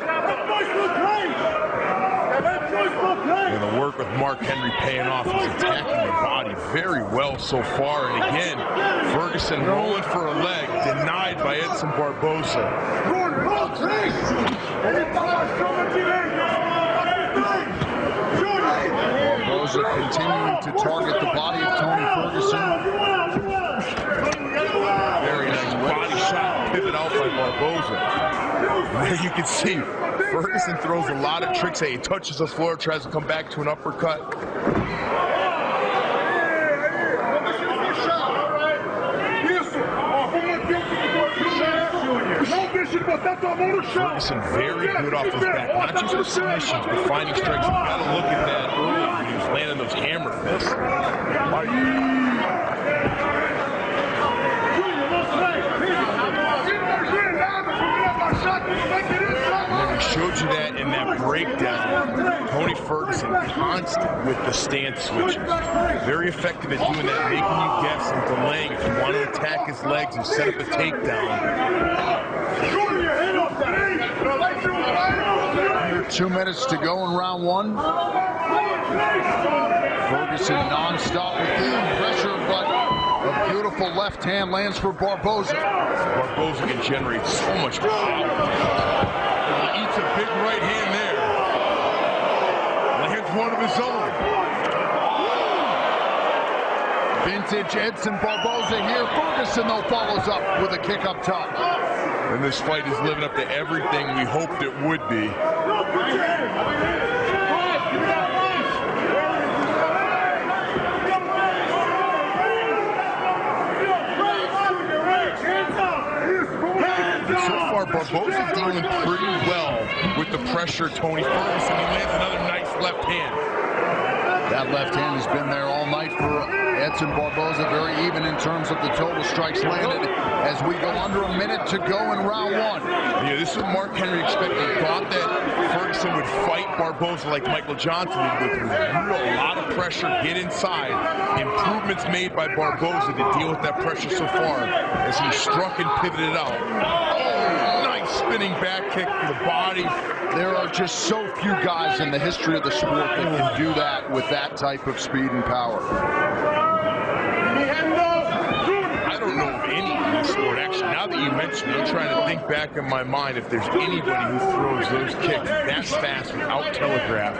And the work with Mark Henry paying off. He's attacking the body very well so far. And again, Ferguson rolling for a leg, denied by Edson Barboza. Barboza continuing to target the body of Tony Ferguson. Very nice body shot, pivot out by Barboza. There you can see Ferguson throws a lot of tricks. He touches the floor, tries to come back to an uppercut. Ferguson very good off his back, not just with submissions, but finding strikes. You gotta look at that early when he was landing those hammer fists. And we showed you that in that breakdown. Tony Ferguson constant with the stance switches. Very effective at doing that, making you guess and delaying if you want to attack his legs and set up a takedown. 2 minutes to go in round 1. Ferguson non-stop with pressure, but a beautiful left hand lands for Barboza. Barboza can generate so much power. He eats a big right hand there. Lands one of his own. Vintage Edson Barboza here. Ferguson, though, follows up with a kick up top. And this fight is living up to everything we hoped it would be. So far, Barboza's dealing pretty well with the pressure Tony Ferguson. He lands another nice left hand. That left hand has been there all night for Edson Barboza. Very even in terms of the total strikes landed as we go under a minute to go in round 1. Yeah, this is what Mark Henry expected. He thought that Ferguson would fight Barboza like Michael Johnson did, with a lot of pressure, get inside. Improvements made by Barboza to deal with that pressure so far as he struck and pivoted out. Oh, nice spinning back kick to the body. There are just so few guys in the history of the sport that can do that with that type of speed and power. I don't know of any in the sport, actually. Now that you mention it, I'm trying to think back in my mind if there's anybody who throws those kicks that fast without telegraph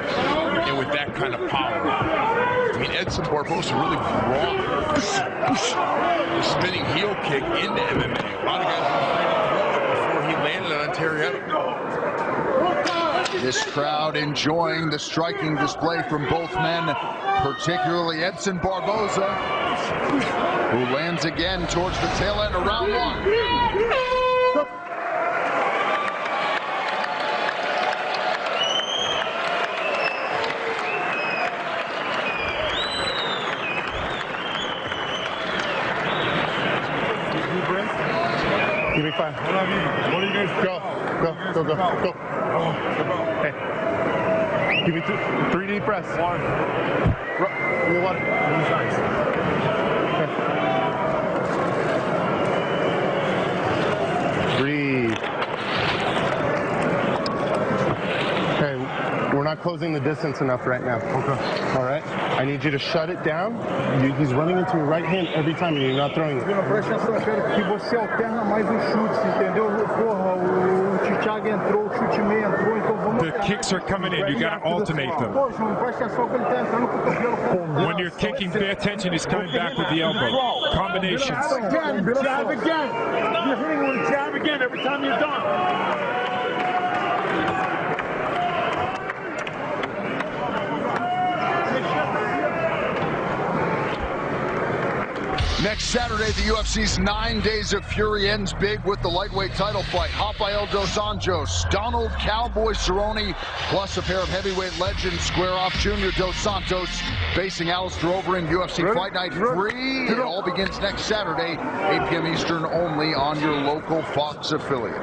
and with that kind of power. I mean, Edson Barboza really brought the spinning heel kick into MMA. A lot of guys were afraid to throw it before he landed on Terry Evan. This crowd enjoying the striking display from both men, particularly Edson Barboza, who lands again towards the tail end of round one. Give me 5. What are you guys? Go. Hey. Give me 3 deep breaths. 1. Give me 1. Okay. Breathe. Okay, we're not closing the distance enough right now. Okay. All right. I need you to shut it down. He's running into your right hand every time and you're not throwing it. Presta atenção, eu quero que você alterna mais os chutes, entendeu? Porra, o Thiago entrou, o chute meio entrou, então vamos... The kicks are coming in, you gotta alternate them. Pô, João, presta atenção que ele tá entrando com o cotovelo. When you're kicking, pay attention, he's coming back with the elbow. Combinations. Jab again. You're hitting with a jab again every time you're done. Next Saturday, the UFC's 9 Days of Fury ends big with the lightweight title fight. Rafael dos Anjos, Donald Cowboy Cerrone, plus a pair of heavyweight legends square off. Junior Dos Santos facing Alistair Overeem, UFC Fight Night 3. It all begins next Saturday, 8 p.m. Eastern, only on your local Fox affiliate.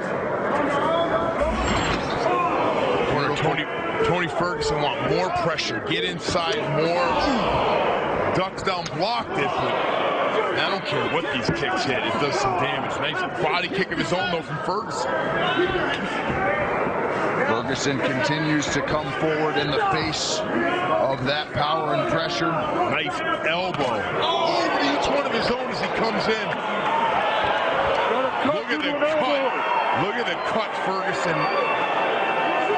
Tony Ferguson want more pressure, get inside more, ducks down, blocked it, but I don't care what these kicks hit, it does some damage. Nice body kick of his own though from Ferguson. Ferguson continues to come forward in the face of that power and pressure. Nice elbow over each one of his own as he comes in. Look at the cut. Look at the cut Ferguson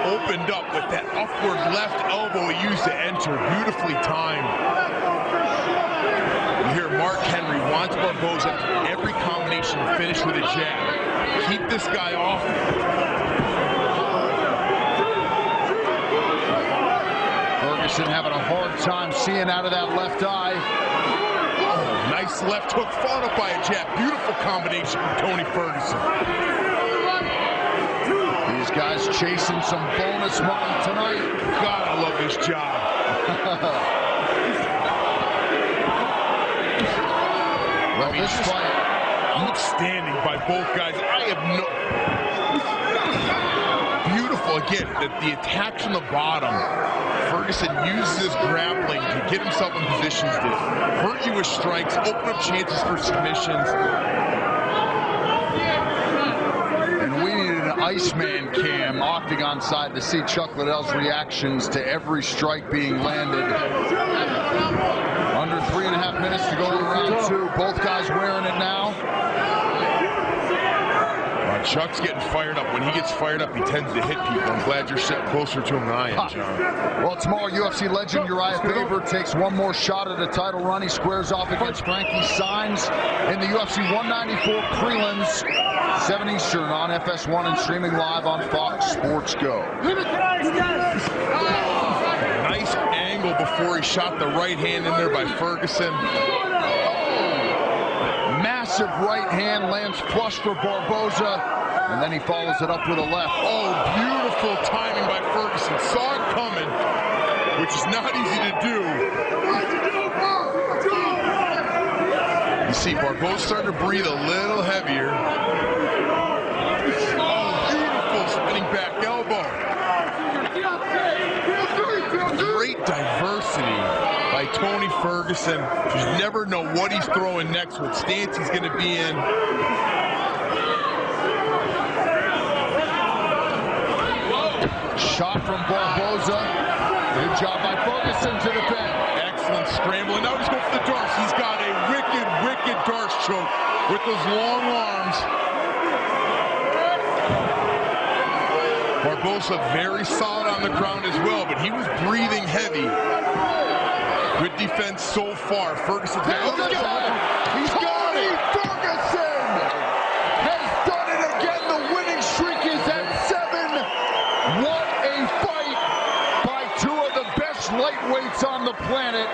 opened up with that upward left elbow he used to enter. Beautifully timed. You hear Mark Henry wants Barboza every combination to finish with a jab. Keep this guy off. Ferguson having a hard time seeing out of that left eye. Oh, nice left hook followed up by a jab. Beautiful combination from Tony Ferguson. These guys chasing some bonus money tonight. God, I love this job. Well, this fight, outstanding by both guys. I have no... Beautiful, again, the attacks from the bottom. Ferguson uses his grappling to get himself in positions to hurt you with strikes, open up chances for submissions. And we needed an Iceman cam Octagon side to see Chuck Liddell's reactions to every strike being landed. Under 3.5 minutes to go in round 2. Both guys wearing it now. Chuck's getting fired up. When he gets fired up, he tends to hit people. I'm glad you're sitting closer to him than I am, John. Well, tomorrow, UFC legend Uriah Faber takes one more shot at a title run. He squares off against Frankie Saenz in the UFC 194 prelims, 7 Eastern on FS1 and streaming live on Fox Sports Go. Nice angle before he shot the right hand in there by Ferguson. Massive right hand lands flush for Barboza. And then he follows it up with a left. Oh, beautiful timing by Ferguson. Saw it coming, which is not easy to do. You see Barboza starting to breathe a little heavier. Oh, beautiful spinning back elbow. Great diversity by Tony Ferguson. You never know what he's throwing next, what stance he's going to be in. Shot from Barboza. Good job by Ferguson to defend. Excellent scrambling. Now he's going for the darts. He's got a wicked, wicked darts choke with those long arms. Barboza very solid on the ground as well, but he was breathing heavy. Good defense so far. Ferguson. He's got it. Tony Ferguson has done it again. The winning streak is at 7. What a fight by two of the best lightweights on the planet.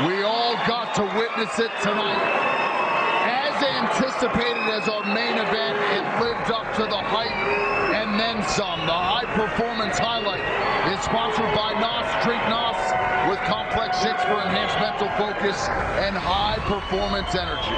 We all got to witness it tonight. As anticipated as our main event, it lived up to the hype and then some. The High Performance Highlight is sponsored by NOS. Drink NOS with complex shakes for enhanced mental focus and high performance energy.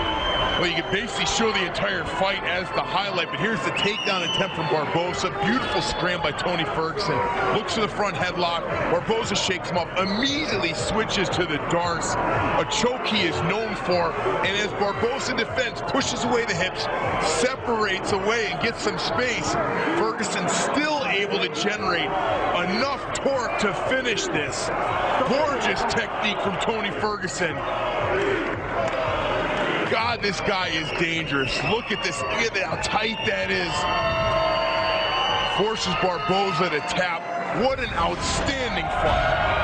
Well, you can basically show the entire fight as the highlight, but here's the takedown attempt from Barboza. Beautiful scram by Tony Ferguson. Looks to the front headlock. Barboza shakes him up, immediately switches to the darts, a choke he is known for, and as Barboza defends, pushes away the hips, separates away and gets some space. Ferguson still able to generate enough torque to finish this. Gorgeous technique from Tony Ferguson. God, this guy is dangerous. Look at this. Look at how tight that is. Forces Barboza to tap. What an outstanding fight.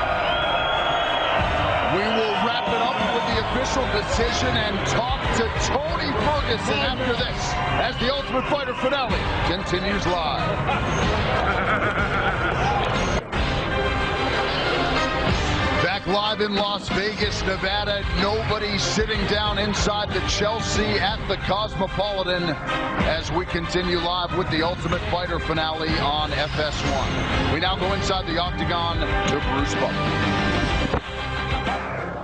We will wrap it up with the official decision and talk to Tony Ferguson after this, as the Ultimate Fighter finale continues live. Back live in Las Vegas, Nevada. Nobody sitting down inside the Chelsea at the Cosmopolitan as we continue live with the Ultimate Fighter finale on FS1. We now go inside the octagon to Bruce Buffer.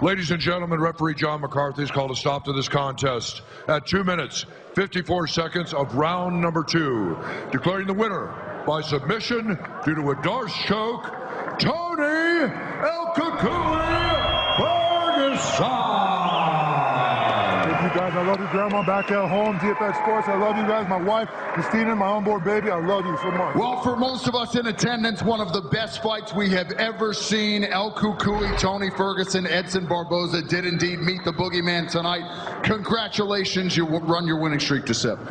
Ladies and gentlemen, referee John McCarthy has called a stop to this contest at 2 minutes, 54 seconds of round number 2. Declaring the winner by submission due to a Darce choke, Tony El Cucuy Ferguson. Thank you guys. I love you, Grandma, back at home, DFX Sports. I love you guys. My wife, Christina, my onboard baby. I love you so much. Well, for most of us in attendance, one of the best fights we have ever seen. El Cucuy, Tony Ferguson, Edson Barboza did indeed meet the boogeyman tonight. Congratulations, you run your winning streak to 7.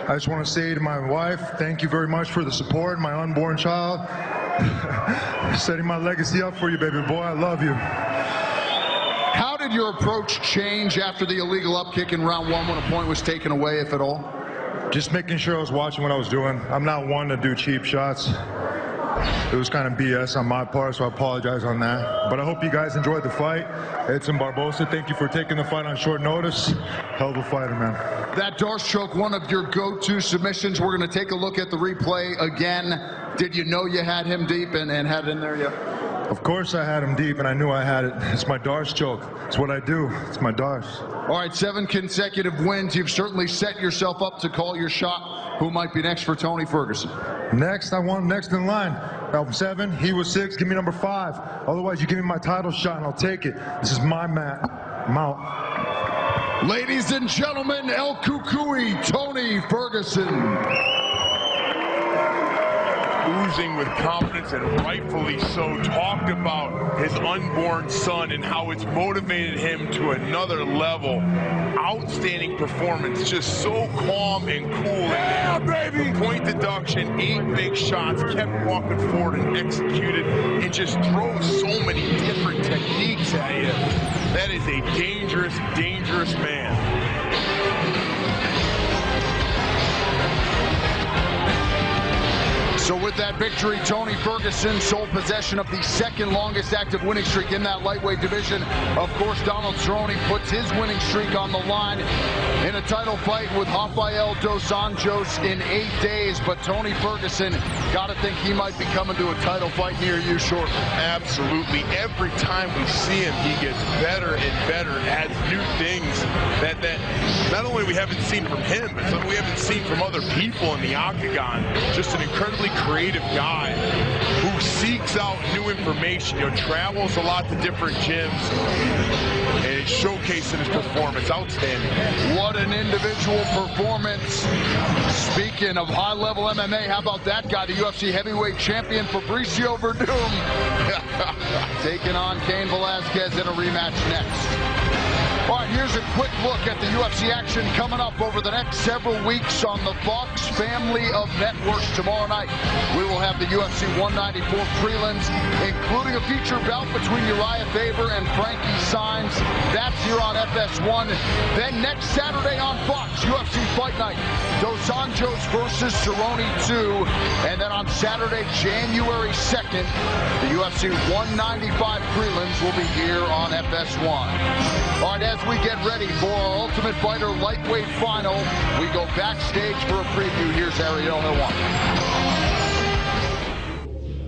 I just want to say to my wife, thank you very much for the support, my unborn child. Setting my legacy up for you, baby boy. I love you. How did your approach change after the illegal upkick in round 1 when a point was taken away, if at all? Just making sure I was watching what I was doing. I'm not one to do cheap shots. It was kind of BS on my part, so I apologize on that. But I hope you guys enjoyed the fight. Edson Barboza, thank you for taking the fight on short notice. Hell of a fighter, man. That Darce choke, one of your go-to submissions. We're going to take a look at the replay again. Did you know you had him deep and had it in there yet? Of course I had him deep, and I knew I had it. It's my Darce choke. It's what I do. It's my Darce. All right, 7 consecutive wins. You've certainly set yourself up to call your shot. Who might be next for Tony Ferguson? Next, I want next in line. I'm 7, he was 6, give me number 5. Otherwise, you give me my title shot and I'll take it. This is my mat. I'm out. Ladies and gentlemen, El Cucuy, Tony Ferguson. Oozing with confidence, and rightfully so, talked about his unborn son and how it's motivated him to another level. Outstanding performance, just so calm and cool. Yeah, baby! Point deduction, 8 big shots, kept walking forward and executed, and just drove so many different techniques at you. That is a dangerous, dangerous man. So with that victory, Tony Ferguson sole possession of the second longest active winning streak in that lightweight division. Of course, Donald Cerrone puts his winning streak on the line in a title fight with Rafael dos Anjos in 8 days. But Tony Ferguson, got to think he might be coming to a title fight near you shortly. Absolutely. Every time we see him, he gets better and better, adds new things that not only we haven't seen from him, but something we haven't seen from other people in the octagon. Just an incredibly creative guy who seeks out new information, travels a lot to different gyms, and it's showcasing his performance. Outstanding. What an individual performance. Speaking of high-level MMA, how about that guy, the UFC heavyweight champion Fabricio Werdum, taking on Cain Velasquez in a rematch next. All right, here's a quick look at the UFC action coming up over the next several weeks on the Fox family of networks. Tomorrow night, we will have the UFC 194 prelims, including a feature bout between Uriah Faber and Frankie Saenz. That's here on FS1. Then next Saturday on Fox, UFC Fight Night, Dos Anjos versus Cerrone 2. And then on Saturday, January 2nd, the UFC 195 prelims will be here on FS1. All right, as we get ready for our Ultimate Fighter lightweight final, we go backstage for a preview. Here's Ariel Helwani.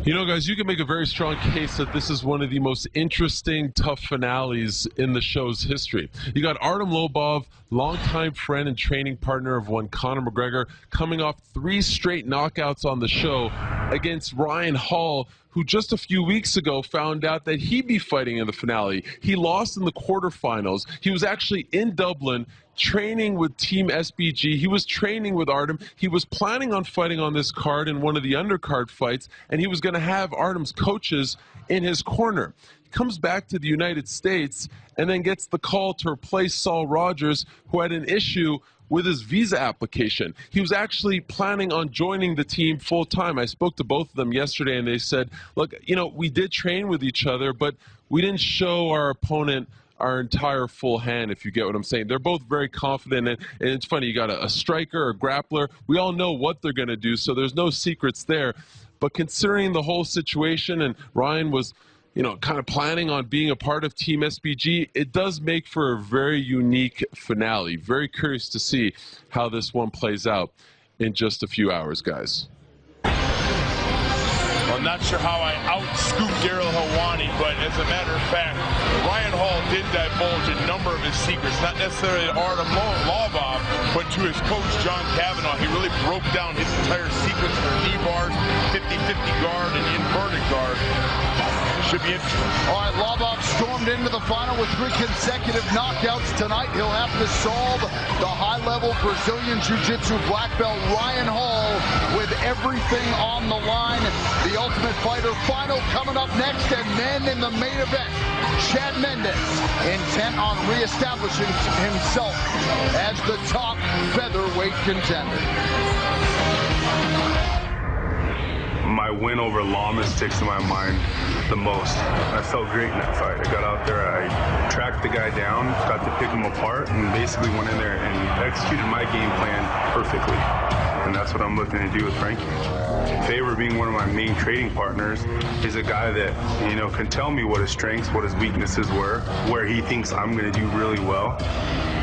You know, guys, you can make a very strong case that this is one of the most interesting, tough finales in the show's history. You got Artem Lobov, longtime friend and training partner of one Conor McGregor, coming off 3 straight knockouts on the show against Ryan Hall, who just a few weeks ago found out that he'd be fighting in the finale. He lost in the quarterfinals. He was actually in Dublin training with Team SBG. He was training with Artem. He was planning on fighting on this card in one of the undercard fights, and he was going to have Artem's coaches in his corner. He comes back to the United States and then gets the call to replace Saul Rogers, who had an issue with his visa application. He was actually planning on joining the team full time. I spoke to both of them yesterday, and they said, look, you know, we did train with each other, but we didn't show our opponent our entire full hand, if you get what I'm saying. They're both very confident, and it's funny, you got a striker, a grappler. We all know what they're going to do, so there's no secrets there. But considering the whole situation, and Ryan was, you know, kind of planning on being a part of Team SBG, it does make for a very unique finale. Very curious to see how this one plays out in just a few hours, guys. I'm not sure how I out-scooped Ariel Helwani, but as a matter of fact, Ryan Hall did divulge a number of his secrets, not necessarily to Artem Lobov, but to his coach, John Kavanaugh. He really broke down his entire sequence for knee bars, 50-50 guard, and inverted guard. Should be interesting. All right, Lobov stormed into the final with 3 consecutive knockouts. Tonight, he'll have to solve the high-level Brazilian Jiu-Jitsu black belt Ryan Hall with everything on the line. The Ultimate Fighter final coming up next, and then in the main event, Chad Mendes, intent on reestablishing himself as the top featherweight contender. My win over Lamas sticks to my mind the most. I felt great in that fight. I got out there, I tracked the guy down, got to pick him apart, and basically went in there and executed my game plan perfectly. And that's what I'm looking to do with Frankie. Faber, being one of my main trading partners, is a guy that, you know, can tell me what his strengths, what his weaknesses were, where he thinks I'm going to do really well.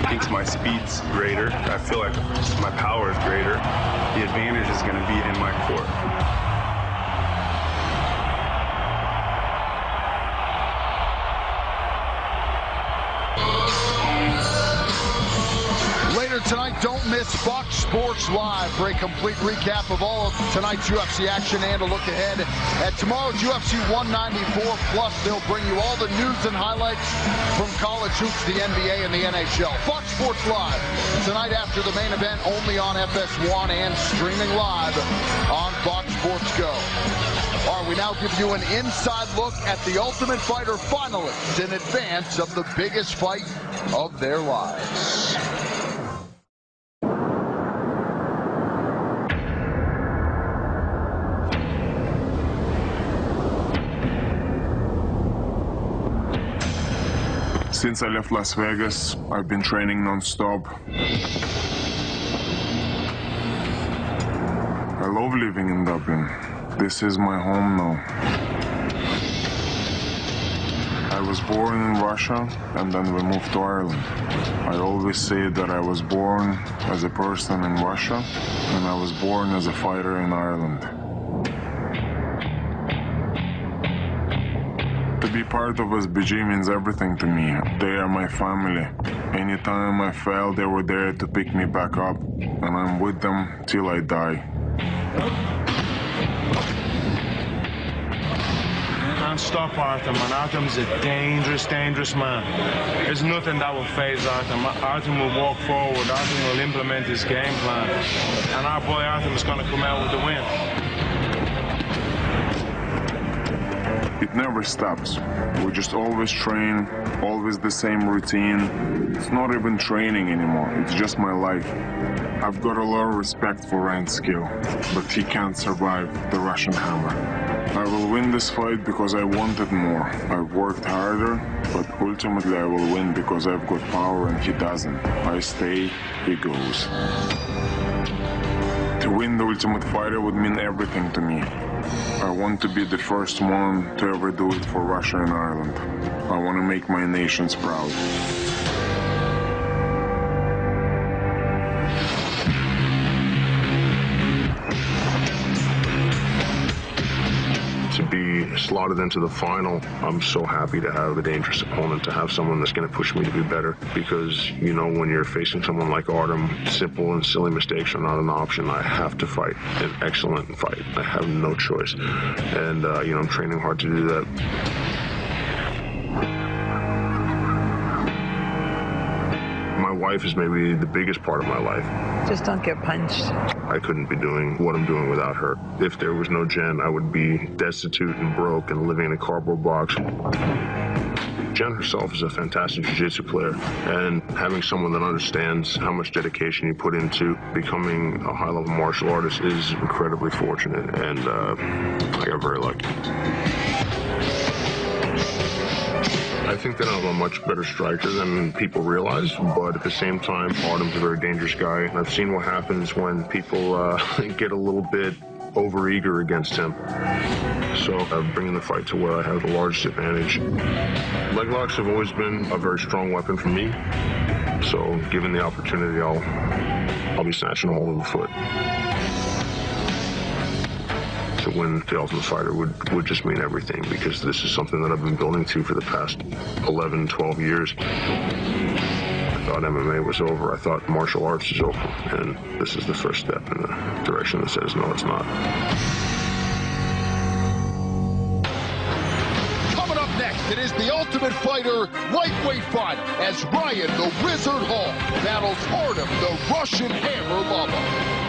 He thinks my speed's greater. I feel like my power is greater. The advantage is going to be in my court. Later tonight, don't miss Fox Sports Live for a complete recap of all of tonight's UFC action and a look ahead at tomorrow's UFC 194. Plus, they'll bring you all the news and highlights from college hoops, the NBA, and the NHL. Fox Sports Live tonight after the main event, only on FS1 and streaming live on Fox Sports Go. All right, we now give you an inside look at the Ultimate Fighter finalists in advance of the biggest fight of their lives. Since I left Las Vegas, I've been training non-stop. I love living in Dublin. This is my home now. I was born in Russia, and then we moved to Ireland. I always say that I was born as a person in Russia, and I was born as a fighter in Ireland. To be part of SBG means everything to me. They are my family. Anytime I fell, they were there to pick me back up, and I'm with them till I die. Can't stop Artem, man. Artem's a dangerous, dangerous man. There's nothing that will phase Artem. Artem will walk forward. Artem will implement his game plan. And our boy Artem is going to come out with the win. It never stops. We just always train, always the same routine. It's not even training anymore. It's just my life. I've got a lot of respect for Ryan's skill, but he can't survive the Russian hammer. I will win this fight because I wanted more. I've worked harder, but ultimately I will win because I've got power and he doesn't. I stay, he goes. To win the Ultimate Fighter would mean everything to me. I want to be the first one to ever do it for Russia and Ireland. I want to make my nations proud. To be slotted into the final, I'm so happy to have a dangerous opponent, to have someone that's going to push me to be better. Because, you know, when you're facing someone like Artem, simple and silly mistakes are not an option. I have to fight an excellent fight. I have no choice. And, you know, I'm training hard to do that. My wife is maybe the biggest part of my life. Just don't get punched. I couldn't be doing what I'm doing without her. If there was no Jen, I would be destitute and broke and living in a cardboard box. Jen herself is a fantastic jiu-jitsu player, and having someone that understands how much dedication you put into becoming a high-level martial artist is incredibly fortunate, and I got very lucky. I think that I'm a much better striker than people realize, but at the same time, Artem's a very dangerous guy. I've seen what happens when people get a little bit overeager against him. So I'm bringing the fight to where I have the largest advantage. Leg locks have always been a very strong weapon for me. So given the opportunity, I'll be snatching a hold of the foot. To win the Ultimate Fighter would just mean everything, because this is something that I've been building to for the past 11, 12 years. I thought MMA was over. I thought martial arts is over. And this is the first step in the direction that says, no, it's not. Coming up next, it is the Ultimate Fighter lightweight fight as Ryan the Wizard Hall battles Artem the Russian Hammer Lobov.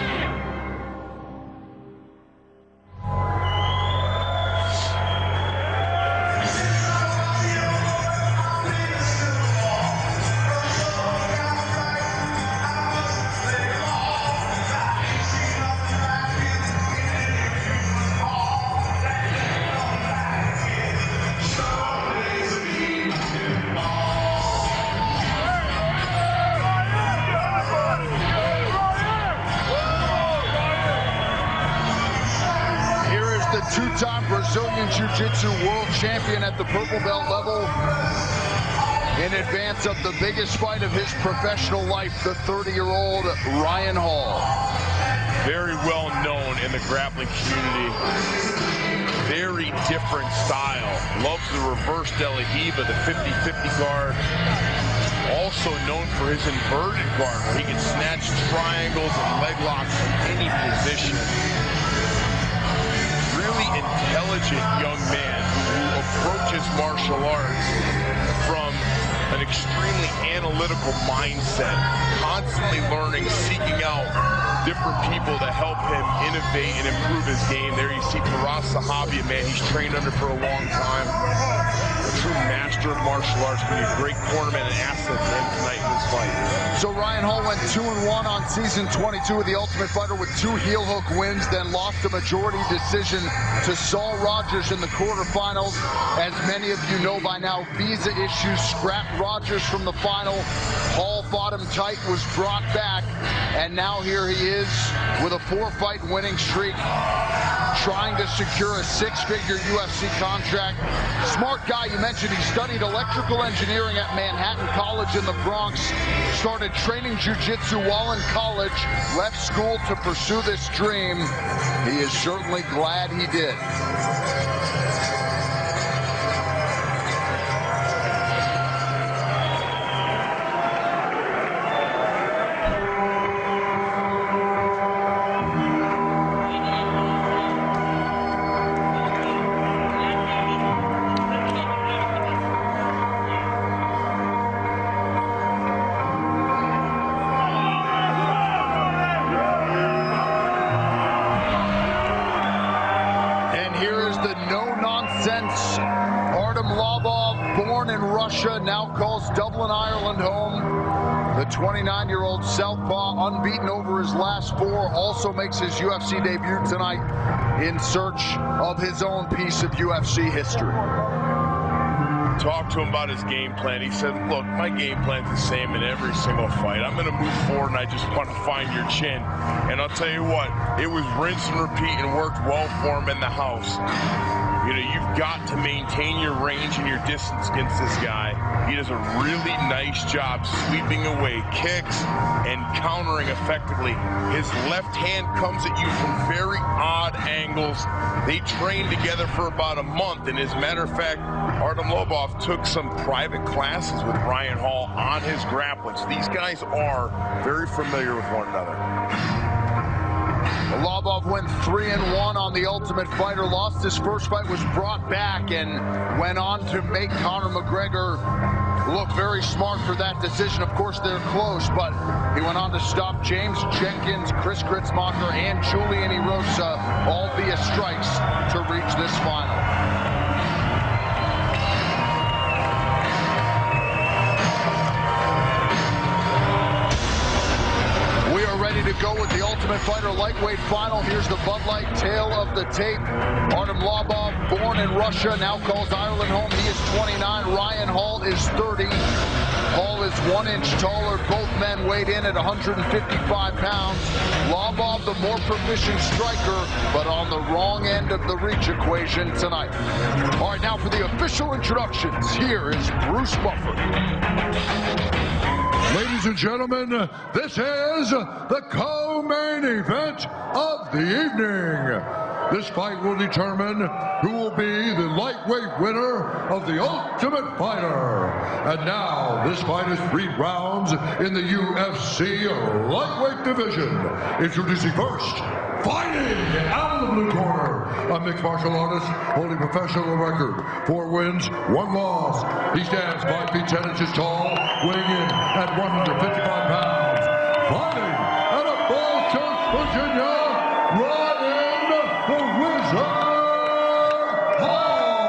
Two-time Brazilian Jiu-Jitsu world champion at the purple belt level in advance of the biggest fight of his professional life, the 30-year-old Ryan Hall. Very well known in the grappling community. Very different style. Loves the reverse De La Riva, the 50-50 guard. Also known for his inverted guard, where he can snatch triangles and leg locks from any position. Really intelligent young man who approaches martial arts from an extremely analytical mindset, constantly learning, seeking out different people to help him innovate and improve his game. There you see Firas Zahabi, a man he's trained under for a long time. A true master of martial arts, being a great cornerman and asset for him tonight in this fight. So Ryan Hall went 2-1 on season 22 of The Ultimate Fighter with 2 heel hook wins, then lost a majority decision to Saul Rogers in the quarterfinals. As many of you know by now, visa issues scrapped Rogers from the final. Hall fought him tight, was brought back, and now here he is with a 4-fight winning streak, trying to secure a 6-figure UFC contract. Smart guy. You mentioned he studied electrical engineering at Manhattan College in the Bronx, started training jiu-jitsu while in college, left school to pursue this dream. He is certainly glad he did. calls Dublin, Ireland home. The 29-year-old southpaw, unbeaten over his last 4, also makes his UFC debut tonight in search of his own piece of UFC history. Talked to him about his game plan. He said, look, my game plan's the same in every single fight. I'm going to move forward, and I just want to find your chin. And I'll tell you what, it was rinse and repeat and worked well for him in the house. You know, you've got to maintain your range and your distance against this guy. He does a really nice job sweeping away kicks and countering effectively. His left hand comes at you from very odd angles. They trained together for about a month, and as a matter of fact, Artem Lobov took some private classes with Ryan Hall on his grappling. So these guys are very familiar with one another. Lobov went 3-1 on The Ultimate Fighter. Lost his first fight, was brought back, and went on to make Conor McGregor look very smart for that decision. Of course, they're close, but he went on to stop James Jenkins, Chris Kritzmacher, and Julian Erosa, all via strikes, to reach this final. To go with The Ultimate Fighter lightweight final. Here's the Bud Light tale of the tape. Artem Lobov, born in Russia, now calls Ireland home. He is 29. Ryan Hall is 30. Hall is 1 inch taller. Both men weighed in at 155 pounds. Lobov, the more proficient striker, but on the wrong end of the reach equation tonight. All right, now for the official introductions. Here is Bruce Buffer. Ladies and gentlemen, this is the co-main event of the evening. This fight will determine who will be the lightweight winner of the Ultimate Fighter. And now, this fight is 3 rounds in the UFC lightweight division. Introducing first, fighting out of the blue corner, a mixed martial artist holding professional record, 4 wins, 1 loss. He stands 5 feet 10 inches tall, weighing in at 155 pounds. Fighting out of Falls Church, Virginia, Ryan the Wizard Hall.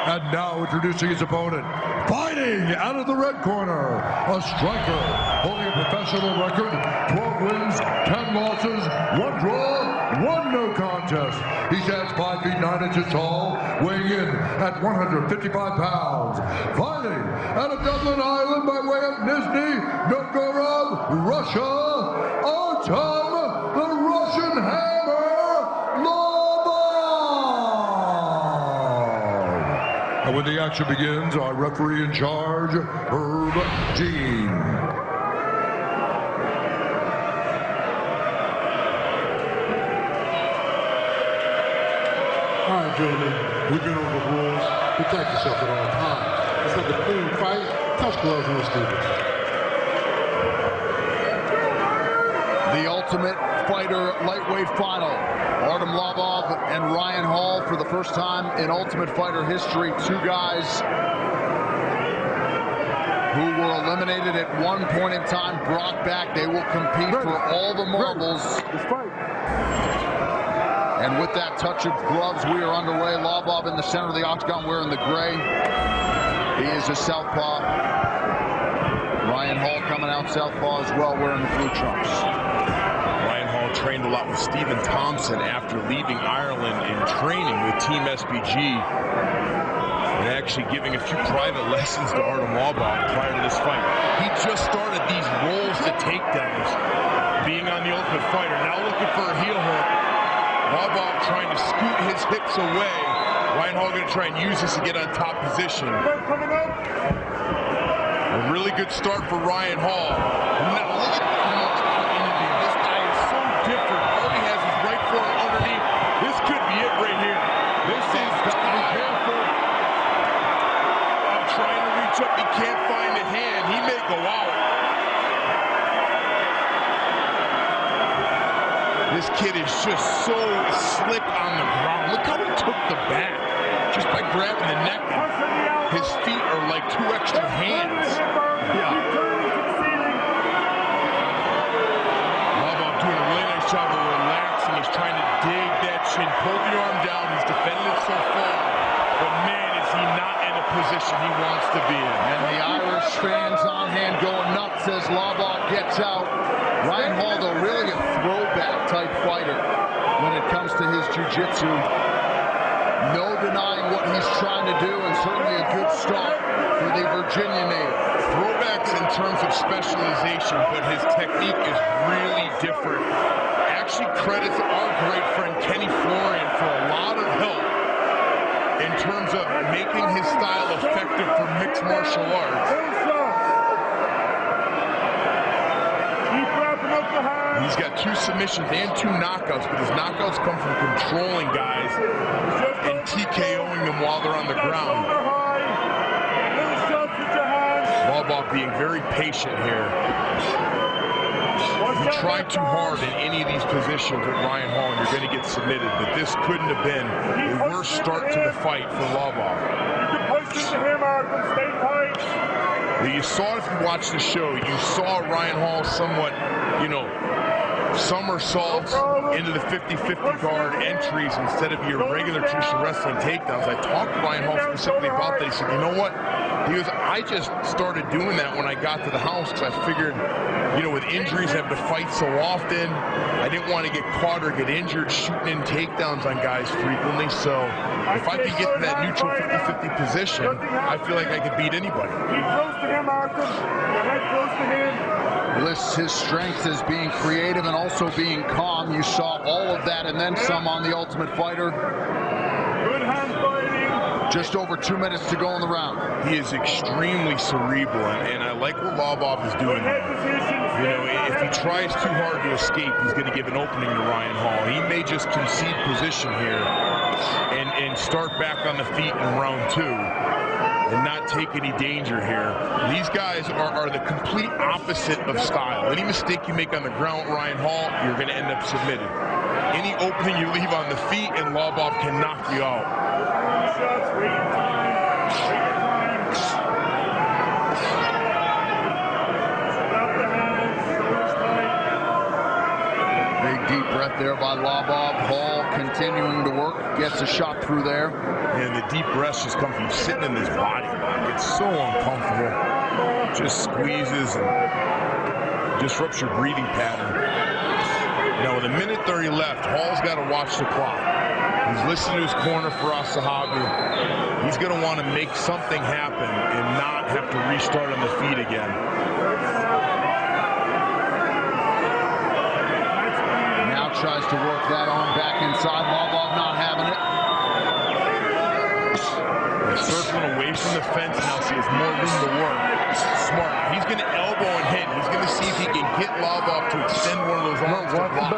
And now introducing his opponent, fighting out of the red corner, a striker holding a professional record, 12 wins, 10 losses, 1 draw, 1 no contest. He stands 5 feet 9 inches tall, weighing in at 155 pounds. Fighting out of Dublin, Ireland by way of Nizhny Novgorod, Russia, Artem the Russian Hammer Lobov. And when the action begins, our referee in charge, Herb Dean. All right, gentlemen, we've been over the rules. Protect yourself at all times. It's like a clean fight. Touch gloves, no Stevens. The Ultimate Fighter lightweight final. Artem Lobov and Ryan Hall for the first time in Ultimate Fighter history. 2 guys who were eliminated at one point in time, brought back. They will compete for all the marbles. And with that touch of gloves, we are underway. Lobov in the center of the octagon wearing the gray. He is a southpaw. Ryan Hall coming out southpaw as well, wearing the blue trunks. Ryan Hall trained a lot with Stephen Thompson after leaving Ireland and training with Team SBG. And actually giving a few private lessons to Artem Lobov prior to this fight. He just started these rolls to takedowns, being on the Ultimate Fighter. Now looking for a heel hook. Lobov trying to scoot his hips away. Ryan Hall going to try and use this to get on top position. A really good start for Ryan Hall. Now look at this guy is so different. Already has his right foot underneath. This could be it right here. This is got to be careful. I'm trying to reach up. He can't find the hand. He may go out. This kid is just so slick on the ground. Look how he took the back just by grabbing the neck. His feet are like 2 extra hands. Yeah. Lobov doing a really nice job of relaxing. He's trying to dig that chin, pull the arm down. He's defended it so far, but man, is he not position he wants to be in. And the Irish fans on hand going nuts as Lobov gets out. Ryan Hall, though, really a throwback type fighter when it comes to his jiu-jitsu. No denying what he's trying to do, and certainly a good start for the Virginia native. Throwbacks in terms of specialization, but his technique is really different. Actually credits our great friend Kenny Florian for a lot of help in terms of making his style effective for mixed martial arts. He's got 2 submissions and 2 knockouts, but his knockouts come from controlling guys and TKOing them while they're on the ground. Lobov being very patient here. You try too hard in any of these positions with Ryan Hall and you're going to get submitted, but this couldn't have been a worse start to the fight for Lobov. You saw it if you watched the show. You saw Ryan Hall somewhat, somersaults into the 50-50 guard entries instead of your regular traditional wrestling takedowns. I talked to Ryan Hall specifically about that. He said, you know what? He goes, I just started doing that when I got to the house because I figured, with injuries, having to fight so often, I didn't want to get caught or get injured shooting in takedowns on guys frequently. So if I could get to that neutral 50-50 position, I feel like I could beat anybody. Close to him, Arthur. Your head close to him. Lists his strength as being creative and also being calm. You saw all of that and then some on The Ultimate Fighter. Good hand fighting. Just over 2 minutes to go in the round. He is extremely cerebral, and I like what Lobov is doing. If he tries too hard to escape, he's going to give an opening to Ryan Hall. He may just concede position here and start back on the feet in round 2. And not take any danger here. These guys are the complete opposite of style. Any mistake you make on the ground, Ryan Hall, you're going to end up submitted. Any opening you leave on the feet, and Lobov can knock you out. Big deep breath there by Lobov. Hall continuing to work, gets a shot through there. And the deep breaths just come from sitting in his body. It's so uncomfortable. Just squeezes and disrupts your breathing pattern. Now with 1:30 left, Hall's got to watch the clock. He's listening to his corner for Asahabu. He's going to want to make something happen and not have to restart on the feet again. Now tries to work that arm back inside. Lobov not having it. Circling away from the fence now, so he has more room to work. Smart. He's going to elbow and hit. He's going to see if he can get Lobov to extend one of those arms to block.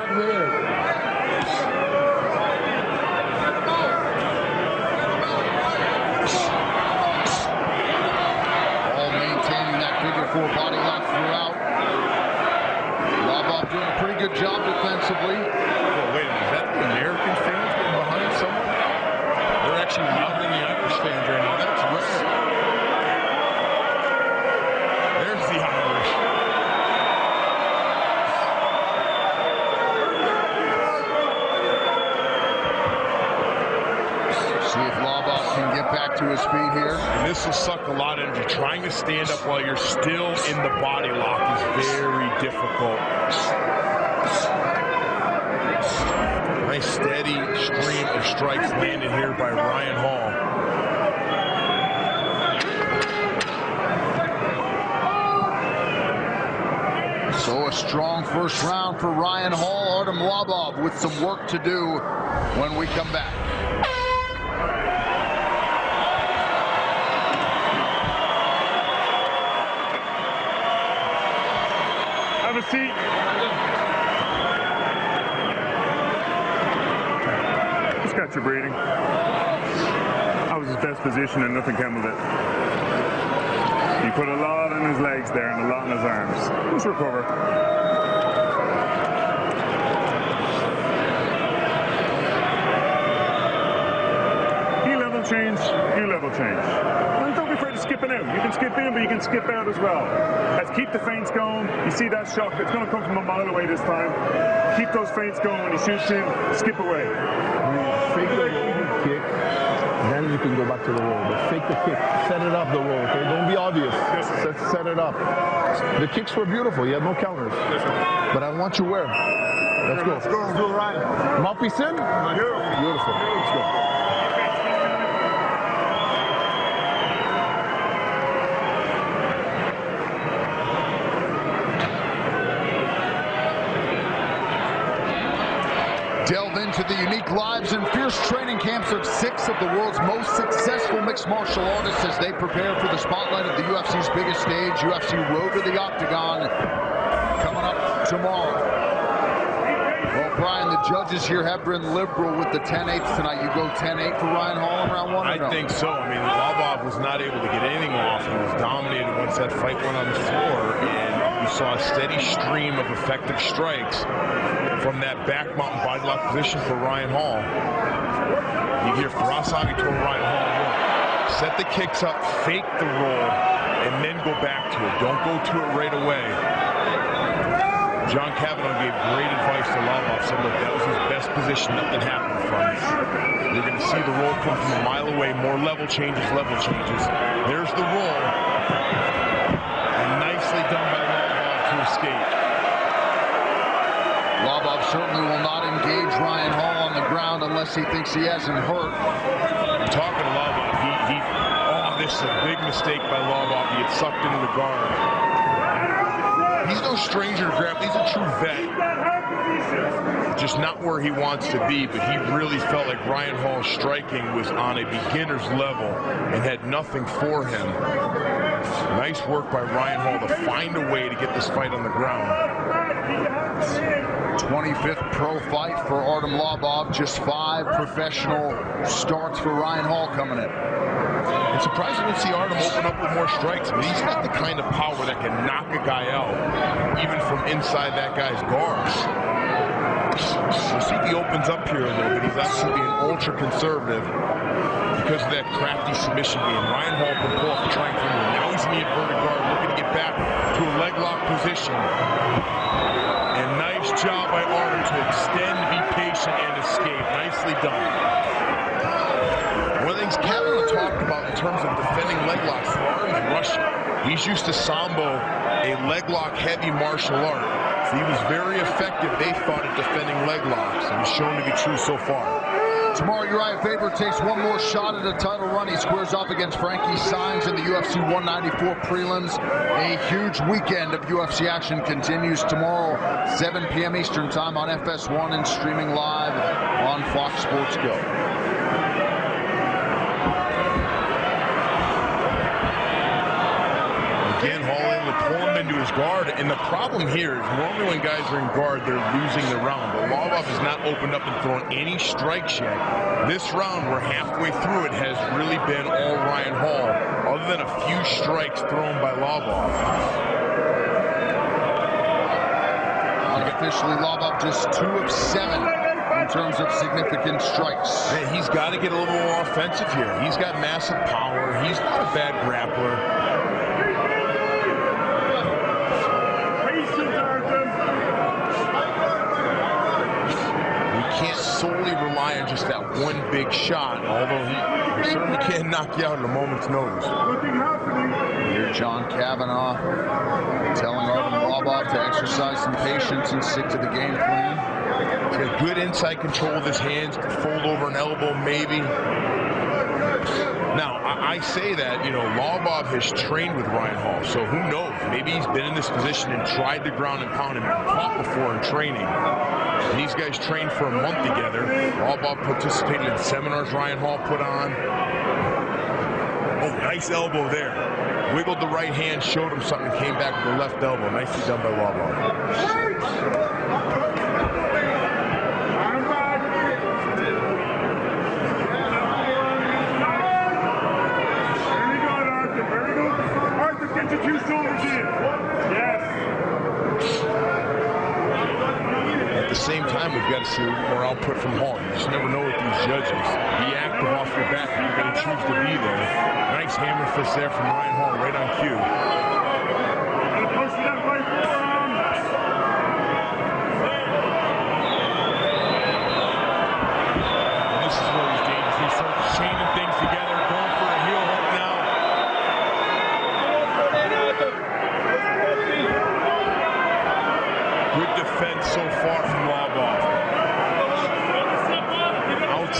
All maintaining that figure 4 body lock throughout. Lobov doing a pretty good job defensively. Oh, wait a minute. Is that the American fans getting behind someone? They're actually louder than the Irish fans right now. That's rare. There's the Irish. See if Lobov can get back to his feet here. And this will suck a lot of energy. Trying to stand up while you're still in the body lock is very difficult. Nice steady stream of strikes landed here by Ryan Hall. So a strong first round for Ryan Hall. Artem Lobov with some work to do when we come back. Have a seat. Just got your breathing. I was his best position and nothing came of it. He put a lot on his legs there and a lot on his arms. Just recover. level change. And don't be afraid of skipping out. You can skip in, but you can skip out as well. Let's keep the feints going. You see that shot? It's going to come from a mile away this time. Keep those feints going. When he shoots in, skip away. Fake leg kick. then you can go back to the roll. But fake the kick. Set it up, the roll, okay? Don't be obvious. Set it up. The kicks were beautiful. You had no counters. But I want you where? Let's go. Let's go, Ryan. Mouthpiece in? Beautiful. Let's go. Delve into the unique lives and fierce training camps of 6 of the world's most successful mixed martial artists as they prepare for the spotlight of the UFC's biggest stage, UFC Road to the Octagon, coming up tomorrow. Well, Brian, the judges here have been liberal with the 10-8s tonight. You go 10-8 for Ryan Hall in round 1? I think so. I mean, Lobov was not able to get anything off. He was dominated once that fight went on the floor, and you saw a steady stream of effective strikes from that back mountain body lock position for Ryan Hall. You hear Farasagi told Ryan Hall, look, set the kicks up, fake the roll, and then go back to it. Don't go to it right away. John Kavanagh gave great advice to Lobov, said, look, that was his best position, nothing happened from it. You're going to see the roll come from a mile away, more level changes. There's the roll, and nicely done by Lobov to escape. Lobov certainly will not engage Ryan Hall on the ground unless he thinks he hasn't hurt. I'm talking to Lobov. This is a big mistake by Lobov. He gets sucked into the guard. He's no stranger to grappling. He's a true vet. Just not where he wants to be, but he really felt like Ryan Hall's striking was on a beginner's level and had nothing for him. Nice work by Ryan Hall to find a way to get this fight on the ground. 25th pro fight for Artem Lobov, just 5 professional starts for Ryan Hall coming in. It's surprising to see Artem open up with more strikes, but he's got the kind of power that can knock a guy out, even from inside that guy's guards. We'll see if he opens up here a little bit. He's actually being ultra conservative because of that crafty submission game. Ryan Hall can pull off a triangle. Now he's in the inverted guard, looking to get back to a leg lock position. And nice job by Artem to extend, be patient, and escape. Nicely done. One of the things Kevin talked about in terms of defending leg locks, Artem's Russian. He's used to Sambo, a leg lock heavy martial art. So he was very effective, they thought, at defending leg locks, and it's shown to be true so far. Tomorrow, Uriah Faber takes one more shot at a title run. He squares up against Frankie Saenz in the UFC 194 prelims. A huge weekend of UFC action continues tomorrow, 7 p.m. Eastern Time on FS1 and streaming live on Fox Sports Go. Again, Hall able to pull him into his guard, and the problem here is normally when guys are in guard, they're losing the round, but Lobov has not opened up and thrown any strikes yet. This round, we're halfway through it, has really been all Ryan Hall, other than a few strikes thrown by Lobov. Unofficially, Lobov just 2 of 7 in terms of significant strikes. Man, he's got to get a little more offensive here. He's got massive power. He's not a bad grappler. Can't solely rely on just that one big shot, although he certainly can knock you out at a moment's notice. Here, John Kavanagh telling Artem Lobov to exercise some patience and stick to the game plan. He's got good inside control of his hands, can fold over an elbow maybe. Now, I say that, Lobov has trained with Ryan Hall, so who knows? Maybe he's been in this position and tried to ground and pound him and fought before in training. And these guys trained for a month together. Lobov participated in seminars Ryan Hall put on. Oh, nice elbow there. Wiggled the right hand, showed him something, came back with the left elbow. Nicely done by Lobov. Get your 2 shoulders in. Yes. At the same time, we've got to see more output from Hall. You just never know with these judges. Be active off your back if you're going to choose to be there. Nice hammer fist there from Ryan Hall, right on cue. Push that right forearm. And this is where he's dangerous. He starts chaining things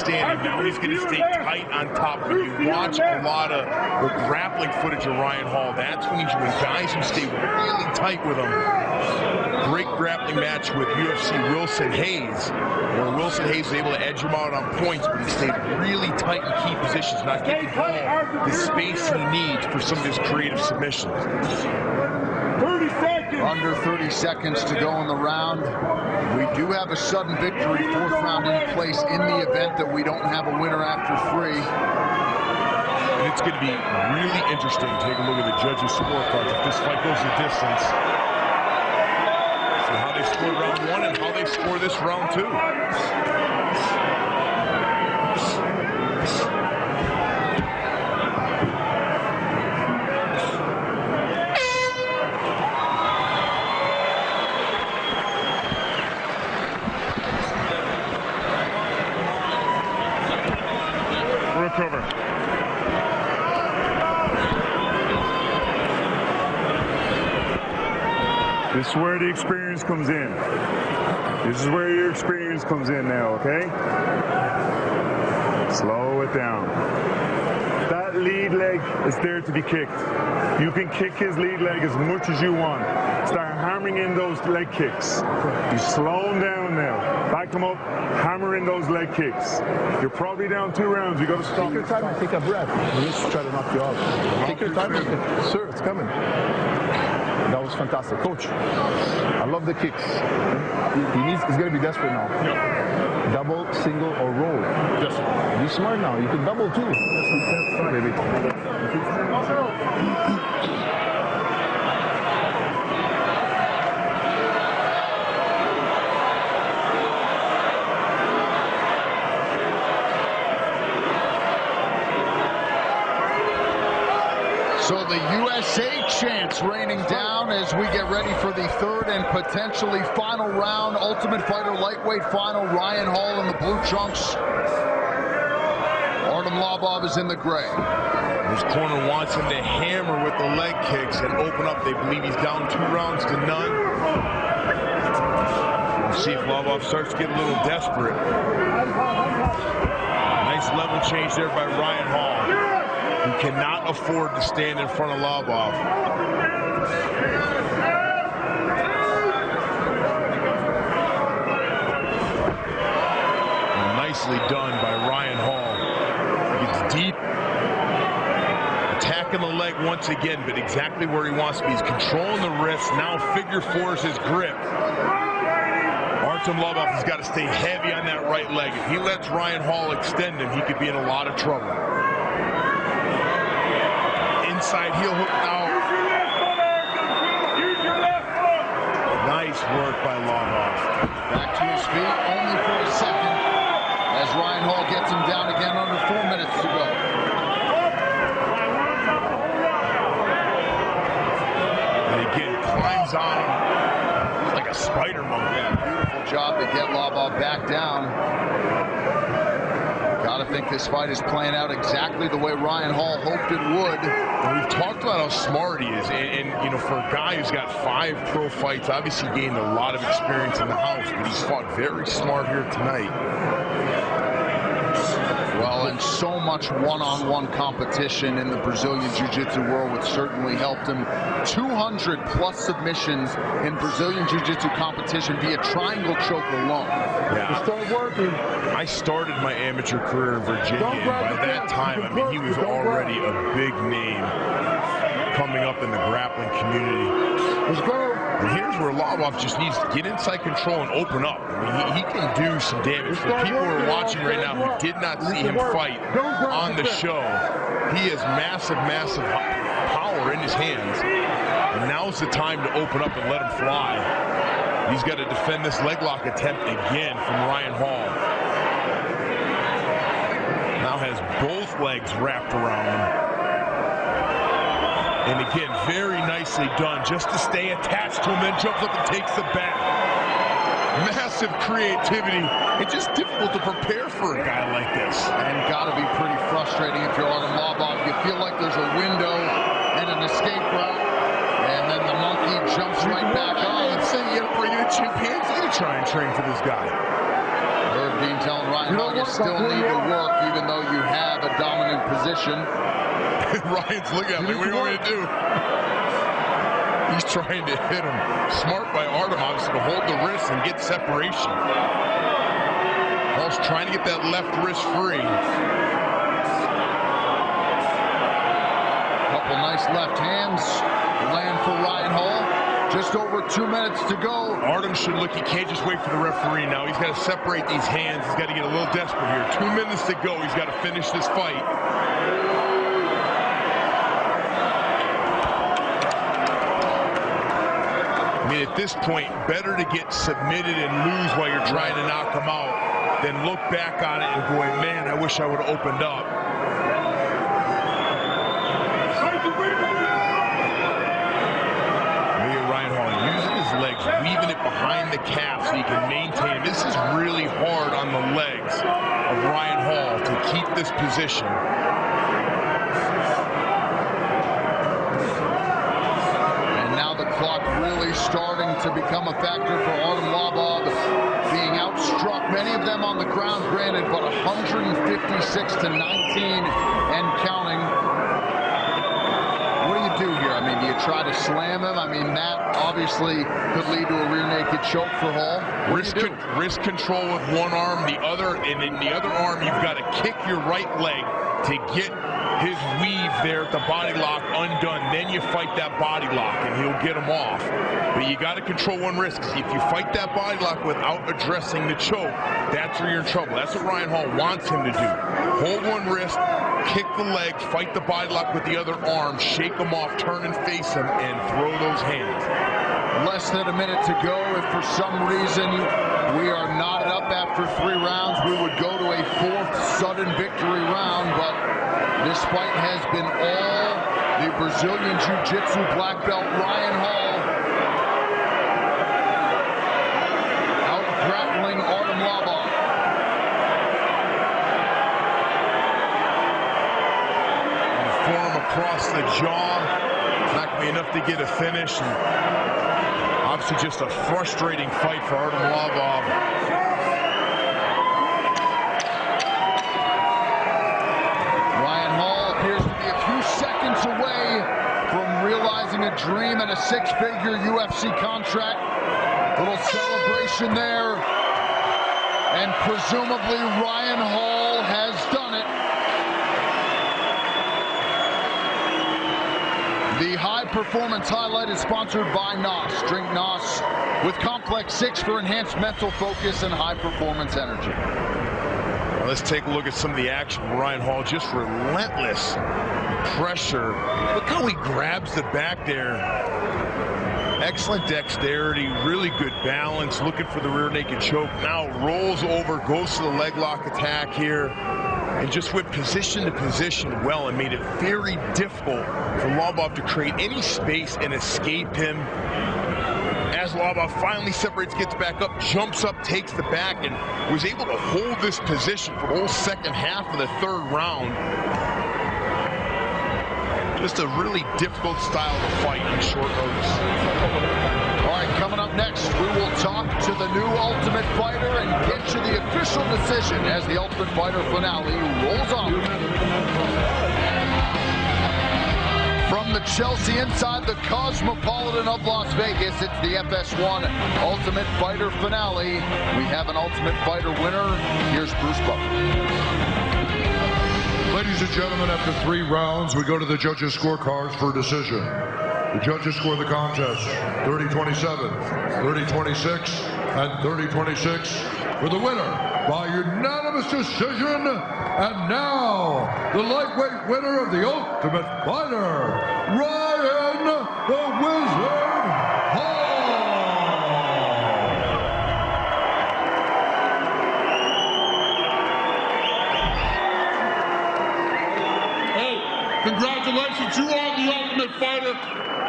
standing. Now he's going to stay tight on top of it. You watch a lot of the grappling footage of Ryan Hall. That's when guys who stay really tight with him. Great grappling match with UFC Wilson Hayes, where Wilson Hayes was able to edge him out on points, but he stayed really tight in key positions, not giving Hall the space he needs for some of his creative submissions. 30 seconds. Under 30 seconds to go in the round. We do have a sudden victory, 4th round in place in the event that we don't have a winner after 3. And it's going to be really interesting to take a look at the judges' scorecards if this fight goes the distance. See how they score round 1 and how they score this round 2. Cover. This is where the experience comes in. This is where your experience comes in now, okay? Slow it down. That lead leg is there to be kicked. You can kick his lead leg as much as you want. Start hammering in those leg kicks. You slow him down now. Back him up, hammer in those leg kicks. You're probably down 2 rounds. You got to stop. Take your time and take a breath. We'll just try to knock you out. Take your time. Sir, it's coming. That was fantastic. Coach, I love the kicks. He's going to be desperate now. Yep. Double, single, or roll. Yes. Be smart now. You can double too. Baby. So the USA chants raining down as we get ready for the 3rd and potentially final round. Ultimate Fighter lightweight final. Ryan Hall in the blue trunks. Artem Lobov is in the gray. His corner wants him to hammer with the leg kicks and open up. They believe he's down 2 rounds to none. We'll see if Lobov starts to get a little desperate. Nice level change there by Ryan Hall, who cannot afford to stand in front of Lobov. Nicely done by Ryan Hall. Gets deep, attacking the leg once again, but exactly where he wants to be. He's controlling the wrist. Now figure 4 is his grip. Artem Lobov has got to stay heavy on that right leg. If he lets Ryan Hall extend him, he could be in a lot of trouble. Inside heel hook now. Nice work by Lobov. Back to his feet, only for a second, as Ryan Hall gets him down again under 4 minutes to go. And again, climbs on him like a spider monkey. Yeah, beautiful job to get Lobov back down. Gotta think this fight is playing out exactly the way Ryan Hall hoped it would. And we've talked about how smart he is, and you know, for a guy who's got 5 pro fights, obviously gained a lot of experience in the house, but he's fought very smart here tonight. Well, and so much one-on-one competition in the Brazilian Jiu-Jitsu world, which certainly helped him. 200 plus submissions in Brazilian Jiu-Jitsu competition via triangle choke alone. Yeah. Start working. I started my amateur career in Virginia, and by that time, I mean, he was already a big name coming up in the grappling community. Let's go. And here's where Lobov just needs to get inside control and open up. I mean, he can do some damage. For people who are watching right now who did not see him fight on the show, he has massive, massive power in his hands. And now's the time to open up and let him fly. He's got to defend this leg lock attempt again from Ryan Hall. Now has both legs wrapped around him. And again, very nicely done, just to stay attached to him, then jumps up and takes the back. Massive creativity. It's just difficult to prepare for a guy like this. And gotta be pretty frustrating if you're Artem Lobov. You feel like there's a window and an escape route, and then the monkey jumps right back on. I'd say you gotta bring in a chimpanzee to try and train for this guy. Irv Dean telling Ryan Hall you still need to work even though you have a dominant position. Ryan's looking at me. What do you want me to do? He's trying to hit him. Smart by Artem, obviously, to hold the wrist and get separation. Hall's trying to get that left wrist free. Couple nice left hands land for Ryan Hall. Just over 2 minutes to go. Artem should look. He can't just wait for the referee now. He's got to separate these hands. He's got to get a little desperate here. 2 minutes to go. He's got to finish this fight. I mean, at this point, better to get submitted and lose while you're trying to knock him out than look back on it and go, man, I wish I would have opened up. Look at Ryan Hall using his legs, weaving it behind the calf so he can maintain. This is really hard on the legs of Ryan Hall to keep this position. Clock really starting to become a factor for Artem Lobov, being outstruck, many of them on the ground, granted, but 156 to 19 and counting. What do you do here? I mean, do you try to slam him? I mean, that obviously could lead to a rear naked choke for Hall. Wrist control with one arm, the other, and in the other arm, you've got to kick your right leg to get his weave there at the body lock undone. Then you fight that body lock and he'll get him off. But you got to control one wrist. If you fight that body lock without addressing the choke, that's where you're in trouble. That's what Ryan Hall wants him to do. Hold one wrist, kick the leg, fight the body lock with the other arm, shake him off, turn and face him, and throw those hands. Less than a minute to go. If for some reason we are knotted up after 3 rounds, we would go to a 4th sudden victory round, but this fight has been all the Brazilian Jiu-Jitsu black belt Ryan Hall out-grappling Artem Lobov. And form across the jaw. Not going to be enough to get a finish. And obviously just a frustrating fight for Artem Lobov. Seconds away from realizing a dream and a 6-figure UFC contract. Little celebration there. And presumably Ryan Hall has done it. The High Performance Highlight is sponsored by NOS. Drink NOS with Complex 6 for enhanced mental focus and high performance energy. Let's take a look at some of the action. Ryan Hall, just relentless pressure. Look how he grabs the back there. Excellent dexterity, really good balance, looking for the rear naked choke. Now rolls over, goes to the leg lock attack here, and just went position to position well and made it very difficult for Lobov to create any space and escape him. As Lobov finally separates, gets back up, jumps up, takes the back, and was able to hold this position for the whole second half of the 3rd round. Just a really difficult style to fight in short notice. All right, coming up next, we will talk to the new Ultimate Fighter and get you the official decision as the Ultimate Fighter finale rolls on. From the Chelsea inside the Cosmopolitan of Las Vegas, it's the FS1 Ultimate Fighter finale. We have an Ultimate Fighter winner. Here's Bruce Buffer. Ladies and gentlemen, after 3 rounds, we go to the judges' scorecards for a decision. The judges score the contest 30-27, 30-26, and 30-26 for the winner by unanimous decision. And now, the lightweight winner of the Ultimate Fighter, Ryan the Wizard Hall. Congratulations, you are the Ultimate Fighter.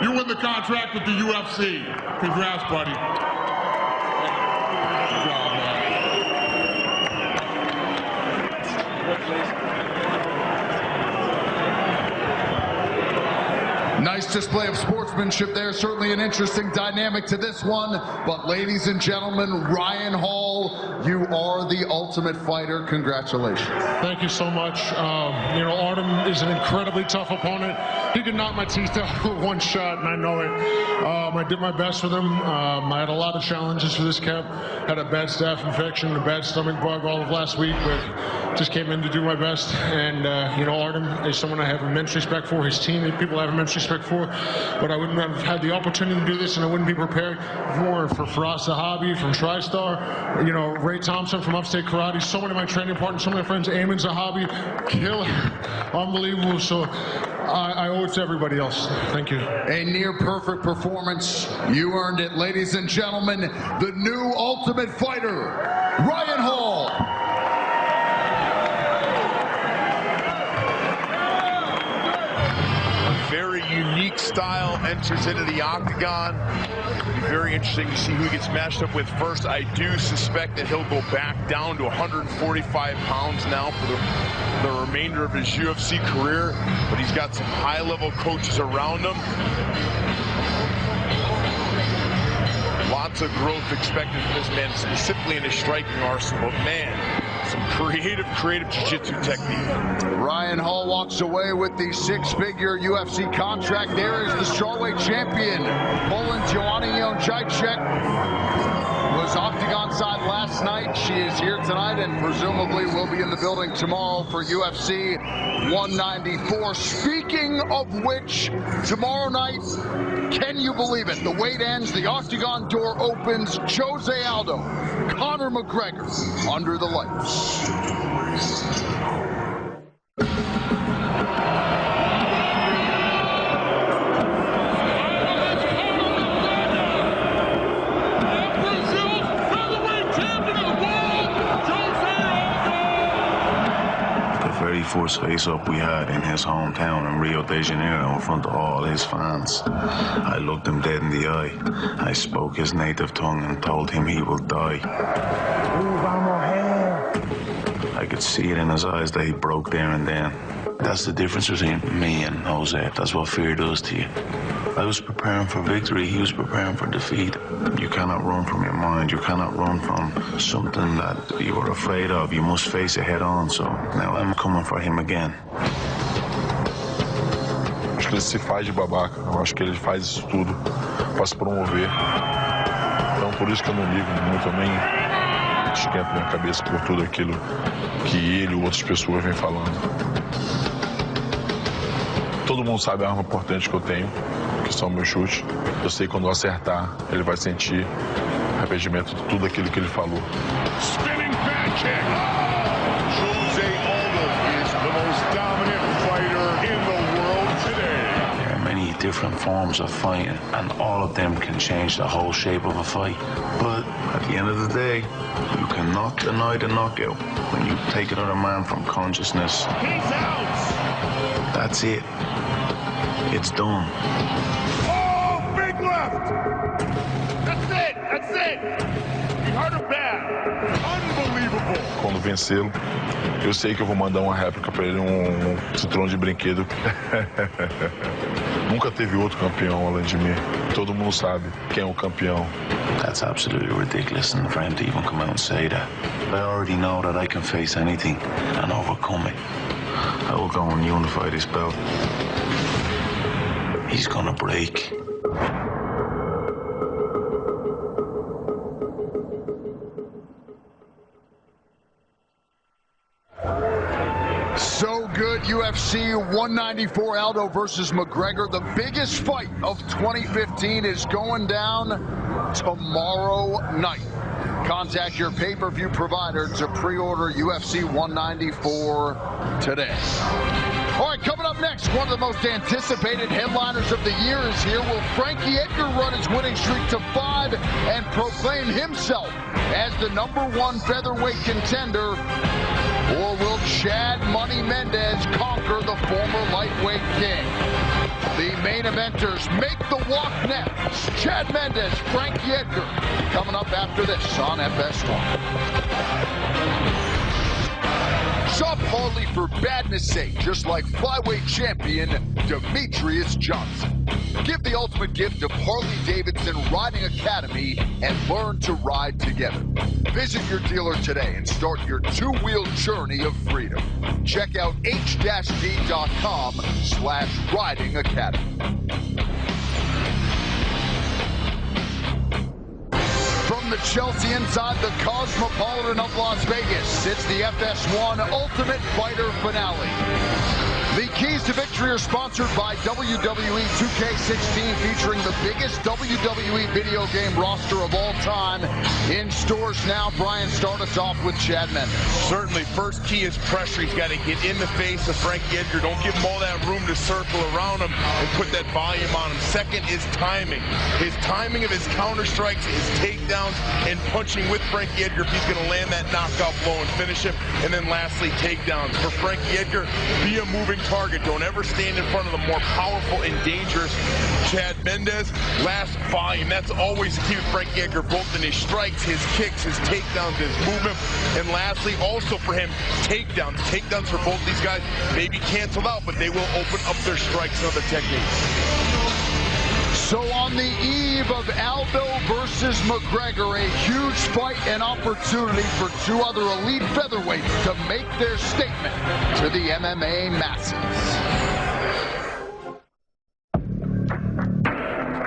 You win the contract with the UFC. Congrats, buddy. Good job, man. Nice display of sportsmanship there. Certainly an interesting dynamic to this one. But ladies and gentlemen, Ryan Hall Hall, you are the Ultimate Fighter. Congratulations. Thank you so much. Artem is an incredibly tough opponent. He could knock my teeth out with one shot, and I know it. I did my best with him. I had a lot of challenges for this camp. Had a bad staph infection, a bad stomach bug all of last week, but just came in to do my best. And, Artem is someone I have immense respect for. His team, people I have immense respect for. But I wouldn't have had the opportunity to do this, and I wouldn't be prepared for Faraz Zahabi from TriStar, Ray Thompson from Upstate Karate, so many of my training partners, so many of my friends, Ayman Zahabi, killer, unbelievable. So I owe it to everybody else. Thank you. A near perfect performance. You earned it, ladies and gentlemen. The new Ultimate Fighter, Ryan Hall. Very unique style, enters into the octagon. It'll be very interesting to see who he gets matched up with first. I do suspect that he'll go back down to 145 pounds now for the remainder of his UFC career, but he's got some high-level coaches around him. Lots of growth expected from this man, specifically in his striking arsenal. But man, some creative jiu-jitsu technique. Ryan Hall walks away with the six-figure UFC contract. There is the strawweight champion, Poland Joanna Jędrzejczyk. Was octagon side last night. She is here tonight and presumably will be in the building tomorrow for UFC 194. Speaking of which, tomorrow night, can you believe it? The wait ends, the octagon door opens. Jose Aldo, Conor McGregor under the lights. First face-up we had in his hometown in Rio de Janeiro in front of all his fans. I looked him dead in the eye. I spoke his native tongue and told him he will die. I could see it in his eyes that he broke there and then. That's the difference between me and Jose. That's what fear does to you. I was preparing for victory, he was preparing for defeat. You cannot run from your mind, you cannot run from something that you are afraid of. You must face it head on, so now I'm coming for him again. Acho que ele se faz de babaca, eu acho que ele faz isso tudo para se promover. Então por isso que eu não ligo muito, eu nem esquento minha cabeça por tudo aquilo que ele ou outras pessoas vêm falando. Todo mundo sabe a arma importante que eu tenho, que são meus chutes. Eu sei quando eu acertar, ele vai sentir arrependimento de tudo aquilo que ele falou. Spinning back kick. Jose Aldo is the most dominant fighter in the world today. There are many different forms of fighting, and all of them can change the whole shape of a fight. But at the end of the day, you cannot deny the knockout. When you take another man from consciousness, he's out. That's it. It's done. Oh, big left. That's it. That's it. He hurt him bad. Unbelievable. Quando vencê-lo, eu sei que eu vou mandar uma réplica para ele, cinturão de brinquedo. Nunca teve outro campeão além de mim. Todo mundo sabe quem é o campeão. That's absolutely ridiculous for him to even come out and say that. I already know that I can face anything and overcome it. I will go and unify this belt. He's gonna break. So good, UFC 194, Aldo versus McGregor. The biggest fight of 2015 is going down tomorrow night. Contact your pay-per-view provider to pre-order UFC 194 today. All right, coming up next, one of the most anticipated headliners of the year is here. Will Frankie Edgar run his winning streak to 5 and proclaim himself as the #1 featherweight contender? Or will Chad Money Mendez conquer the former lightweight king? The main eventers make the walk next. Chad Mendes, Frankie Edgar, coming up after this on FS1. Shop Harley for badness sake, just like flyweight champion Demetrius Johnson. Give the ultimate gift of Harley-Davidson Riding Academy and learn to ride together. Visit your dealer today and start your two-wheel journey of freedom. Check out h-d.com/riding academy. From the Chelsea inside the Cosmopolitan of Las Vegas, it's the FS1 Ultimate Fighter Finale. The keys to victory are sponsored by WWE 2K16, featuring the biggest WWE video game roster of all time. In stores now. Brian, start us off with Chad Mendes. Certainly, first key is pressure. He's got to get in the face of Frankie Edgar. Don't give him all that room to circle around him and put that volume on him. Second is timing. His timing of his counter strikes, his takedowns, and punching with Frankie Edgar if he's going to land that knockout blow and finish him. And then lastly, takedowns. For Frankie Edgar, be a moving target. Don't ever stand in front of the more powerful and dangerous Chad Mendes. Last, volume. That's always the key with Frankie Edgar, both in his strikes, his kicks, his takedowns, his movement. And lastly, also for him, takedowns. Takedowns for both these guys may be canceled out, but they will open up their strikes and other techniques. So on the eve of Aldo versus McGregor, a huge fight and opportunity for two other elite featherweights to make their statement to the MMA masses.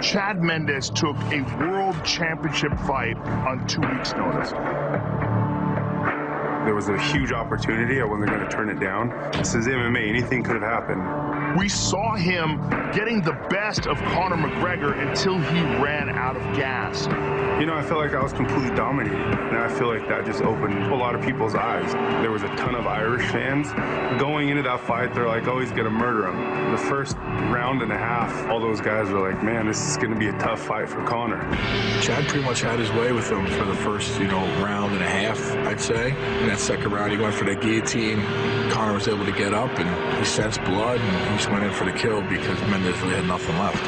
Chad Mendes took a world championship fight on 2 weeks' notice. There was a huge opportunity. I wasn't going to turn it down. This is MMA. Anything could have happened. We saw him getting the best of Conor McGregor until he ran out of gas. You know, I feel like I was completely dominated. And I feel like that just opened a lot of people's eyes. There was a ton of Irish fans. Going into that fight, they're like, oh, he's going to murder him. The first round and a half, all those guys were like, man, this is going to be a tough fight for Conor. Chad pretty much had his way with him for the first, round and a half, I'd say. In that second round, he went for the guillotine. Conor was able to get up, and he sensed blood, and he just went in for the kill because Mendes really had nothing left.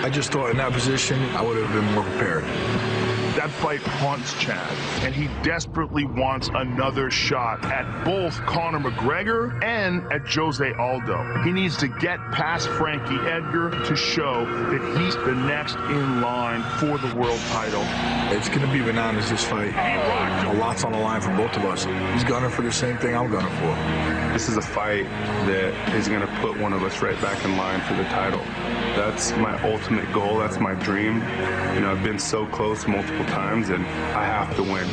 I just thought in that position, I would have been more prepared. That fight haunts Chad, and he desperately wants another shot at both Conor McGregor and at Jose Aldo. He needs to get past Frankie Edgar to show that he's the next in line for the world title. It's going to be bananas, this fight. A lot's on the line for both of us. He's gunning for the same thing I'm gunning for. This is a fight that is going to put one of us right back in line for the title. That's my ultimate goal. That's my dream. I've been so close multiple times, and I have to win.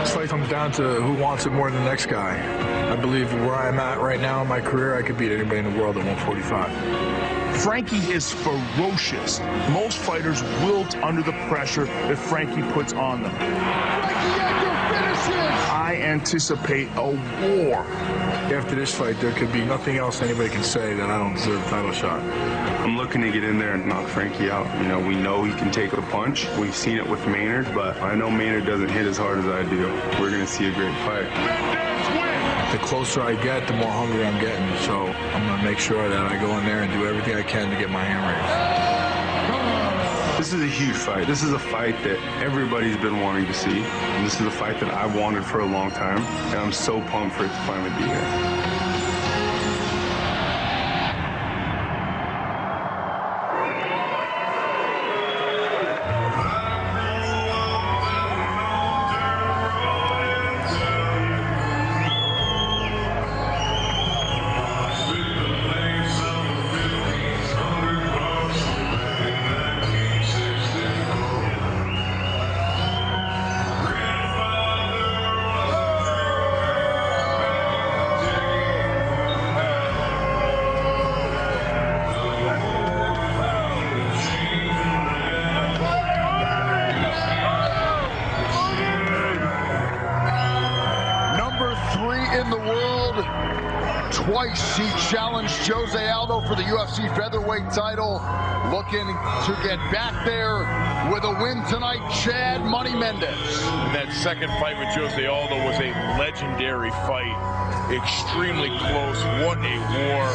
This fight comes down to who wants it more than the next guy. I believe where I'm at right now in my career, I could beat anybody in the world at 145. Frankie is ferocious. Most fighters wilt under the pressure that Frankie puts on them. I anticipate a war. After this fight, there could be nothing else anybody can say that I don't deserve a title shot. I'm looking to get in there and knock Frankie out. We know he can take a punch. We've seen it with Maynard, but I know Maynard doesn't hit as hard as I do. We're going to see a great fight. The closer I get, the more hungry I'm getting. So I'm going to make sure that I go in there and do everything I can to get my hand raised. This is a huge fight. This is a fight that everybody's been wanting to see. And this is a fight that I've wanted for a long time. And I'm so pumped for it to finally be here. Twice he challenged Jose Aldo for the UFC featherweight title. Looking to get back there with a win tonight, Chad Money Mendes. And that second fight with Jose Aldo was a legendary fight. Extremely close. What a war.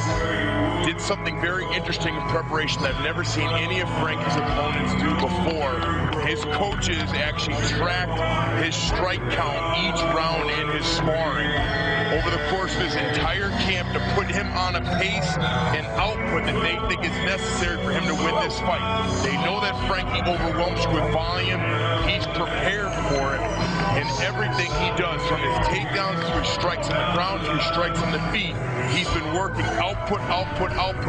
Did something very interesting in preparation that I've never seen any of Frankie's opponents do before. His coaches actually tracked his strike count each round in his sparring. over the course of his entire camp to put him on a pace and output that they think is necessary for him to win this fight. They know that Frankie overwhelms you with volume. He's prepared for it. And everything he does, from his takedowns to his strikes on the ground to his strikes on the feet, he's been working output,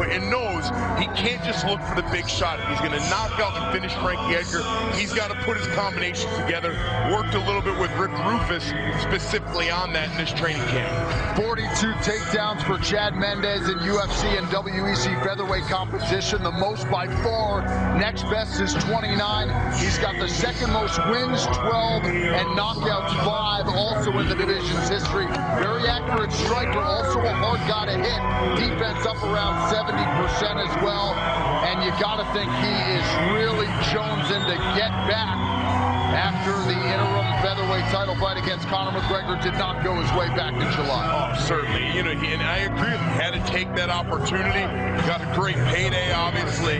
and knows he can't just look for the big shot. If he's going to knock out and finish Frankie Edgar, he's got to put his combinations together. Worked a little bit with Rick Rufus specifically on that in this training camp. 42 takedowns for Chad Mendes in UFC and WEC featherweight competition, the most by far. Next best is 29. He's got the second most wins, 12, and knockouts, 5, also in the division's history. Very accurate striker, also a hard guy to hit. Defense up around 70% as well. And you got to think he is really jonesing to get back after the interim featherweight title fight against Conor McGregor did not go his way back in July. Oh, certainly. And I agree with him. He had to take that opportunity. Got a great payday, obviously,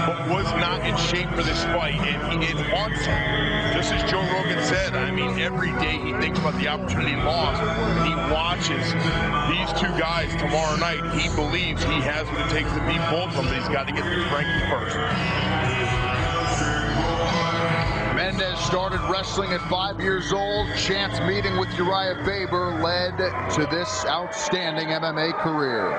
but was not in shape for this fight, and it haunts him. Just as Joe Rogan said, I mean, every day he thinks about the opportunity lost. He watches these two guys tomorrow night. He believes he has what it takes to beat both of them, but he's got to get through Frankie first. Mendes started wrestling at 5 years old. Chance meeting with Uriah Faber led to this outstanding MMA career.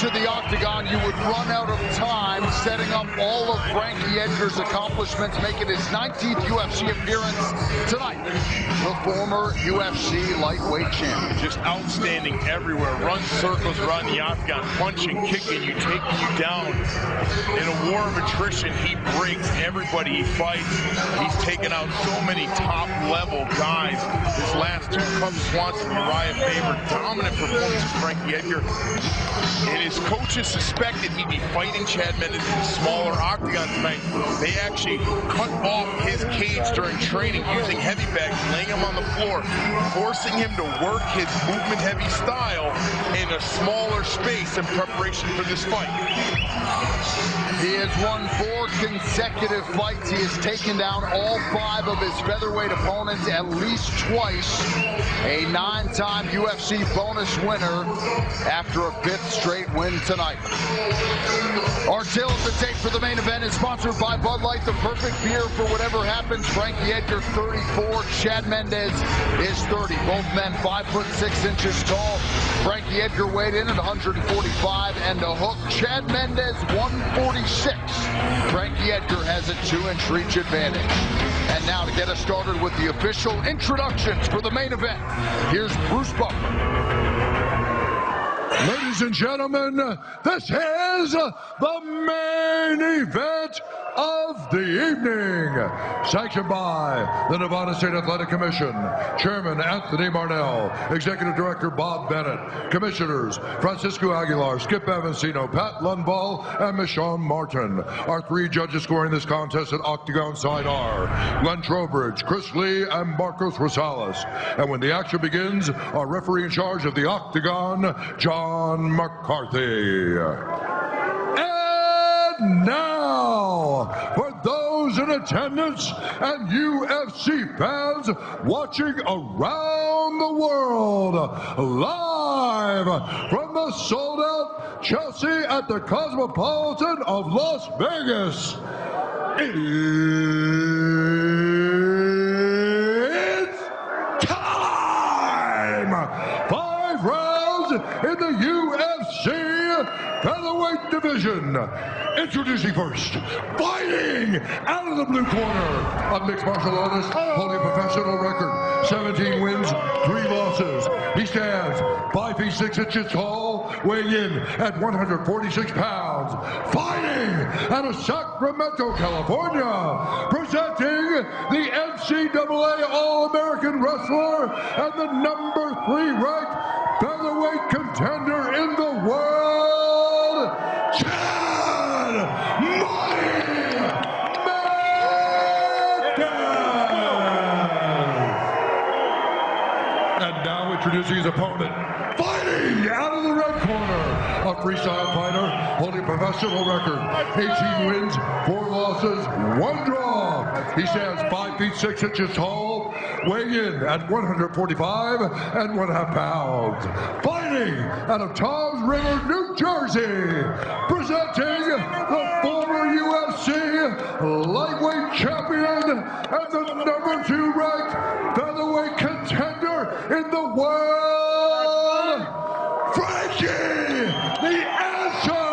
To the octagon, you would run out of time setting up all of Frankie Edgar's accomplishments, making his 19th UFC appearance tonight. The former UFC lightweight champion. Just outstanding everywhere. Runs circles around the octagon, punching, kicking you, taking you down. In a war of attrition, he breaks everybody he fights. He's taken out so many top-level guys. His last two, Cub Swanson, Uriah Faber, dominant performances, Frankie Edgar. And his coaches suspected he'd be fighting Chad Mendes in a smaller octagon tonight. They actually cut off his cage during training using heavy bags, laying him on the floor, forcing him to work his movement-heavy style in a smaller space in preparation for this fight. He has won 4 consecutive fights. He has taken down all 5 of his featherweight opponents at least twice. A 9-time UFC bonus winner after a 5th straight win tonight. Our tale of the tape for the main event is sponsored by Bud Light, the perfect beer for whatever happens. Frankie Edgar, 34. Chad Mendes is 30. Both men 5'6" tall. Frankie Edgar weighed in at 145 and a hook. Chad Mendes 146. Frankie Edgar has a 2-inch reach advantage. And now to get us started with the official introductions for the main event, here's Bruce Buffer. Ladies and gentlemen, this is the main event of the evening. Sanctioned by the Nevada State Athletic Commission, Chairman Anthony Marnell, Executive Director Bob Bennett, Commissioners Francisco Aguilar, Skip Avancino, Pat Lundvall, and Michonne Martin. Our 3 judges scoring this contest at Octagon side are Glenn Trowbridge, Chris Lee, and Marcos Rosales. And when the action begins, our referee in charge of the Octagon, John McCarthy. And now, for those in attendance and UFC fans watching around the world, live from the sold-out Chelsea at the Cosmopolitan of Las Vegas, it's time! 5 rounds in the UFC featherweight division. Introducing first, fighting out of the blue corner, a mixed martial artist holding a professional record, 17 wins, 3 losses. He stands 5 feet 6 inches tall, weighing in at 146 pounds. Fighting out of Sacramento, California, presenting the NCAA All-American Wrestler and the number 3 ranked featherweight contender in the world, Chad Money Mendes! And now introducing his opponent, fighting out of the red corner, a freestyle fighter holding a professional record, 18 wins, 4 losses, 1 draw. He stands 5 feet 6 inches tall, weighing in at 145 and 1/2 pounds. Fighting out of Toms River, New Jersey, presenting the former UFC lightweight champion and the number 2 ranked featherweight contender in the world, Frankie the Answer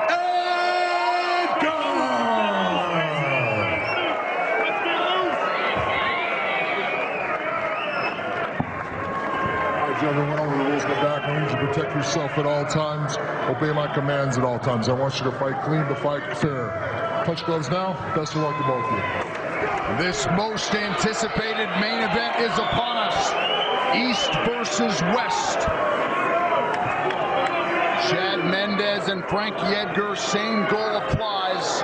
Edgar! Gentlemen, went over the rules in the back. I need you to protect yourself at all times. Obey my commands at all times. I want you to fight clean, to fight fair. Touch gloves now. Best of luck to both of you. This most anticipated main event is upon us. East versus West. Chad Mendes and Frankie Edgar, same goal applies.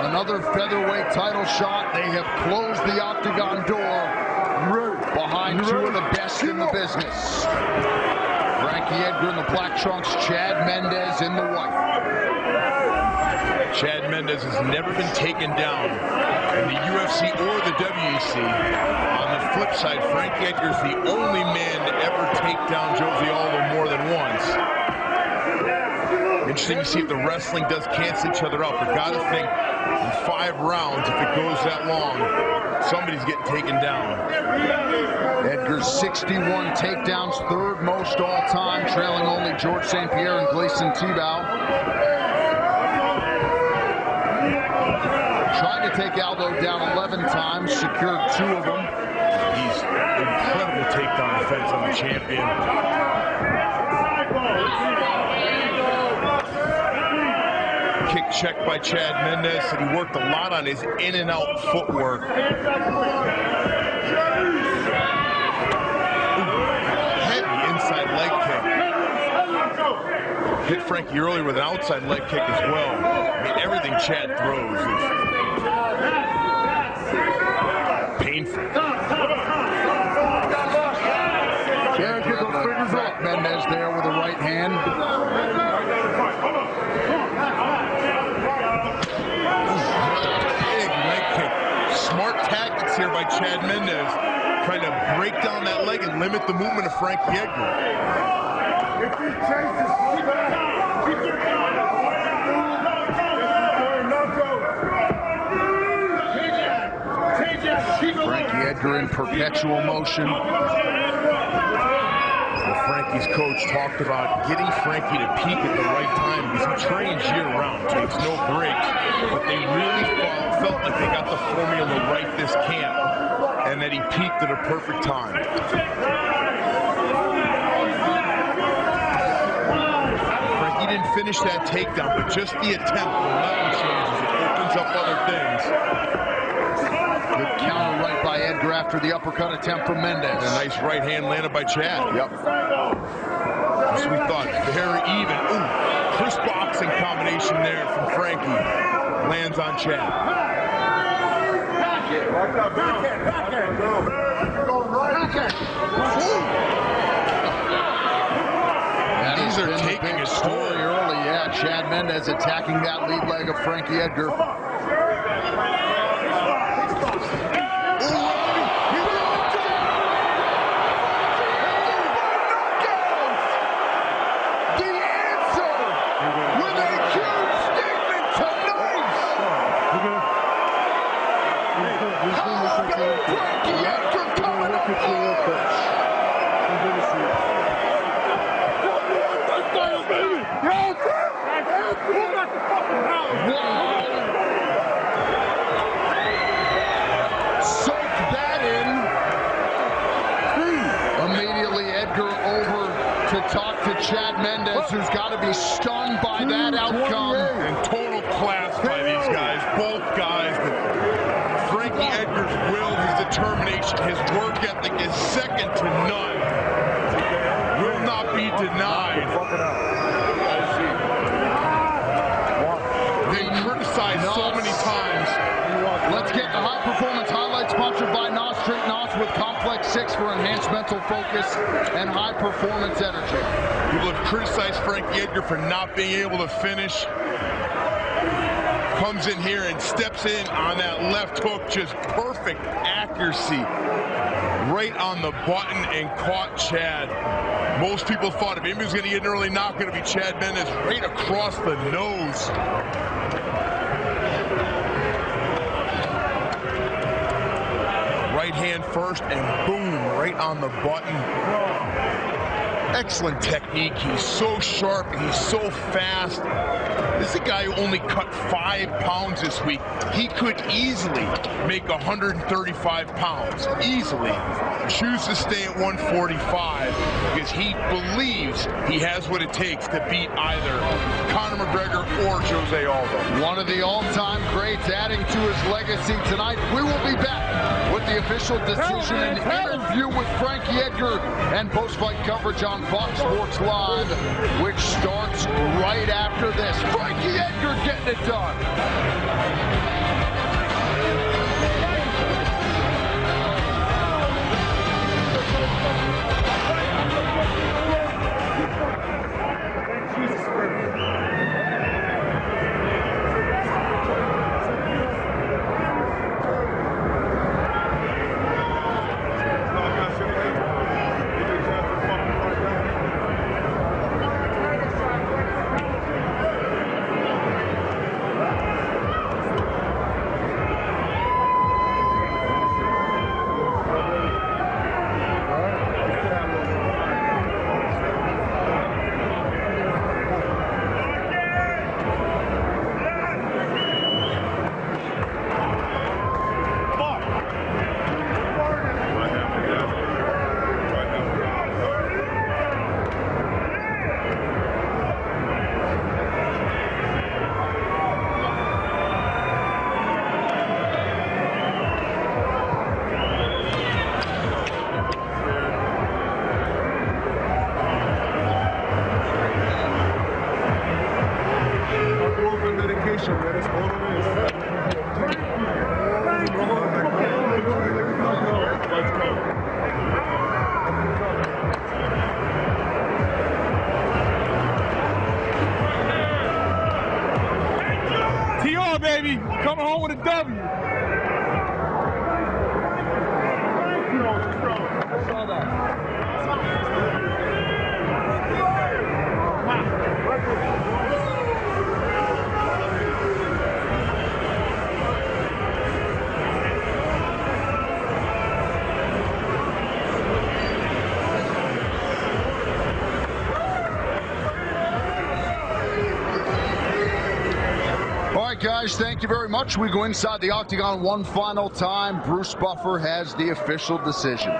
Another featherweight title shot. They have closed the octagon door behind 2 of the best in the business. Frankie Edgar in the black trunks, Chad Mendes in the white. Chad Mendes has never been taken down in the UFC or the WEC. On the flip side, Frankie Edgar is the only man to ever take down Jose Aldo more than once. Interesting to see if the wrestling does cancel each other out, but gotta think in 5 rounds, if it goes that long, somebody's getting taken down. Edgar's 61 takedowns, 3rd most all time, trailing only George St. Pierre and Gleison Tebow. Tried to take Aldo down 11 times, secured 2 of them. He's incredible takedown defense on the champion. Kick check by Chad Mendes, and he worked a lot on his in and out footwork. Heavy inside leg kick. Hit Frankie earlier with an outside leg kick as well. I mean, everything Chad throws is painful. Chad Mendes there with the right hand. Smart tactics here by Chad Mendes, trying to break down that leg and limit the movement of Frankie Edgar. Frankie Edgar in perpetual motion. Frankie's coach talked about getting Frankie to peak at the right time because he trains year-round, takes no breaks, but they really felt like they got the formula right this camp, and that he peaked at a perfect time. Frankie didn't finish that takedown, but just the attempt will nothing changes. It opens up other things. Good counter right by Edgar after the uppercut attempt from Mendes. And a nice right hand landed by Chad. Yep. As we thought, very even. Ooh, crisp boxing combination there from Frankie. Lands on Chad. These are taking a story early. Yeah, Chad Mendes attacking that lead leg of Frankie Edgar. Whoa! Soak that in. Immediately Edgar over to talk to Chad Mendes, who's got to be stunned by that outcome. And total class by these guys, both guys. But Frankie Edgar's will, his determination, his work ethic is second to none. Will not be denied. Been criticized so many times. Let's get the high performance highlights sponsored by NOS. Drink NOS with Complex 6 for enhanced mental focus and high performance energy. People have criticized Frankie Edgar for not being able to finish. Comes in here and steps in on that left hook, just perfect accuracy. Right on the button and caught Chad. Most people thought if anybody's going to get an early knock, going to be Chad Mendes, right across the nose. Right hand first and boom, right on the button. Excellent technique. He's so sharp. He's so fast. This is a guy who only cut 5 pounds this week. He could easily make 135 pounds. Easily. Choose to stay at 145 because he believes he has what it takes to beat either Conor McGregor or Jose Aldo. One of the all-time greats adding to his legacy tonight. We will be back with the official decision and interview with Frankie Edgar and post-fight coverage on Fox Sports Live, which starts right after this. Frankie Edgar getting it done. Baby, coming home with a W. Guys, thank you very much. We go inside the octagon one final time. Bruce Buffer has the official decision.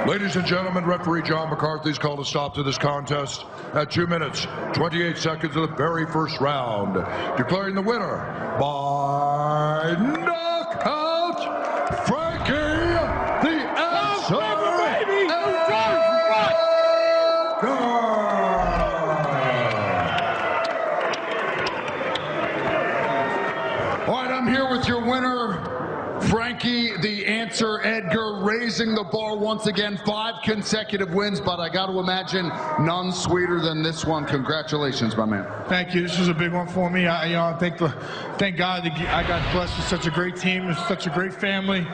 Ladies and gentlemen, referee John McCarthy's called a stop to this contest at 2 minutes, 28 seconds of the very first round, declaring the winner by knockout, Frankie the Answer Edgar. With your winner, Frankie the Answer Edgar, raising the bar once again, 5 consecutive wins, but I got to imagine none sweeter than this one. Congratulations, my man. Thank you. This was a big one for me. Thank God that I got blessed with such a great team, with such a great family.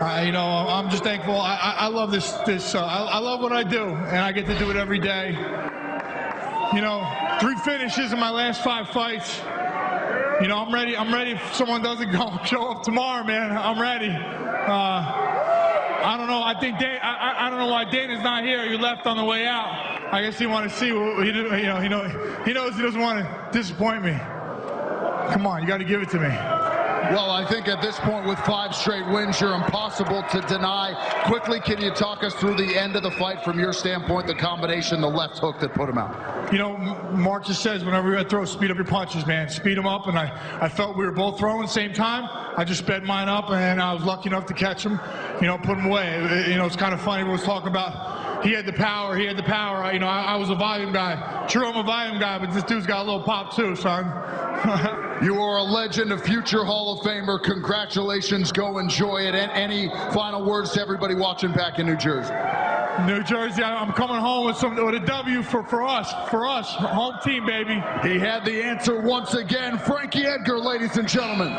I'm just thankful. I love this. I love what I do, and I get to do it every day. 3 finishes in my last 5 fights. I'm ready. I'm ready. If someone doesn't show up tomorrow, man, I'm ready. I don't know. I think I don't know why Dana's not here. He left on the way out. I guess he wanted to see what he knows he doesn't want to disappoint me. Come on, you got to give it to me. Well, I think at this point with 5 straight wins, you're impossible to deny. Quickly, can you talk us through the end of the fight from your standpoint, the combination, the left hook that put him out? You know, Mark just says whenever you throw, speed up your punches, man. Speed them up, and I felt we were both throwing at the same time. I just sped mine up, and I was lucky enough to catch him, you know, put him away. You know, it's kind of funny. We was talking about he had the power. You know, I was a volume guy. True, I'm a volume guy, but this dude's got a little pop too, son. You are a legend, a future Hall of Famer. Congratulations. Go enjoy it. And any final words to everybody watching back in New Jersey? New Jersey, I'm coming home with a W for us, home team, baby. He had the answer once again. Frankie Edgar, ladies and gentlemen.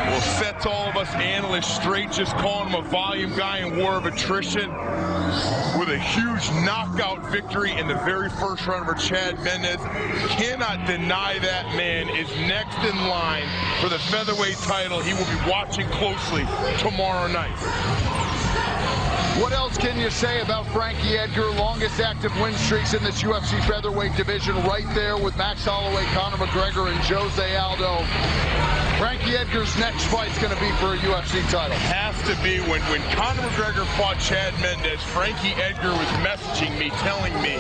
Well, sets all of us analysts straight, just calling him a volume guy in war of attrition with a huge knockout victory in the very first round over Chad Mendes. Cannot deny that man is next in line for the featherweight title. He will be watching closely tomorrow night. What else can you say about Frankie Edgar? Longest active win streaks in this UFC featherweight division, right there with Max Holloway, Conor McGregor, and Jose Aldo. Frankie Edgar's next fight's going to be for a UFC title. Has to be. When Conor McGregor fought Chad Mendes, Frankie Edgar was messaging me, telling me,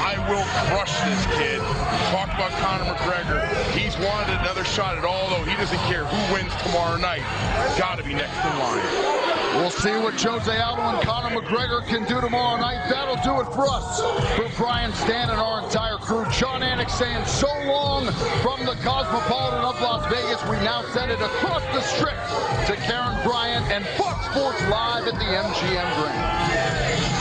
I will crush this kid. Talk about Conor McGregor. He's wanted another shot at Aldo. He doesn't care who wins tomorrow night. Got to be next in line. We'll see what Jose Aldo and Conor McGregor can do tomorrow night. That'll do it for us. For Brian Stan and our entire crew, John Anik saying so long from the Cosmopolitan of Las Vegas. We now send it across the strip to Karen Bryant and Fox Sports Live at the MGM Grand.